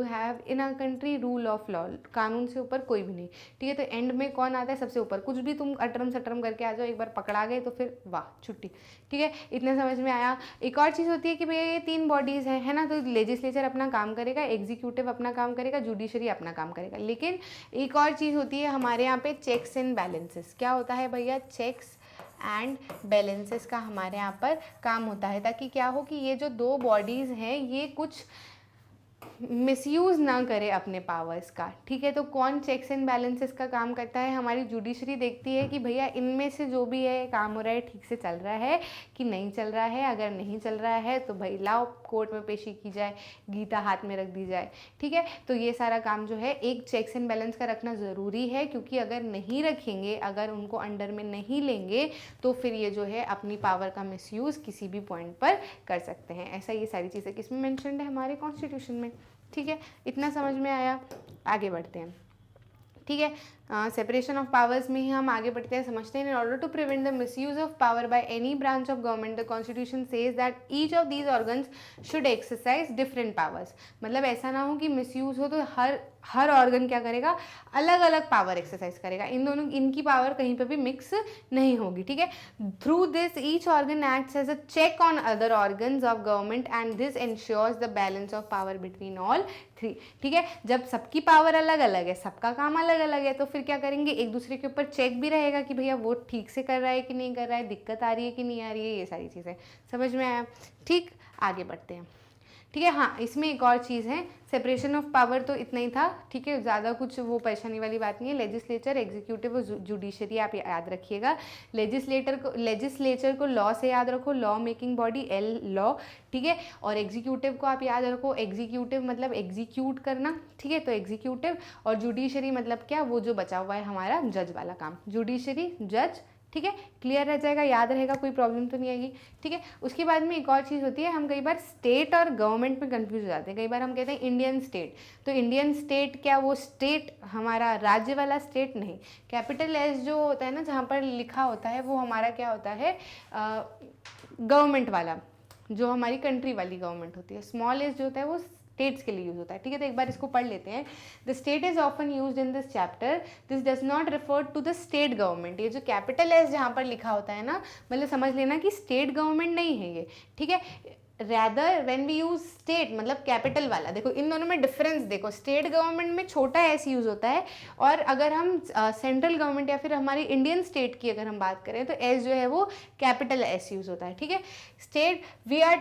have in our country, rule of law. कानून से ऊपर कोई भी नहीं, ठीक है। तो एंड में कौन आता है, सबसे ऊपर। कुछ भी तुम अटरम सटरम करके आ जाओ, एक बार पकड़ा गए तो फिर वाह छुट्टी, ठीक है। इतना समझ में आया। एक और चीज़ होती है कि भैया ये 3 बॉडीज़ हैं, है ना। तो लेजिस्लेचर अपना काम करेगा, एग्जीक्यूटिव अपना काम करेगा, जुडिशरी अपना काम करेगा। लेकिन एक और चीज़ होती है हमारे यहाँ पे, चेक्स एंड बैलेंसेस। क्या होता है भैया, चेक्स एंड बैलेंसेस का हमारे यहाँ पर काम होता है, ताकि क्या हो कि ये जो 2 बॉडीज़ हैं ये कुछ मिसयूज़ ना करे अपने पावर्स का, ठीक है। तो कौन चेक्स एंड बैलेंसेस का काम करता है, हमारी जुडिशरी देखती है कि भैया इनमें से जो भी है काम हो रहा है ठीक से चल रहा है कि नहीं चल रहा है। अगर नहीं चल रहा है तो भाई लाओ कोर्ट में पेशी की जाए, गीता हाथ में रख दी जाए, ठीक है। तो ये सारा काम जो है एक चेक्स एंड बैलेंस का रखना ज़रूरी है, क्योंकि अगर नहीं रखेंगे, अगर उनको अंडर में नहीं लेंगे तो फिर ये जो है अपनी पावर का मिसयूज़ किसी भी पॉइंट पर कर सकते हैं। ऐसा ये सारी चीज़ें किसमें मेंशन्ड है, हमारे कॉन्स्टिट्यूशन में, ठीक है। इतना समझ में आया, आगे बढ़ते हैं, ठीक है। सेपरेशन ऑफ पावर्स में ही हम आगे बढ़ते हैं, समझते हैं। In order to prevent the misuse of power by any branch of government, the constitution says that each of these organs should exercise different powers. मतलब ऐसा ना हो कि मिसयूज हो तो हर ऑर्गन क्या करेगा, अलग अलग पावर एक्सरसाइज करेगा। इनकी पावर कहीं पर भी मिक्स नहीं होगी, ठीक है। Through this each organ acts as a check on other organs of government and this ensures the balance of power between all 3, ठीक है। जब सबकी पावर अलग अलग है, सबका काम अलग अलग है, तो फिर क्या करेंगे, एक दूसरे के ऊपर चेक भी रहेगा कि भैया वो ठीक से कर रहा है कि नहीं कर रहा है, दिक्कत आ रही है कि नहीं आ रही है, ये सारी चीज़ें समझ में आया, ठीक। आगे बढ़ते हैं, ठीक है। हाँ, इसमें एक और चीज़ है, सेपरेशन ऑफ पावर तो इतना ही था, ठीक है, ज़्यादा कुछ वो परेशानी वाली बात नहीं है। लेजिस्लेचर, एग्जीक्यूटिव और जुडिशरी आप याद रखिएगा। लेजिस्लेचर को लॉ से याद रखो, law making body, L law, ठीक है। और एग्जीक्यूटिव को आप याद रखो, एग्जीक्यूटिव मतलब एग्जीक्यूट करना, ठीक है। तो एग्जीक्यूटिव, और जुडिशरी मतलब क्या, वो जो बचा हुआ है हमारा जज वाला काम, जुडिशरी जज, ठीक है। क्लियर रह जाएगा, याद रहेगा, कोई प्रॉब्लम तो नहीं आएगी, ठीक है। उसके बाद में एक और चीज़ होती है, हम कई बार स्टेट और गवर्नमेंट में कंफ्यूज हो जाते हैं। कई बार हम कहते हैं इंडियन स्टेट, तो इंडियन स्टेट क्या, वो स्टेट हमारा राज्य वाला स्टेट नहीं। कैपिटल एस जो होता है ना, जहाँ पर लिखा होता है, वो हमारा क्या होता है, गवर्नमेंट वाला, जो हमारी कंट्री वाली गवर्नमेंट होती है। स्मॉल एस जो होता है वो स्टेट्स के लिए यूज होता है, ठीक है। तो एक बार इसको पढ़ लेते हैं। The state is often used in this chapter, this does not refer to the state government. ये जो कैपिटल एस जहाँ पर लिखा होता है ना, मतलब समझ लेना कि स्टेट गवर्नमेंट नहीं है ये, ठीक है। Rather when we use state मतलब कैपिटल वाला, देखो इन दोनों में डिफरेंस देखो, स्टेट गवर्नमेंट में छोटा एस यूज होता है, और अगर हम सेंट्रल गवर्नमेंट या फिर हमारी इंडियन स्टेट की अगर हम बात करें तो एस जो है वो कैपिटल एस यूज होता है, ठीक है। State we are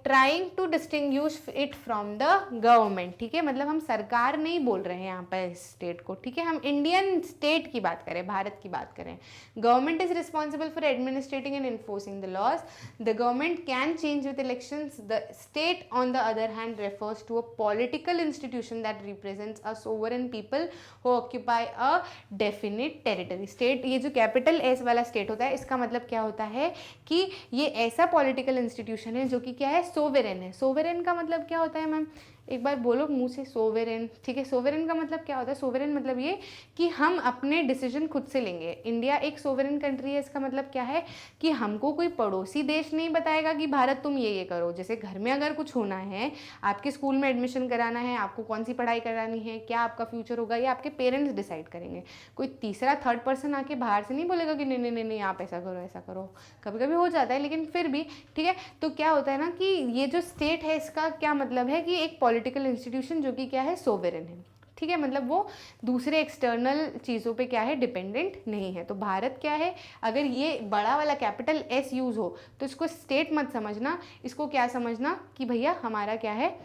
trying to distinguish it from the government, ठीक है। मतलब हम सरकार नहीं बोल रहे हैं यहाँ पर स्टेट को, ठीक है। हम इंडियन स्टेट की बात करें, भारत की बात करें। Government is responsible for administrating and enforcing the laws. The government can change with election institutions. The state, on the other hand, refers to a political institution that represents a sovereign people who occupy a definite territory. State, ये जो capital S वाला state होता है, इसका मतलब क्या होता है कि ये ऐसा पॉलिटिकल इंस्टीट्यूशन है जो कि क्या है, सोवेरेन है. सोवेरेन का मतलब क्या होता है मैम, एक बार बोलो मुंह से, सोवेरेन. ठीक है, सोवेरेन का मतलब क्या होता है? सोवेरेन मतलब ये कि हम अपने डिसीजन खुद से लेंगे. इंडिया एक सोवेरेन कंट्री है. इसका मतलब क्या है कि हमको कोई पड़ोसी देश नहीं बताएगा कि भारत तुम ये करो. जैसे घर में अगर कुछ होना है, आपके स्कूल में एडमिशन कराना है, आपको कौन सी पढ़ाई करानी है, क्या आपका फ्यूचर होगा, ये आपके पेरेंट्स डिसाइड करेंगे. कोई तीसरा थर्ड पर्सन आके बाहर से नहीं बोलेगा कि नहीं नहीं नहीं नहीं आप ऐसा करो ऐसा करो. कभी कभी हो जाता है, लेकिन फिर भी ठीक है. तो क्या होता है ना कि ये जो स्टेट है, इसका क्या मतलब है कि एक पॉलिटिकल इंस्टीट्यूशन जो कि क्या है, सोवेरेन है. ठीक है, मतलब वो दूसरे एक्सटर्नल चीज़ों पे क्या है, डिपेंडेंट नहीं है. तो भारत क्या है, अगर ये बड़ा वाला कैपिटल एस यूज़ हो तो इसको स्टेट मत समझना, इसको क्या समझना कि भैया हमारा क्या है,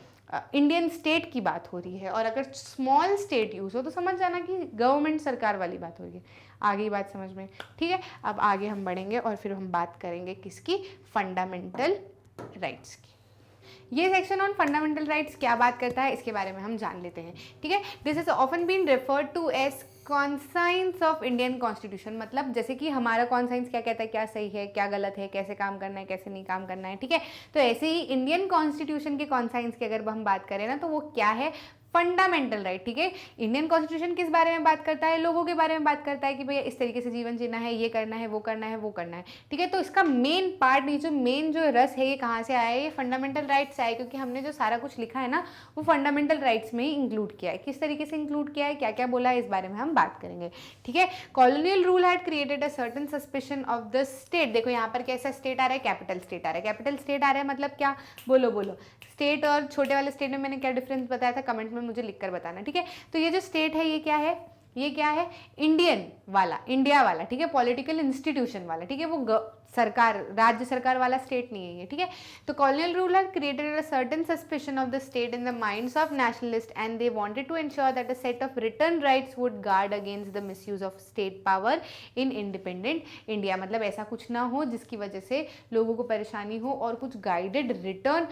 इंडियन स्टेट की बात हो रही है. और अगर स्मॉल स्टेट यूज़ हो तो समझ जाना कि गवर्नमेंट सरकार वाली बात हो रही है. आगे बात समझ में. ठीक है, अब आगे हम बढ़ेंगे और फिर हम बात करेंगे किसकी, फंडामेंटल राइट्स की. ये सेक्शन ऑन फंडामेंटल राइट्स क्या बात करता है, इसके बारे में हम जान लेते हैं. ठीक है, this is often been referred to as conscience of Indian constitution. मतलब जैसे कि हमारा कॉन्साइंस क्या कहता है, क्या सही है क्या गलत है, कैसे काम करना है कैसे नहीं काम करना है. ठीक है, तो ऐसे ही इंडियन कॉन्स्टिट्यूशन के कॉन्साइंस की अगर हम बात करें ना, तो वो क्या है, फंडामेंटल राइट. ठीक है, इंडियन कॉन्स्टिट्यूशन किस बारे में बात करता है, लोगों के बारे में बात करता है कि भैया इस तरीके से जीवन जीना है, ये करना है वो करना है वो करना है. ठीक है, तो इसका मेन पार्ट नहीं, जो मेन जो रस है ये कहाँ से आया है, ये फंडामेंटल राइट्स आए, क्योंकि हमने जो सारा कुछ लिखा है ना वो फंडामेंटल राइट्स में ही इंक्लूड किया है. किस तरीके से इंक्लूड किया है, क्या क्या बोला है, इस बारे में हम बात करेंगे. ठीक है, colonial rule had created a certain suspicion of the state. देखो यहाँ पर कैसा स्टेट आ रहा है, कैपिटल स्टेट आ रहा है. कैपिटल स्टेट आ रहा है मतलब क्या, बोलो बोलो. स्टेट और छोटे वाले स्टेट में मैंने क्या डिफरेंस बताया था, कमेंट में मुझे लिखकर बताना. ठीक है, तो ये जो स्टेट है ये क्या है, ये क्या है, इंडियन वाला, इंडिया वाला. ठीक है, पॉलिटिकल इंस्टीट्यूशन वाला. ठीक है, वो सरकार, राज्य सरकार वाला स्टेट नहीं है ये. ठीक है, तो colonial rule had created a certain suspicion of the state in the minds of nationalist and they wanted to ensure that a set of written rights would guard against the misuse of state power in independent India. मतलब ऐसा कुछ ना हो जिसकी वजह से लोगों को परेशानी हो, और कुछ गाइडेड रिटर्न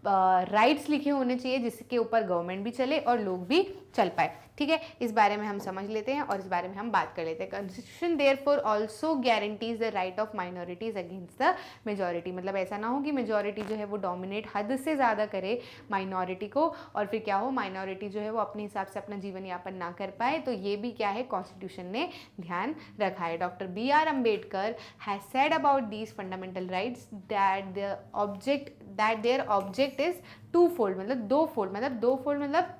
राइट्स लिखे होने चाहिए जिसके ऊपर गवर्नमेंट भी चले और लोग भी चल पाए. ठीक है, इस बारे में हम समझ लेते हैं और इस बारे में हम बात कर लेते हैं. Constitution therefore also guarantees the right of minorities against the majority. मतलब ऐसा ना हो कि मेजॉरिटी जो है वो डोमिनेट हद से ज़्यादा करे माइनॉरिटी को, और फिर क्या हो, माइनॉरिटी जो है वो अपने हिसाब से अपना जीवन यापन ना कर पाए. तो ये भी क्या है, कॉन्स्टिट्यूशन ने ध्यान रखा है. Doctor BR Ambedkar has said about these fundamental rights that their object is two fold. मतलब दो फोल्ड मतलब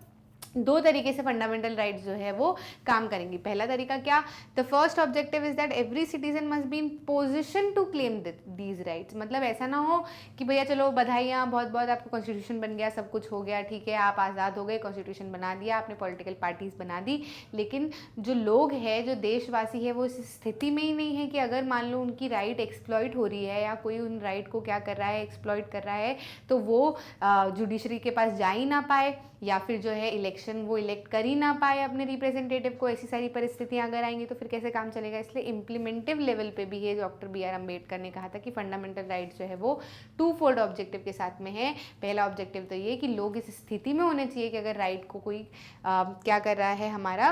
दो तरीके से फंडामेंटल राइट्स जो है वो काम करेंगी. पहला तरीका क्या, the first objective is that every citizen must be in position to claim these rights. मतलब ऐसा ना हो कि भैया चलो बधाइयाँ, बहुत बहुत आपका कॉन्स्टिट्यूशन बन गया, सब कुछ हो गया, ठीक है आप आज़ाद हो गए, कॉन्स्टिट्यूशन बना दिया आपने, पॉलिटिकल पार्टीज बना दी, लेकिन जो लोग हैं, जो देशवासी है, वो इस स्थिति में ही नहीं है कि अगर मान लो उनकी राइट एक्सप्लॉइट हो रही है या कोई उन राइट को क्या कर रहा है, एक्सप्लॉइट कर रहा है, तो वो जुडिशरी के पास जा ही ना पाए, या फिर जो है इलेक्शन वो इलेक्ट कर ही ना पाए अपने रिप्रेजेंटेटिव को. ऐसी सारी परिस्थितियां अगर आएंगी तो फिर कैसे काम चलेगा. इसलिए इम्प्लीमेंटिव लेवल पे भी ये डॉक्टर BR अम्बेडकर ने कहा था कि फंडामेंटल राइट्स जो है वो टू फोल्ड ऑब्जेक्टिव के साथ में है. पहला ऑब्जेक्टिव तो ये कि लोग इस स्थिति में होने चाहिए कि अगर राइट को कोई क्या कर रहा है, हमारा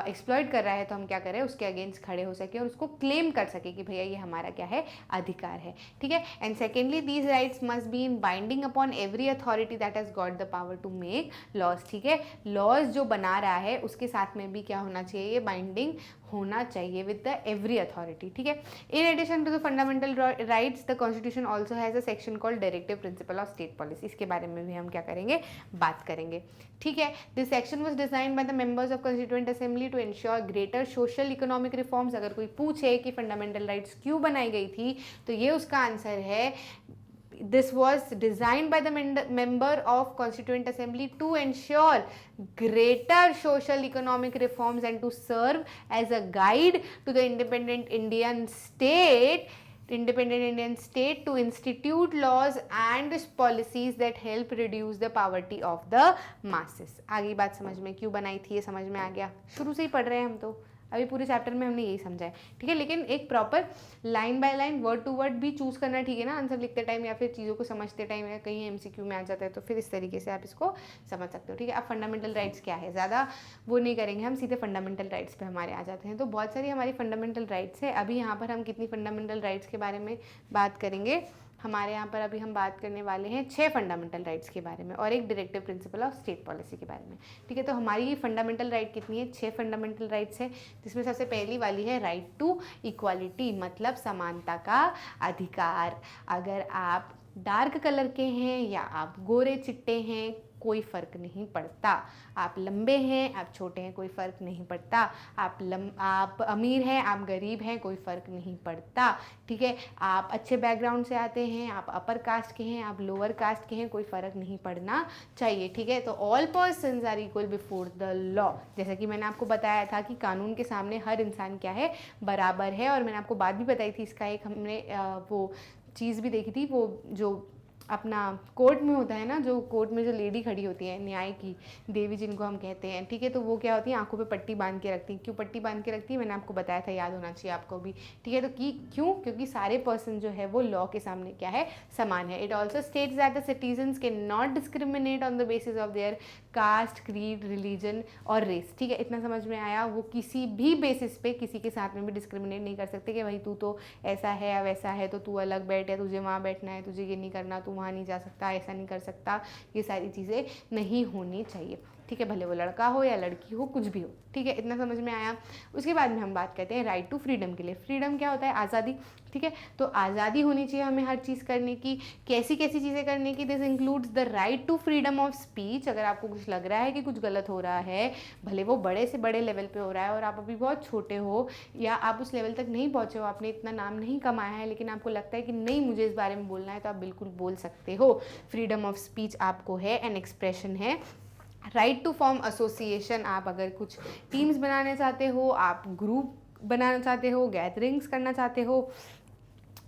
एक्सप्लॉइट कर रहा है, तो हम क्या करें, उसके अगेंस्ट खड़े हो सके और उसको क्लेम कर सके कि भैया ये हमारा क्या है, अधिकार है. ठीक है, and secondly these rights must be in binding upon every authority that has got the power to make laws. ठीक है, लॉज जो बना रहा है उसके साथ में भी क्या होना चाहिए, बाइंडिंग होना चाहिए विद द एवरी अथॉरिटी. ठीक है, in addition to the fundamental rights the constitution also has a section called directive principle of state policy. इसके बारे में भी हम क्या करेंगे, बात करेंगे. ठीक है, this section was designed by the members of constituent assembly to ensure greater social economic reforms. अगर कोई पूछे कि फंडामेंटल राइट्स क्यों बनाई गई थी, तो ये उसका आंसर है, this was designed by the member of Constituent Assembly to ensure greater social economic reforms and to serve as a guide to the independent Indian state to institute laws and policies that help reduce the poverty of the masses. आगे बात समझ में क्यों बनाई थी, ये समझ में आ गया, शुरू से ही पढ़ रहे हैं हम तो, अभी पूरे चैप्टर में हमने यही समझा है, ठीक है। लेकिन एक proper line by line word to word भी चूज़ करना, ठीक है ना, आंसर लिखते टाइम या फिर चीज़ों को समझते टाइम, या कहीं एमसीक्यू में आ जाता है तो फिर इस तरीके से आप इसको समझ सकते हो, ठीक है। अब फंडामेंटल राइट्स क्या है, ज़्यादा वो नहीं करेंगे हम, सीधे फंडामेंटल राइट्स पे हमारे आ जाते हैं। तो बहुत सारी हमारी फंडामेंटल राइट्स है। अभी यहाँ पर हम कितनी फंडामेंटल राइट्स के बारे में बात करेंगे, हमारे यहाँ पर अभी हम बात करने वाले हैं 6 फंडामेंटल राइट्स के बारे में और एक directive principle of state policy के बारे में, ठीक है। तो हमारी फंडामेंटल राइट कितनी है, 6 फंडामेंटल राइट्स है, जिसमें सबसे पहली वाली है राइट टू इक्वालिटी, मतलब समानता का अधिकार। अगर आप डार्क कलर के हैं या आप गोरे चिट्टे हैं, कोई फ़र्क नहीं पड़ता। आप लंबे हैं, आप छोटे हैं, कोई फ़र्क नहीं पड़ता। आप अमीर हैं, आप गरीब हैं, कोई फ़र्क नहीं पड़ता, ठीक है। आप अच्छे बैकग्राउंड से आते हैं, आप अपर कास्ट के हैं, आप लोअर कास्ट के हैं, कोई फ़र्क नहीं पड़ना चाहिए, ठीक है। तो all persons are equal before the law, जैसा कि मैंने आपको बताया था कि कानून के सामने हर इंसान क्या है, बराबर है। और मैंने आपको बात भी बताई थी, इसका एक हमने वो चीज़ भी देखी थी, वो जो अपना कोर्ट में होता है ना, जो कोर्ट में जो लेडी खड़ी होती है, न्याय की देवी जिनको हम कहते हैं, ठीक है। तो वो क्या होती है, आंखों पे पट्टी बांध के रखती है। क्यों पट्टी बांध के रखती है, मैंने आपको बताया था, याद होना चाहिए आपको भी, ठीक है। तो क्यों, क्योंकि सारे पर्सन जो है वो लॉ के सामने क्या है, समान है। It also states that the citizens can not discriminate on the basis of their caste, creed, religion और रेस, ठीक है। इतना समझ में आया। वो किसी भी बेसिस पे किसी के साथ में भी डिस्क्रिमिनेट नहीं कर सकते कि भाई तू तो ऐसा है या वैसा है तो तू अलग बैठ, या तुझे वहाँ बैठना है, तुझे ये नहीं करना, तू वहाँ नहीं जा सकता, ऐसा नहीं कर सकता। ये सारी चीज़ें नहीं होनी चाहिए, ठीक है। भले वो लड़का हो या लड़की हो, कुछ भी हो, ठीक है। इतना समझ में आया। उसके बाद में हम बात करते हैं राइट टू फ्रीडम के लिए। फ्रीडम क्या होता है, आज़ादी, ठीक है। तो आज़ादी होनी चाहिए हमें हर चीज़ करने की। कैसी कैसी चीज़ें करने की, this includes the right to freedom of speech. अगर आपको कुछ लग रहा है कि कुछ गलत हो रहा है, भले वो बड़े से बड़े लेवल पे हो रहा है और आप अभी बहुत छोटे हो या आप उस लेवल तक नहीं पहुँचे हो, आपने इतना नाम नहीं कमाया है, लेकिन आपको लगता है कि नहीं मुझे इस बारे में बोलना है, तो आप बिल्कुल बोल सकते हो। फ्रीडम ऑफ स्पीच आपको है, एन एक्सप्रेशन है। राइट टू फॉर्म एसोसिएशन, आप अगर कुछ टीम्स बनाने चाहते हो, आप ग्रुप बनाना चाहते हो, गैदरिंग्स करना चाहते हो,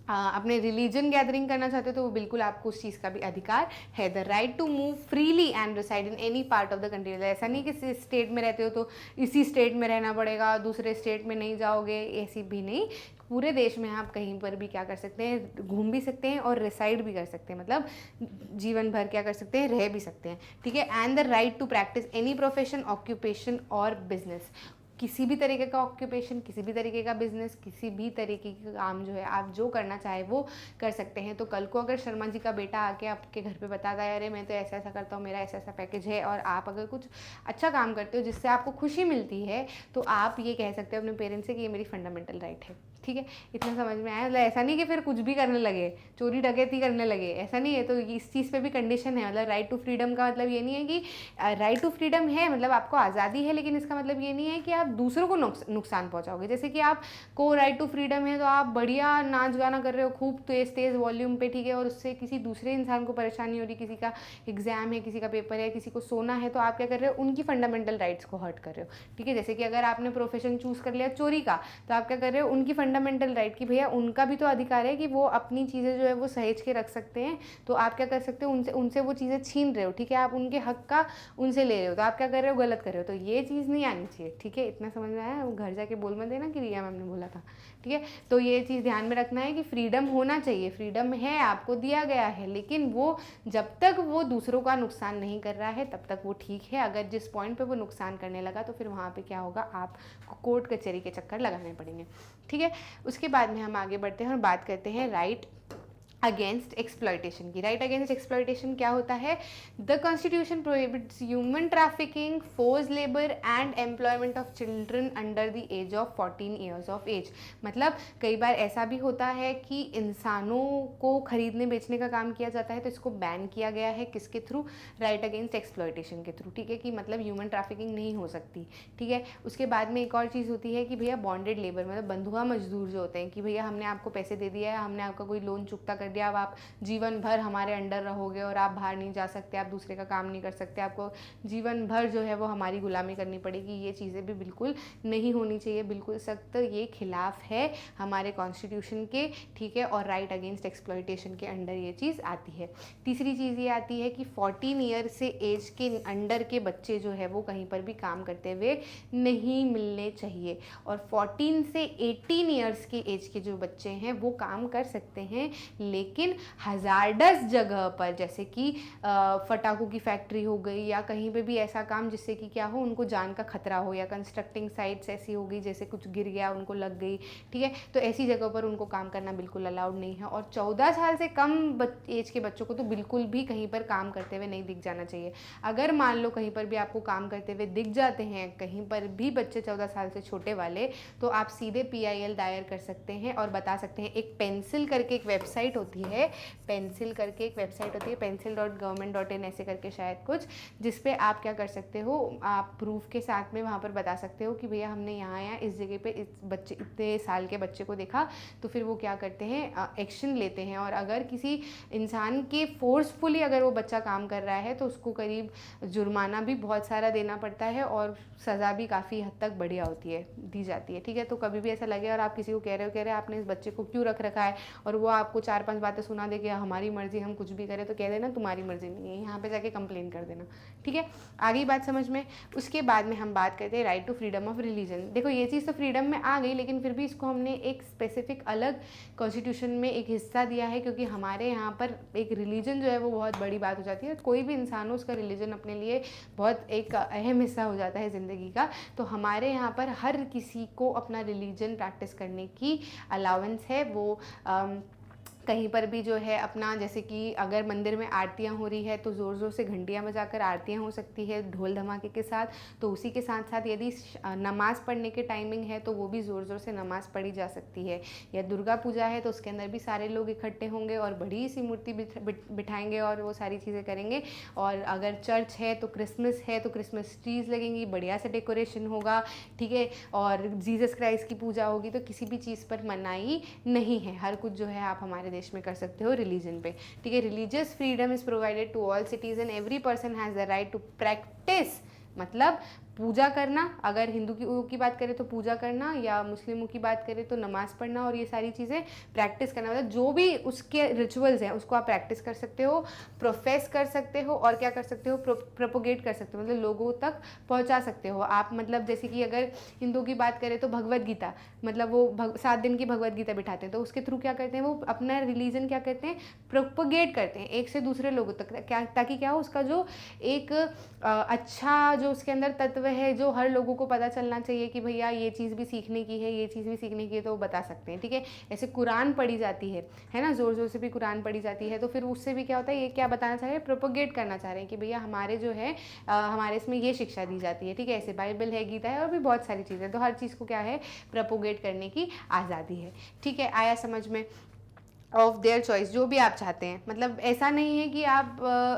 अपने रिलीजन गैदरिंग करना चाहते हो, तो वो बिल्कुल आपको उस चीज़ का भी अधिकार है। The right to move freely and reside in any part of the country. ऐसा नहीं कि स्टेट में रहते हो तो इसी स्टेट में रहना पड़ेगा, दूसरे स्टेट में नहीं जाओगे, ऐसी भी नहीं। पूरे देश में आप कहीं पर भी क्या कर सकते हैं, घूम भी सकते हैं और रिसाइड भी कर सकते हैं, मतलब जीवन भर क्या कर सकते हैं, रह भी सकते हैं, ठीक है। And the right to practise any profession, occupation और बिजनेस। किसी भी तरीके का ऑक्यूपेशन, किसी भी तरीके का बिजनेस, किसी भी तरीके का काम जो है आप जो करना चाहे वो कर सकते हैं। तो कल को अगर शर्मा जी का बेटा आके आपके घर पे बताता है, अरे मैं तो ऐसा ऐसा करता हूँ, मेरा ऐसा ऐसा पैकेज है, और आप अगर कुछ अच्छा काम करते हो जिससे आपको खुशी मिलती है, तो आप ये कह सकते हो अपने पेरेंट्स से कि ये मेरी फंडामेंटल राइट है, ठीक है। इतना समझ में आया। मतलब ऐसा नहीं कि फिर कुछ भी करने लगे, चोरी डकैती करने लगे, ऐसा नहीं है। तो इस चीज़ पे भी कंडीशन है। मतलब राइट टू फ्रीडम का मतलब ये नहीं है कि राइट टू फ्रीडम है मतलब आपको आज़ादी है, लेकिन इसका मतलब ये नहीं है कि आप दूसरों को नुकसान पहुंचाओगे। जैसे कि आप को राइट टू फ्रीडम है तो आप बढ़िया नाच गाना कर रहे हो खूब तेज़ तेज़ वॉल्यूम पे, ठीक है, और उससे किसी दूसरे इंसान को परेशानी हो रही, किसी का एग्जाम है, किसी का पेपर है, किसी को सोना है, तो आप क्या कर रहे हो, उनकी फंडामेंटल राइट्स को हर्ट कर रहे हो, ठीक है। जैसे कि अगर आपने प्रोफेशन चूज़ कर लिया चोरी का, तो आप क्या कर रहे हो, उनकी फंडामेंटल राइट की भैया उनका भी तो अधिकार है कि वो अपनी चीज़ें जो है वो सहेज के रख सकते हैं। तो आप क्या कर सकते हो, उनसे वो चीज़ें छीन रहे हो, ठीक है, आप उनके हक का उनसे ले रहे हो, तो आप क्या कर रहे हो, गलत कर रहे हो। तो ये चीज़ नहीं आनी चाहिए, ठीक है। इतना समझ में आया। घर जाके बोल मत देना कि रिया मैम ने बोला था, ठीक है। तो ये चीज़ ध्यान में रखना है कि फ्रीडम होना चाहिए, फ्रीडम है, आपको दिया गया है, लेकिन वो जब तक वो दूसरों का नुकसान नहीं कर रहा है तब तक वो ठीक है। अगर जिस पॉइंट पे वो नुकसान करने लगा तो फिर वहाँ पे क्या होगा, आपको कोर्ट कचहरी के चक्कर लगाने पड़ेंगे, ठीक है। उसके बाद में हम आगे बढ़ते हैं और बात करते हैं राइट अगेंस्ट एक्सप्लॉयटेशन की। राइट अगेंस्ट एक्सप्लॉयटेशन क्या होता है, the constitution prohibits human trafficking, force labour and employment of children under the age of 14 years of age. मतलब कई बार ऐसा भी होता है कि इंसानों को खरीदने बेचने का काम किया जाता है, तो इसको बैन किया गया है, किसके थ्रू, राइट अगेंस्ट एक्सप्लॉयटेशन के थ्रू, ठीक है, कि मतलब ह्यूमन ट्रैफिकिंग नहीं हो सकती, ठीक है। उसके बाद में एक और चीज़ होती है कि भैया बॉन्डेड लेबर, मतलब बंधुआ मजदूर जो होते हैं, कि भैया हमने आपको पैसे दे दिया है, हमने आपका कोई लोन चुकता कर दिया, अब आप जीवन भर हमारे अंडर रहोगे और आप बाहर नहीं जा सकते, आप दूसरे का काम नहीं कर सकते, आपको जीवन भर जो है वो हमारी गुलामी करनी पड़ेगी, ये चीज़ें भी बिल्कुल नहीं होनी चाहिए, बिल्कुल सख्त ये खिलाफ है हमारे कॉन्स्टिट्यूशन के, ठीक है। और राइट अगेंस्ट एक्सप्लॉयटेशन के अंडर ये चीज़ आती है। तीसरी चीज़ ये आती है कि 14 ईयर से एज के अंडर के बच्चे जो है वो कहीं पर भी काम करते हुए नहीं मिलने चाहिए, और 14 से 18 ईयर्स के एज के जो बच्चे हैं वो काम कर सकते हैं, लेकिन हजार्डस जगह पर, जैसे कि पटाखों की फैक्ट्री हो गई या कहीं पे भी ऐसा काम जिससे कि क्या हो, उनको जान का खतरा हो, या कंस्ट्रक्टिंग साइट्स ऐसी हो गई जैसे कुछ गिर गया उनको लग गई, ठीक है, तो ऐसी जगह पर उनको काम करना बिल्कुल अलाउड नहीं है। और 14 साल से कम एज के बच्चों को तो बिल्कुल भी कहीं पर काम करते हुए नहीं दिख जाना चाहिए। अगर मान लो कहीं पर भी आपको काम करते हुए दिख जाते हैं कहीं पर भी बच्चे 14 साल से छोटे वाले, तो आप सीधे PIL दायर कर सकते हैं और बता सकते हैं। एक पेंसिल करके एक वेबसाइट होती है, pencil.government.in ऐसे करके शायद कुछ, जिसपे आप क्या कर सकते हो, आप प्रूफ के साथ में वहाँ पर बता सकते हो कि भैया हमने यहाँ इस जगह पे इस बच्चे इतने साल के बच्चे को देखा, तो फिर वो क्या करते हैं, एक्शन लेते हैं। और अगर किसी इंसान के फोर्सफुली अगर वो बच्चा काम कर रहा है तो उसको करीब जुर्माना भी बहुत सारा देना पड़ता है और सज़ा भी काफ़ी हद तक बढ़िया होती है, दी जाती है, ठीक है। तो कभी भी ऐसा लगे और आप किसी को कह रहे हो आपने इस बच्चे को क्यों रख रखा है, और वो आपको 4-5 बातें सुना दे कि हमारी मर्जी, हम कुछ भी करें, तो कह देना तुम्हारी मर्जी नहीं है, यहाँ पे जाके कंप्लेन कर देना, ठीक है। आगे बात समझ में। उसके बाद में हम बात करते हैं right to freedom of religion. देखो ये चीज़ तो फ्रीडम में आ गई, लेकिन फिर भी इसको हमने एक स्पेसिफिक अलग कॉन्स्टिट्यूशन में एक हिस्सा दिया है, क्योंकि हमारे यहाँ पर एक रिलीजन जो है वो बहुत बड़ी बात हो जाती है। कोई भी इंसान हो उसका रिलीजन अपने लिए बहुत एक अहम हिस्सा हो जाता है ज़िंदगी का। तो हमारे यहाँ पर हर किसी को अपना रिलीजन प्रैक्टिस करने की अलाउंस है। वो कहीं पर भी जो है अपना, जैसे कि अगर मंदिर में आरतियाँ हो रही है तो ज़ोर ज़ोर से घंटियाँ बजाकर आरतियाँ हो सकती है ढोल धमाके के साथ। तो उसी के साथ साथ यदि नमाज़ पढ़ने के टाइमिंग है तो वो भी ज़ोर ज़ोर से नमाज़ पढ़ी जा सकती है। या दुर्गा पूजा है तो उसके अंदर भी सारे लोग इकट्ठे होंगे और बड़ी सी मूर्ति बिठाएंगे और वो सारी चीज़ें करेंगे। और अगर चर्च है तो क्रिसमस है तो क्रिसमस ट्रीज़ लगेंगी, बढ़िया से डेकोरेशन होगा, ठीक है। और जीसस क्राइस्ट की पूजा होगी। तो किसी भी चीज़ पर मनाही नहीं है, हर कुछ जो है आप हमारे देश में कर सकते हो रिलीजन पे, ठीक है। Religious freedom is provided to all citizen, every person has the right to practice, मतलब पूजा करना, अगर हिंदू की बात करें तो पूजा करना, या मुस्लिमों की बात करें तो नमाज़ पढ़ना, और ये सारी चीज़ें प्रैक्टिस करना, मतलब जो भी उसके रिचुअल्स हैं उसको आप प्रैक्टिस कर सकते हो, प्रोफेस कर सकते हो, और क्या कर सकते हो, प्रोपोगेट कर सकते हो, मतलब लोगों तक पहुंचा सकते हो आप। मतलब जैसे कि अगर हिंदू की बात करें तो भगवद गीता, मतलब वो 7 दिन की भगवद गीता बिठाते हैं, तो उसके थ्रू क्या करते हैं, वो अपना रिलीजन क्या करते हैं, प्रोपोगेट करते हैं एक से दूसरे लोगों तक, क्या, ताकि क्या हो, उसका जो एक अच्छा जो उसके अंदर तत्व है जो हर लोगों को पता चलना चाहिए कि भैया ये चीज़ भी सीखने की है, ये चीज़ भी सीखने की है, तो वो बता सकते हैं, ठीक है। ऐसे कुरान पढ़ी जाती है ना, ज़ोर ज़ोर से भी कुरान पढ़ी जाती है, तो फिर उससे भी क्या होता है, ये क्या बताना चाह रहे हैं, प्रोपोगेट करना चाह रहे हैं कि भैया हमारे जो है हमारे इसमें ये शिक्षा दी जाती है, ठीक है। ऐसे बाइबल है, गीता है, और भी बहुत सारी चीज़ें, तो हर चीज़ को क्या है, प्रोपोगेट करने की आज़ादी है, ठीक है। आया समझ में। ऑफ देयर चॉइस, जो भी आप चाहते हैं, मतलब ऐसा नहीं है कि आप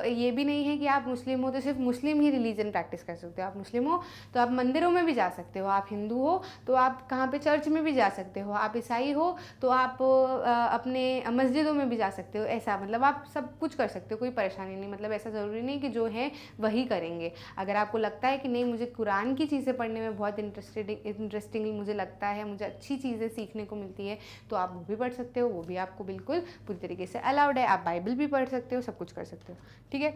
ये भी नहीं है कि आप मुस्लिम हो तो सिर्फ मुस्लिम ही रिलीजन प्रैक्टिस कर सकते हो। आप मुस्लिम हो तो आप मंदिरों में भी जा सकते हो, आप हिंदू हो तो आप कहाँ पे चर्च में भी जा सकते हो, आप ईसाई हो तो आप अपने मस्जिदों में भी जा सकते हो। ऐसा मतलब आप सब कुछ कर सकते हो, कोई परेशानी नहीं। मतलब ऐसा ज़रूरी नहीं कि जो है वही करेंगे। अगर आपको लगता है कि नहीं मुझे कुरान की चीज़ें पढ़ने में बहुत इंटरेस्टिंग मुझे लगता है, मुझे अच्छी चीज़ें सीखने को मिलती है, तो आप वो भी पढ़ सकते हो, वो भी आपको बिल्कुल पूरी तरीके से अलाउड है। आप बाइबल भी पढ़ सकते हो, सब कुछ कर सकते हो, ठीक है।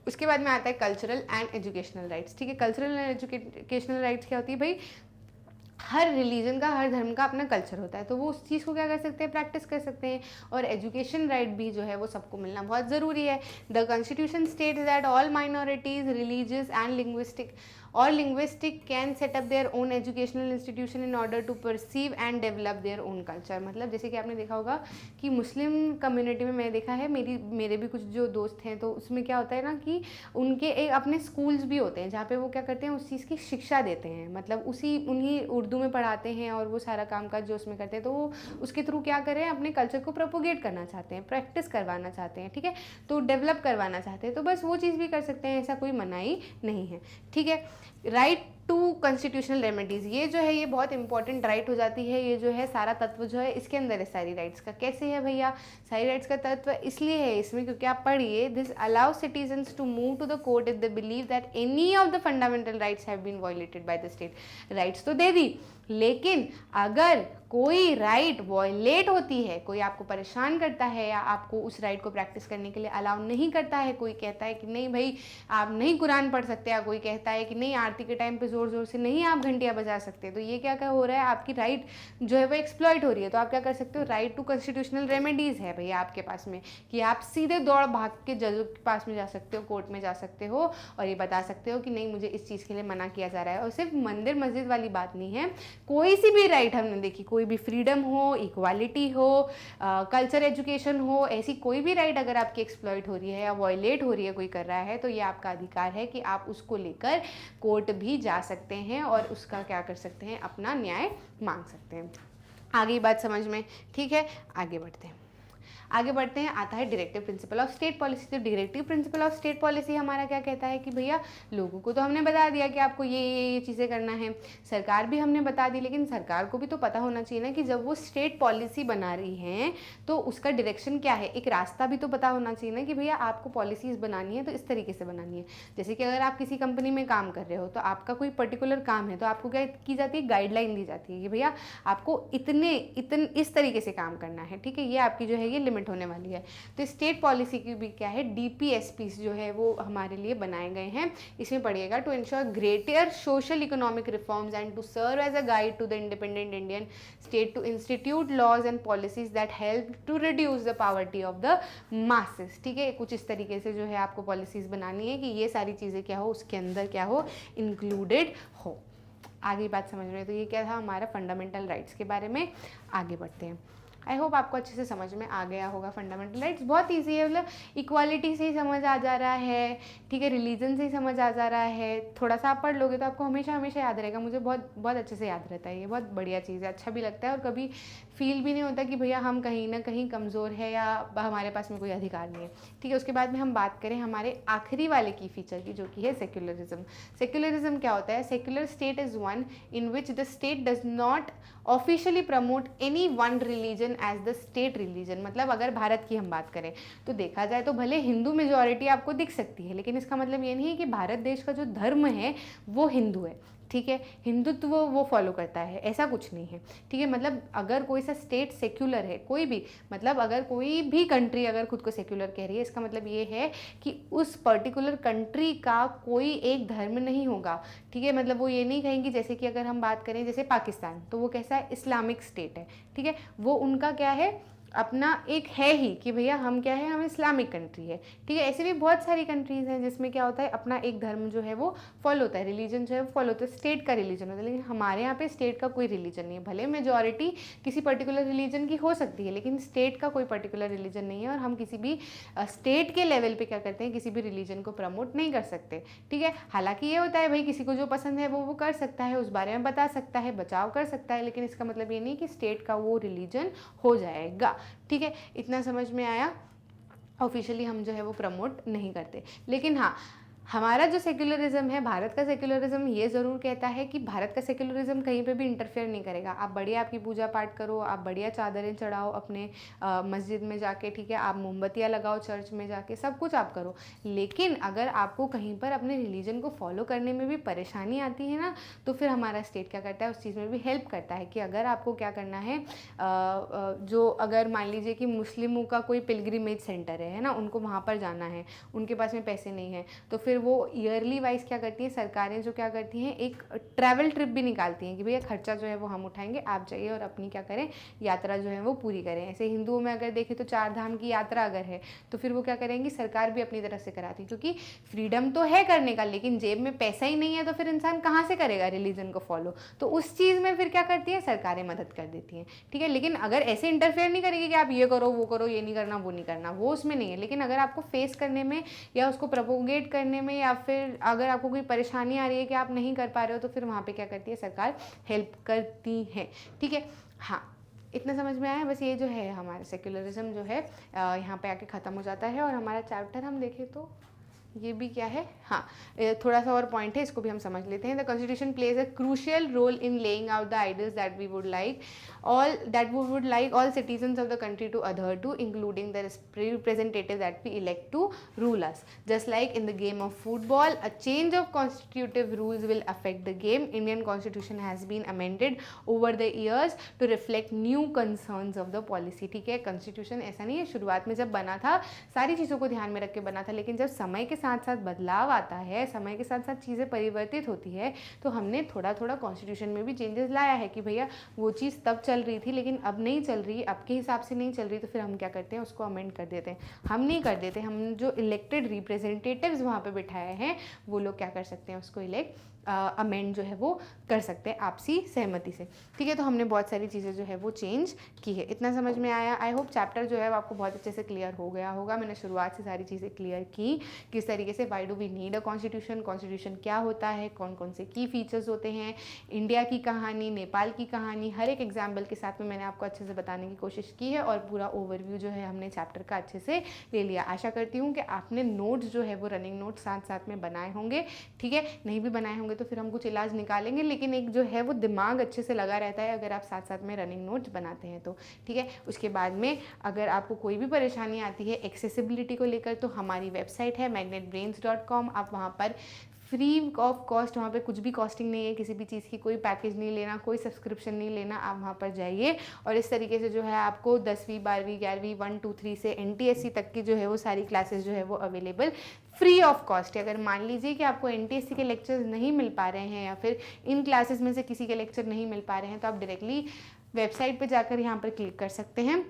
उसके बाद में आता है कल्चरल एंड एजुकेशनल राइट्स, ठीक है। कल्चरल एंड एजुकेशनल राइट्स क्या होती है भाई, हर रिलीजन का, हर धर्म का अपना कल्चर होता है, तो वो उस चीज़ को क्या कर सकते हैं, प्रैक्टिस कर सकते हैं। और एजुकेशन राइट भी जो है वो सबको मिलना बहुत ज़रूरी है। The constitution states that all minorities religious and linguistic can set up their own educational institution in order to perceive and develop their own culture. मतलब जैसे कि आपने देखा होगा कि मुस्लिम कम्युनिटी में मैंने देखा है, मेरे भी कुछ जो दोस्त हैं, तो उसमें क्या होता है ना कि उनके एक अपने स्कूल्स भी होते हैं जहाँ पे वो क्या करते हैं, उस चीज़ की शिक्षा देते हैं, मतलब उन्हीं उर्दू में पढ़ाते हैं और वो सारा कामकाज जो उसमें करते हैं, तो वो उसके थ्रू क्या कर रहे हैं, अपने कल्चर को प्रोपोगेट करना चाहते हैं, प्रैक्टिस करवाना चाहते हैं, ठीक है, तो डेवलप करवाना चाहते हैं, तो बस वो चीज़ भी कर सकते हैं, ऐसा कोई मनाही नहीं है, ठीक है। राइट टू कॉन्स्टिट्यूशनल रेमेडीज़, ये जो है ये बहुत इंपॉर्टेंट राइट हो जाती है। ये जो है सारा तत्व जो है इसके अंदर है सारी राइट्स का। कैसे है भैया सारी राइट्स का तत्व? इसलिए है इसमें क्योंकि आप पढ़िए, this allow citizens to move to the court if they believe that any of the fundamental rights have been violated by the state. Rights तो दे दी, लेकिन अगर कोई राइट वॉयलेट होती है, कोई आपको परेशान करता है या आपको उस राइट को प्रैक्टिस करने के लिए अलाउ नहीं करता है, कोई कहता है कि नहीं भाई आप नहीं कुरान पढ़ सकते, या कोई कहता है कि नहीं आरती के टाइम पे ज़ोर ज़ोर से नहीं आप घंटियाँ बजा सकते, तो ये क्या क्या हो रहा है, आपकी राइट जो है वो एक्सप्लॉइट हो रही है। तो आप क्या कर सकते हो, राइट टू कॉन्स्टिट्यूशनल रेमेडीज़ है भैया आपके पास में, कि आप सीधे दौड़ भाग के जजों के पास में जा सकते हो, कोर्ट में जा सकते हो और ये बता सकते हो कि नहीं मुझे इस चीज़ के लिए मना किया जा रहा है। और सिर्फ मंदिर मस्जिद वाली बात नहीं है, कोई सी भी राइट हमने देखी, कोई भी फ्रीडम हो, इक्वालिटी हो, कल्चर एजुकेशन हो, ऐसी कोई भी राइट अगर आपकी एक्सप्लॉइट हो रही है या वॉयलेट हो रही है, कोई कर रहा है, तो ये आपका अधिकार है कि आप उसको लेकर कोर्ट भी जा सकते हैं और उसका क्या कर सकते हैं, अपना न्याय मांग सकते हैं। आगे बात समझ में? ठीक है, आगे बढ़ते हैं। आगे बढ़ते हैं, आता है directive principle of state policy. तो directive principle of state policy हमारा क्या कहता है कि भैया लोगों को तो हमने बता दिया कि आपको ये चीज़ें करना है, सरकार भी हमने बता दी, लेकिन सरकार को भी तो पता होना चाहिए ना कि जब वो स्टेट पॉलिसी बना रही हैं तो उसका डायरेक्शन क्या है, एक रास्ता भी तो पता होना चाहिए ना कि भैया आपको पॉलिसीज़ बनानी है तो इस तरीके से बनानी है। जैसे कि अगर आप किसी कंपनी में काम कर रहे हो तो आपका कोई पर्टिकुलर काम है, तो आपको क्या की जाती है, गाइडलाइन दी जाती है कि भैया आपको इस तरीके से काम करना है, ठीक है, ये आपकी जो है ये लिमिट होने वाली है। तो स्टेट पॉलिसी की भी क्या है, डीपीएसपीस जो है वो हमारे लिए बनाए गए हैं। इसमें पढ़िएगा, to ensure greater social economic reforms and to serve as a guide to the independent Indian state to institute laws and policies that help to reduce the poverty of the masses. ठीक है, कुछ इस तरीके से जो है आपको policies बनानी है कि ये सारी चीज़ें क्या हो, उसके अंदर क्या हो, इंक्लूडेड हो। आगे बात समझ में? तो ये क्या था हमारा फंडामेंटल राइट्स के बारे में। आगे बढ़ते हैं। आई होप आपको अच्छे से समझ में आ गया होगा। फंडामेंटल राइट्स बहुत ईजी है, मतलब इक्वालिटी से ही समझ आ जा रहा है, ठीक है, रिलीजन से ही समझ आ जा रहा है। थोड़ा सा आप पढ़ लोगे तो आपको हमेशा हमेशा याद रहेगा। मुझे बहुत बहुत अच्छे से याद रहता है, ये बहुत बढ़िया चीज़ है, अच्छा भी लगता है और कभी फील भी नहीं होता कि भैया हम कहीं ना कहीं कमज़ोर है या हमारे पास में कोई अधिकार नहीं है। ठीक है, उसके बाद में हम बात करें हमारे आखिरी वाले की फीचर की, जो कि है सेक्युलरिज्म। सेक्युलरिज्म क्या होता है? Secular state is one in which the state does not officially promote any one religion as the state religion. मतलब अगर भारत की हम बात करें तो देखा जाए तो भले हिंदू मेजॉरिटी आपको दिख सकती है, लेकिन इसका मतलब ये नहीं है कि भारत देश का जो धर्म है वो हिंदू है, ठीक है, हिंदुत्व वो फॉलो करता है, ऐसा कुछ नहीं है। ठीक है, मतलब अगर कोई सा स्टेट सेक्युलर है, कोई भी, मतलब अगर कोई भी कंट्री अगर खुद को सेक्युलर कह रही है, इसका मतलब ये है कि उस पर्टिकुलर कंट्री का कोई एक धर्म नहीं होगा। ठीक है, मतलब वो ये नहीं कहेंगे, जैसे कि अगर हम बात करें जैसे पाकिस्तान, तो वो कैसा है, इस्लामिक स्टेट है, ठीक है, वो उनका क्या है, अपना एक है ही कि भैया हम क्या है, हम इस्लामिक कंट्री है। ठीक है, ऐसे भी बहुत सारी कंट्रीज़ हैं जिसमें क्या होता है, अपना एक धर्म जो है वो फॉलो होता है, रिलीजन जो है वो फॉलो होता है, स्टेट का रिलीजन होता है। लेकिन हमारे यहाँ पे स्टेट का कोई रिलीजन नहीं है। भले मेजॉरिटी किसी पर्टिकुलर रिलीजन की हो सकती है, लेकिन स्टेट का कोई पर्टिकुलर रिलीजन नहीं है और हम किसी भी स्टेट के लेवल पे क्या करते हैं, किसी भी रिलीजन को प्रमोट नहीं कर सकते। ठीक है, हालांकि ये होता है भाई किसी को जो पसंद है वो कर सकता है, उस बारे में बता सकता है, बचाव कर सकता है, लेकिन इसका मतलब ये नहीं कि स्टेट का वो रिलीजन हो जाएगा। ठीक है, इतना समझ में आया। ऑफिशियली हम जो है वो प्रमोट नहीं करते, लेकिन हाँ हमारा जो सेक्युलरिज्म है, भारत का सेक्युलरिज्म ये ज़रूर कहता है कि भारत का सेक्युलरिज्म कहीं पे भी इंटरफेयर नहीं करेगा। आप बढ़िया आपकी पूजा पाठ करो, आप बढ़िया चादरें चढ़ाओ अपने मस्जिद में जाके, ठीक है, आप मोमबत्तियाँ लगाओ चर्च में जाके, सब कुछ आप करो, लेकिन अगर आपको कहीं पर अपने रिलीजन को फॉलो करने में भी परेशानी आती है ना, तो फिर हमारा स्टेट क्या करता है, उस चीज़ में भी हेल्प करता है कि अगर आपको क्या करना है, जो अगर मान लीजिए कि मुस्लिमों का कोई पिलग्रिमेज सेंटर है ना, उनको वहाँ पर जाना है, उनके पास में पैसे नहीं है, तो फिर वो ईयरली वाइज क्या करती हैं, सरकारें जो क्या करती हैं, एक ट्रैवल ट्रिप भी निकालती हैं कि भैया खर्चा जो है वो हम उठाएंगे, आप जाइए और अपनी क्या करें, यात्रा जो है वो पूरी करें। ऐसे हिंदुओं में अगर देखें तो 4 धाम की यात्रा अगर है तो फिर वो क्या करेंगी, सरकार भी अपनी तरफ से कराती है, क्योंकि फ्रीडम तो है करने का, लेकिन जेब में पैसा ही नहीं है तो फिर इंसान कहाँ से करेगा रिलीजन को फॉलो। तो उस चीज़ में फिर क्या करती है, सरकारें मदद कर देती हैं। ठीक है, लेकिन अगर ऐसे इंटरफेयर नहीं करेगी कि आप ये करो वो करो, ये नहीं करना वो नहीं करना, वो उसमें नहीं है। लेकिन अगर आपको फेस करने में या उसको प्रोपोगेट करने में, या फिर अगर आपको कोई परेशानी आ रही है कि आप नहीं कर पा रहे हो, तो फिर वहाँ पे क्या करती है, सरकार हेल्प करती है। ठीक है, हाँ इतना समझ में आया। बस ये जो है हमारा सेक्युलरिज्म जो है यहाँ पे आके ख़त्म हो जाता है और हमारा चैप्टर हम देखें तो ये भी क्या है, हाँ थोड़ा सा और पॉइंट है, इसको भी हम समझ लेते हैं. The constitution plays a crucial role in laying out the ideals that we would like all citizens of the country to adhere to, including the representative that we elect to rule us. Just like in the game of football, a change of constitutive rules will affect the game. Indian constitution has been amended over the years to reflect new concerns of the policy. ठीक है, constitution ऐसा नहीं है शुरुआत में जब बना था सारी चीज़ों को ध्यान में रख के बना था, लेकिन जब समय के साथ साथ बदलाव आता है, समय के साथ साथ चीज़ें परिवर्तित होती है, तो हमने थोड़ा थोड़ा कॉन्स्टिट्यूशन में भी चेंजेस लाया है कि भैया वो चीज़ तब चल रही थी लेकिन अब नहीं चल रही, अब के हिसाब से नहीं चल रही, तो फिर हम क्या करते हैं, उसको अमेंड कर देते हैं. हम नहीं कर देते, हम जो इलेक्टेड रिप्रेजेंटेटिव्स वहाँ पे बिठाए हैं वो लोग क्या कर सकते हैं, उसको अमेंड जो है वो कर सकते हैं आपसी सहमति से. ठीक है, तो हमने बहुत सारी चीज़ें जो है वो चेंज की है. इतना समझ में आया? आई होप चैप्टर जो है वो आपको बहुत अच्छे से क्लियर हो गया होगा. मैंने शुरुआत से सारी चीज़ें क्लियर की, किस तरीके से why do we need a constitution, constitution क्या होता है, कौन कौन से की फीचर्स होते हैं, इंडिया की कहानी, नेपाल की कहानी, हर एक एग्जाम्पल के साथ में मैंने आपको अच्छे से बताने की कोशिश की है और पूरा ओवरव्यू जो है हमने चैप्टर का अच्छे से ले लिया. आशा करती हूँ कि आपने नोट्स जो है वो रनिंग नोट्स साथ साथ में बनाए होंगे. ठीक है, नहीं भी बनाए होंगे तो फिर हम कुछ इलाज निकालेंगे, लेकिन एक जो है वो दिमाग अच्छे से लगा रहता है अगर आप साथ साथ में रनिंग नोट्स बनाते हैं तो. ठीक है, उसके बाद में अगर आपको कोई भी परेशानी आती है एक्सेसिबिलिटी को लेकर तो हमारी वेबसाइट है magnetbrains.com. आप वहाँ पर फ्री ऑफ कॉस्ट, वहाँ पे कुछ भी कॉस्टिंग नहीं है, किसी भी चीज़ की कोई पैकेज नहीं लेना, कोई सब्सक्रिप्शन नहीं लेना. आप वहाँ पर जाइए और इस तरीके से जो है आपको 10वीं 12वीं 11वीं 1 2 3 से NTSC तक की जो है वो सारी क्लासेस जो है वो अवेलेबल फ्री ऑफ कॉस्ट है. अगर मान लीजिए कि आपको NTSC के लेक्चर्स नहीं मिल पा रहे हैं या फिर इन क्लासेस में से किसी के लेक्चर नहीं मिल पा रहे हैं तो आप डायरेक्टली वेबसाइट पर जाकर यहाँ पर क्लिक कर सकते हैं.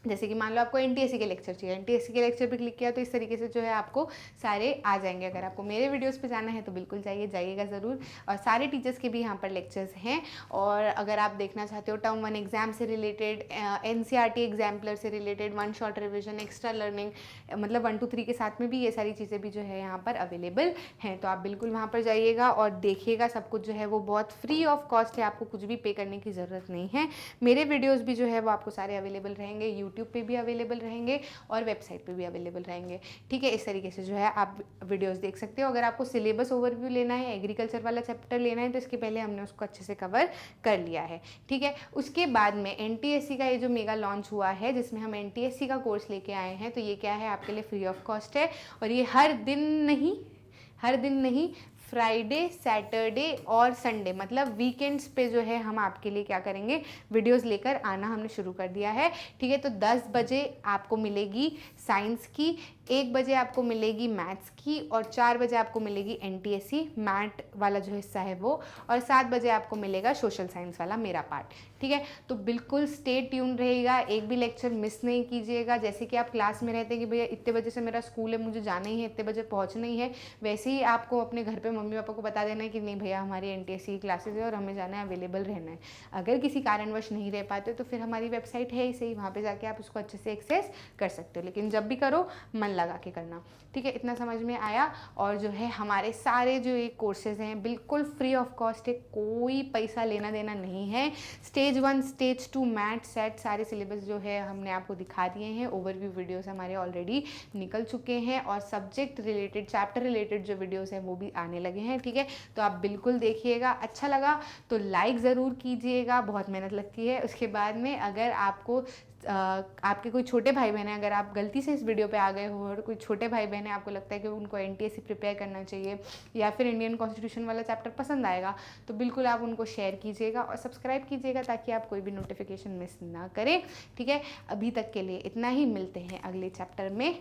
जैसे कि मान लो आपको NTSC के लेक्चर चाहिए, NTSC के लेक्चर पे क्लिक किया तो इस तरीके से जो है आपको सारे आ जाएंगे. अगर आपको मेरे वीडियोस पे जाना है तो बिल्कुल जाइएगा ज़रूर. और सारे टीचर्स के भी यहाँ पर लेक्चर्स हैं. और अगर आप देखना चाहते हो टर्म 1 एग्जाम से रिलेटेड, NCERT एग्जाम्पलर से related, 1 shot revision, extra learning, मतलब 1 2 3 के साथ में भी ये सारी चीज़ें भी जो है यहाँ पर अवेलेबल हैं. तो आप बिल्कुल वहाँ पर जाइएगा और देखिएगा. सब कुछ जो है वो बहुत फ्री ऑफ कॉस्ट है, आपको कुछ भी पे करने की ज़रूरत नहीं है. मेरे वीडियोज़ भी जो है वो आपको सारे अवेलेबल रहेंगे, यूट्यूब पे भी अवेलेबल रहेंगे और वेबसाइट पे भी अवेलेबल रहेंगे. ठीक है, इस तरीके से जो है आप वीडियोस देख सकते हो. अगर आपको सिलेबस ओवरव्यू लेना है, एग्रीकल्चर वाला चैप्टर लेना है तो इसके पहले हमने उसको अच्छे से कवर कर लिया है. ठीक है, उसके बाद में NTSC का ये जो मेगा लॉन्च हुआ है जिसमें हम NTSC का कोर्स लेके आए हैं, तो ये क्या है, आपके लिए फ्री ऑफ कॉस्ट है. और ये हर दिन नहीं फ्राइडे, सैटरडे और संडे, मतलब वीकेंड्स पे जो है हम आपके लिए क्या करेंगे, वीडियोस लेकर आना हमने शुरू कर दिया है. ठीक है, तो 10 बजे आपको मिलेगी साइंस की, 1 बजे आपको मिलेगी मैथ्स की और 4 बजे आपको मिलेगी NTSC मैथ वाला जो हिस्सा है वो, और 7 बजे आपको मिलेगा सोशल साइंस वाला मेरा पार्ट. ठीक है, तो बिल्कुल स्टे ट्यून रहेगा, एक भी लेक्चर मिस नहीं कीजिएगा. जैसे कि आप क्लास में रहते हैं कि भैया इतने बजे से मेरा स्कूल है, मुझे जाना ही है, इतने बजे पहुँचना ही है, वैसे ही आपको अपने घर पे मम्मी पापा को बता देना है कि नहीं भैया हमारी NTSC की क्लासेस है और हमें जाना है, अवेलेबल रहना है. अगर किसी कारणवश नहीं रह पाते तो फिर हमारी वेबसाइट है ही सही, वहाँ पे जाके आप उसको अच्छे से एक्सेस कर सकते हो, लेकिन जब भी करो मन लगा के करना. ठीक है, इतना समझ में आया. और जो है हमारे सारे जो ये कोर्सेज हैं बिल्कुल फ्री ऑफ कॉस्ट है, कोई पैसा लेना देना नहीं है. स्टेज 1 स्टेज 2 मैथ सेट सारे सिलेबस जो है हमने आपको दिखा दिए हैं. ओवरव्यू वीडियोस हमारे ऑलरेडी निकल चुके हैं और सब्जेक्ट रिलेटेड, चैप्टर रिलेटेड जो वीडियोस हैं वो भी आने लगे हैं. ठीक है, तो आप बिल्कुल देखिएगा. अच्छा लगा तो लाइक ज़रूर कीजिएगा, बहुत मेहनत लगती है. उसके बाद में अगर आपको आपके कोई छोटे भाई बहन है, अगर आप गलती से इस वीडियो पे आ गए हो और कोई छोटे भाई बहन है, आपको लगता है कि उनको NTSC प्रिपेयर करना चाहिए या फिर इंडियन कॉन्स्टिट्यूशन वाला चैप्टर पसंद आएगा, तो बिल्कुल आप उनको शेयर कीजिएगा और सब्सक्राइब कीजिएगा ताकि आप कोई भी नोटिफिकेशन मिस ना करें. ठीक है, अभी तक के लिए इतना ही. मिलते हैं अगले चैप्टर में.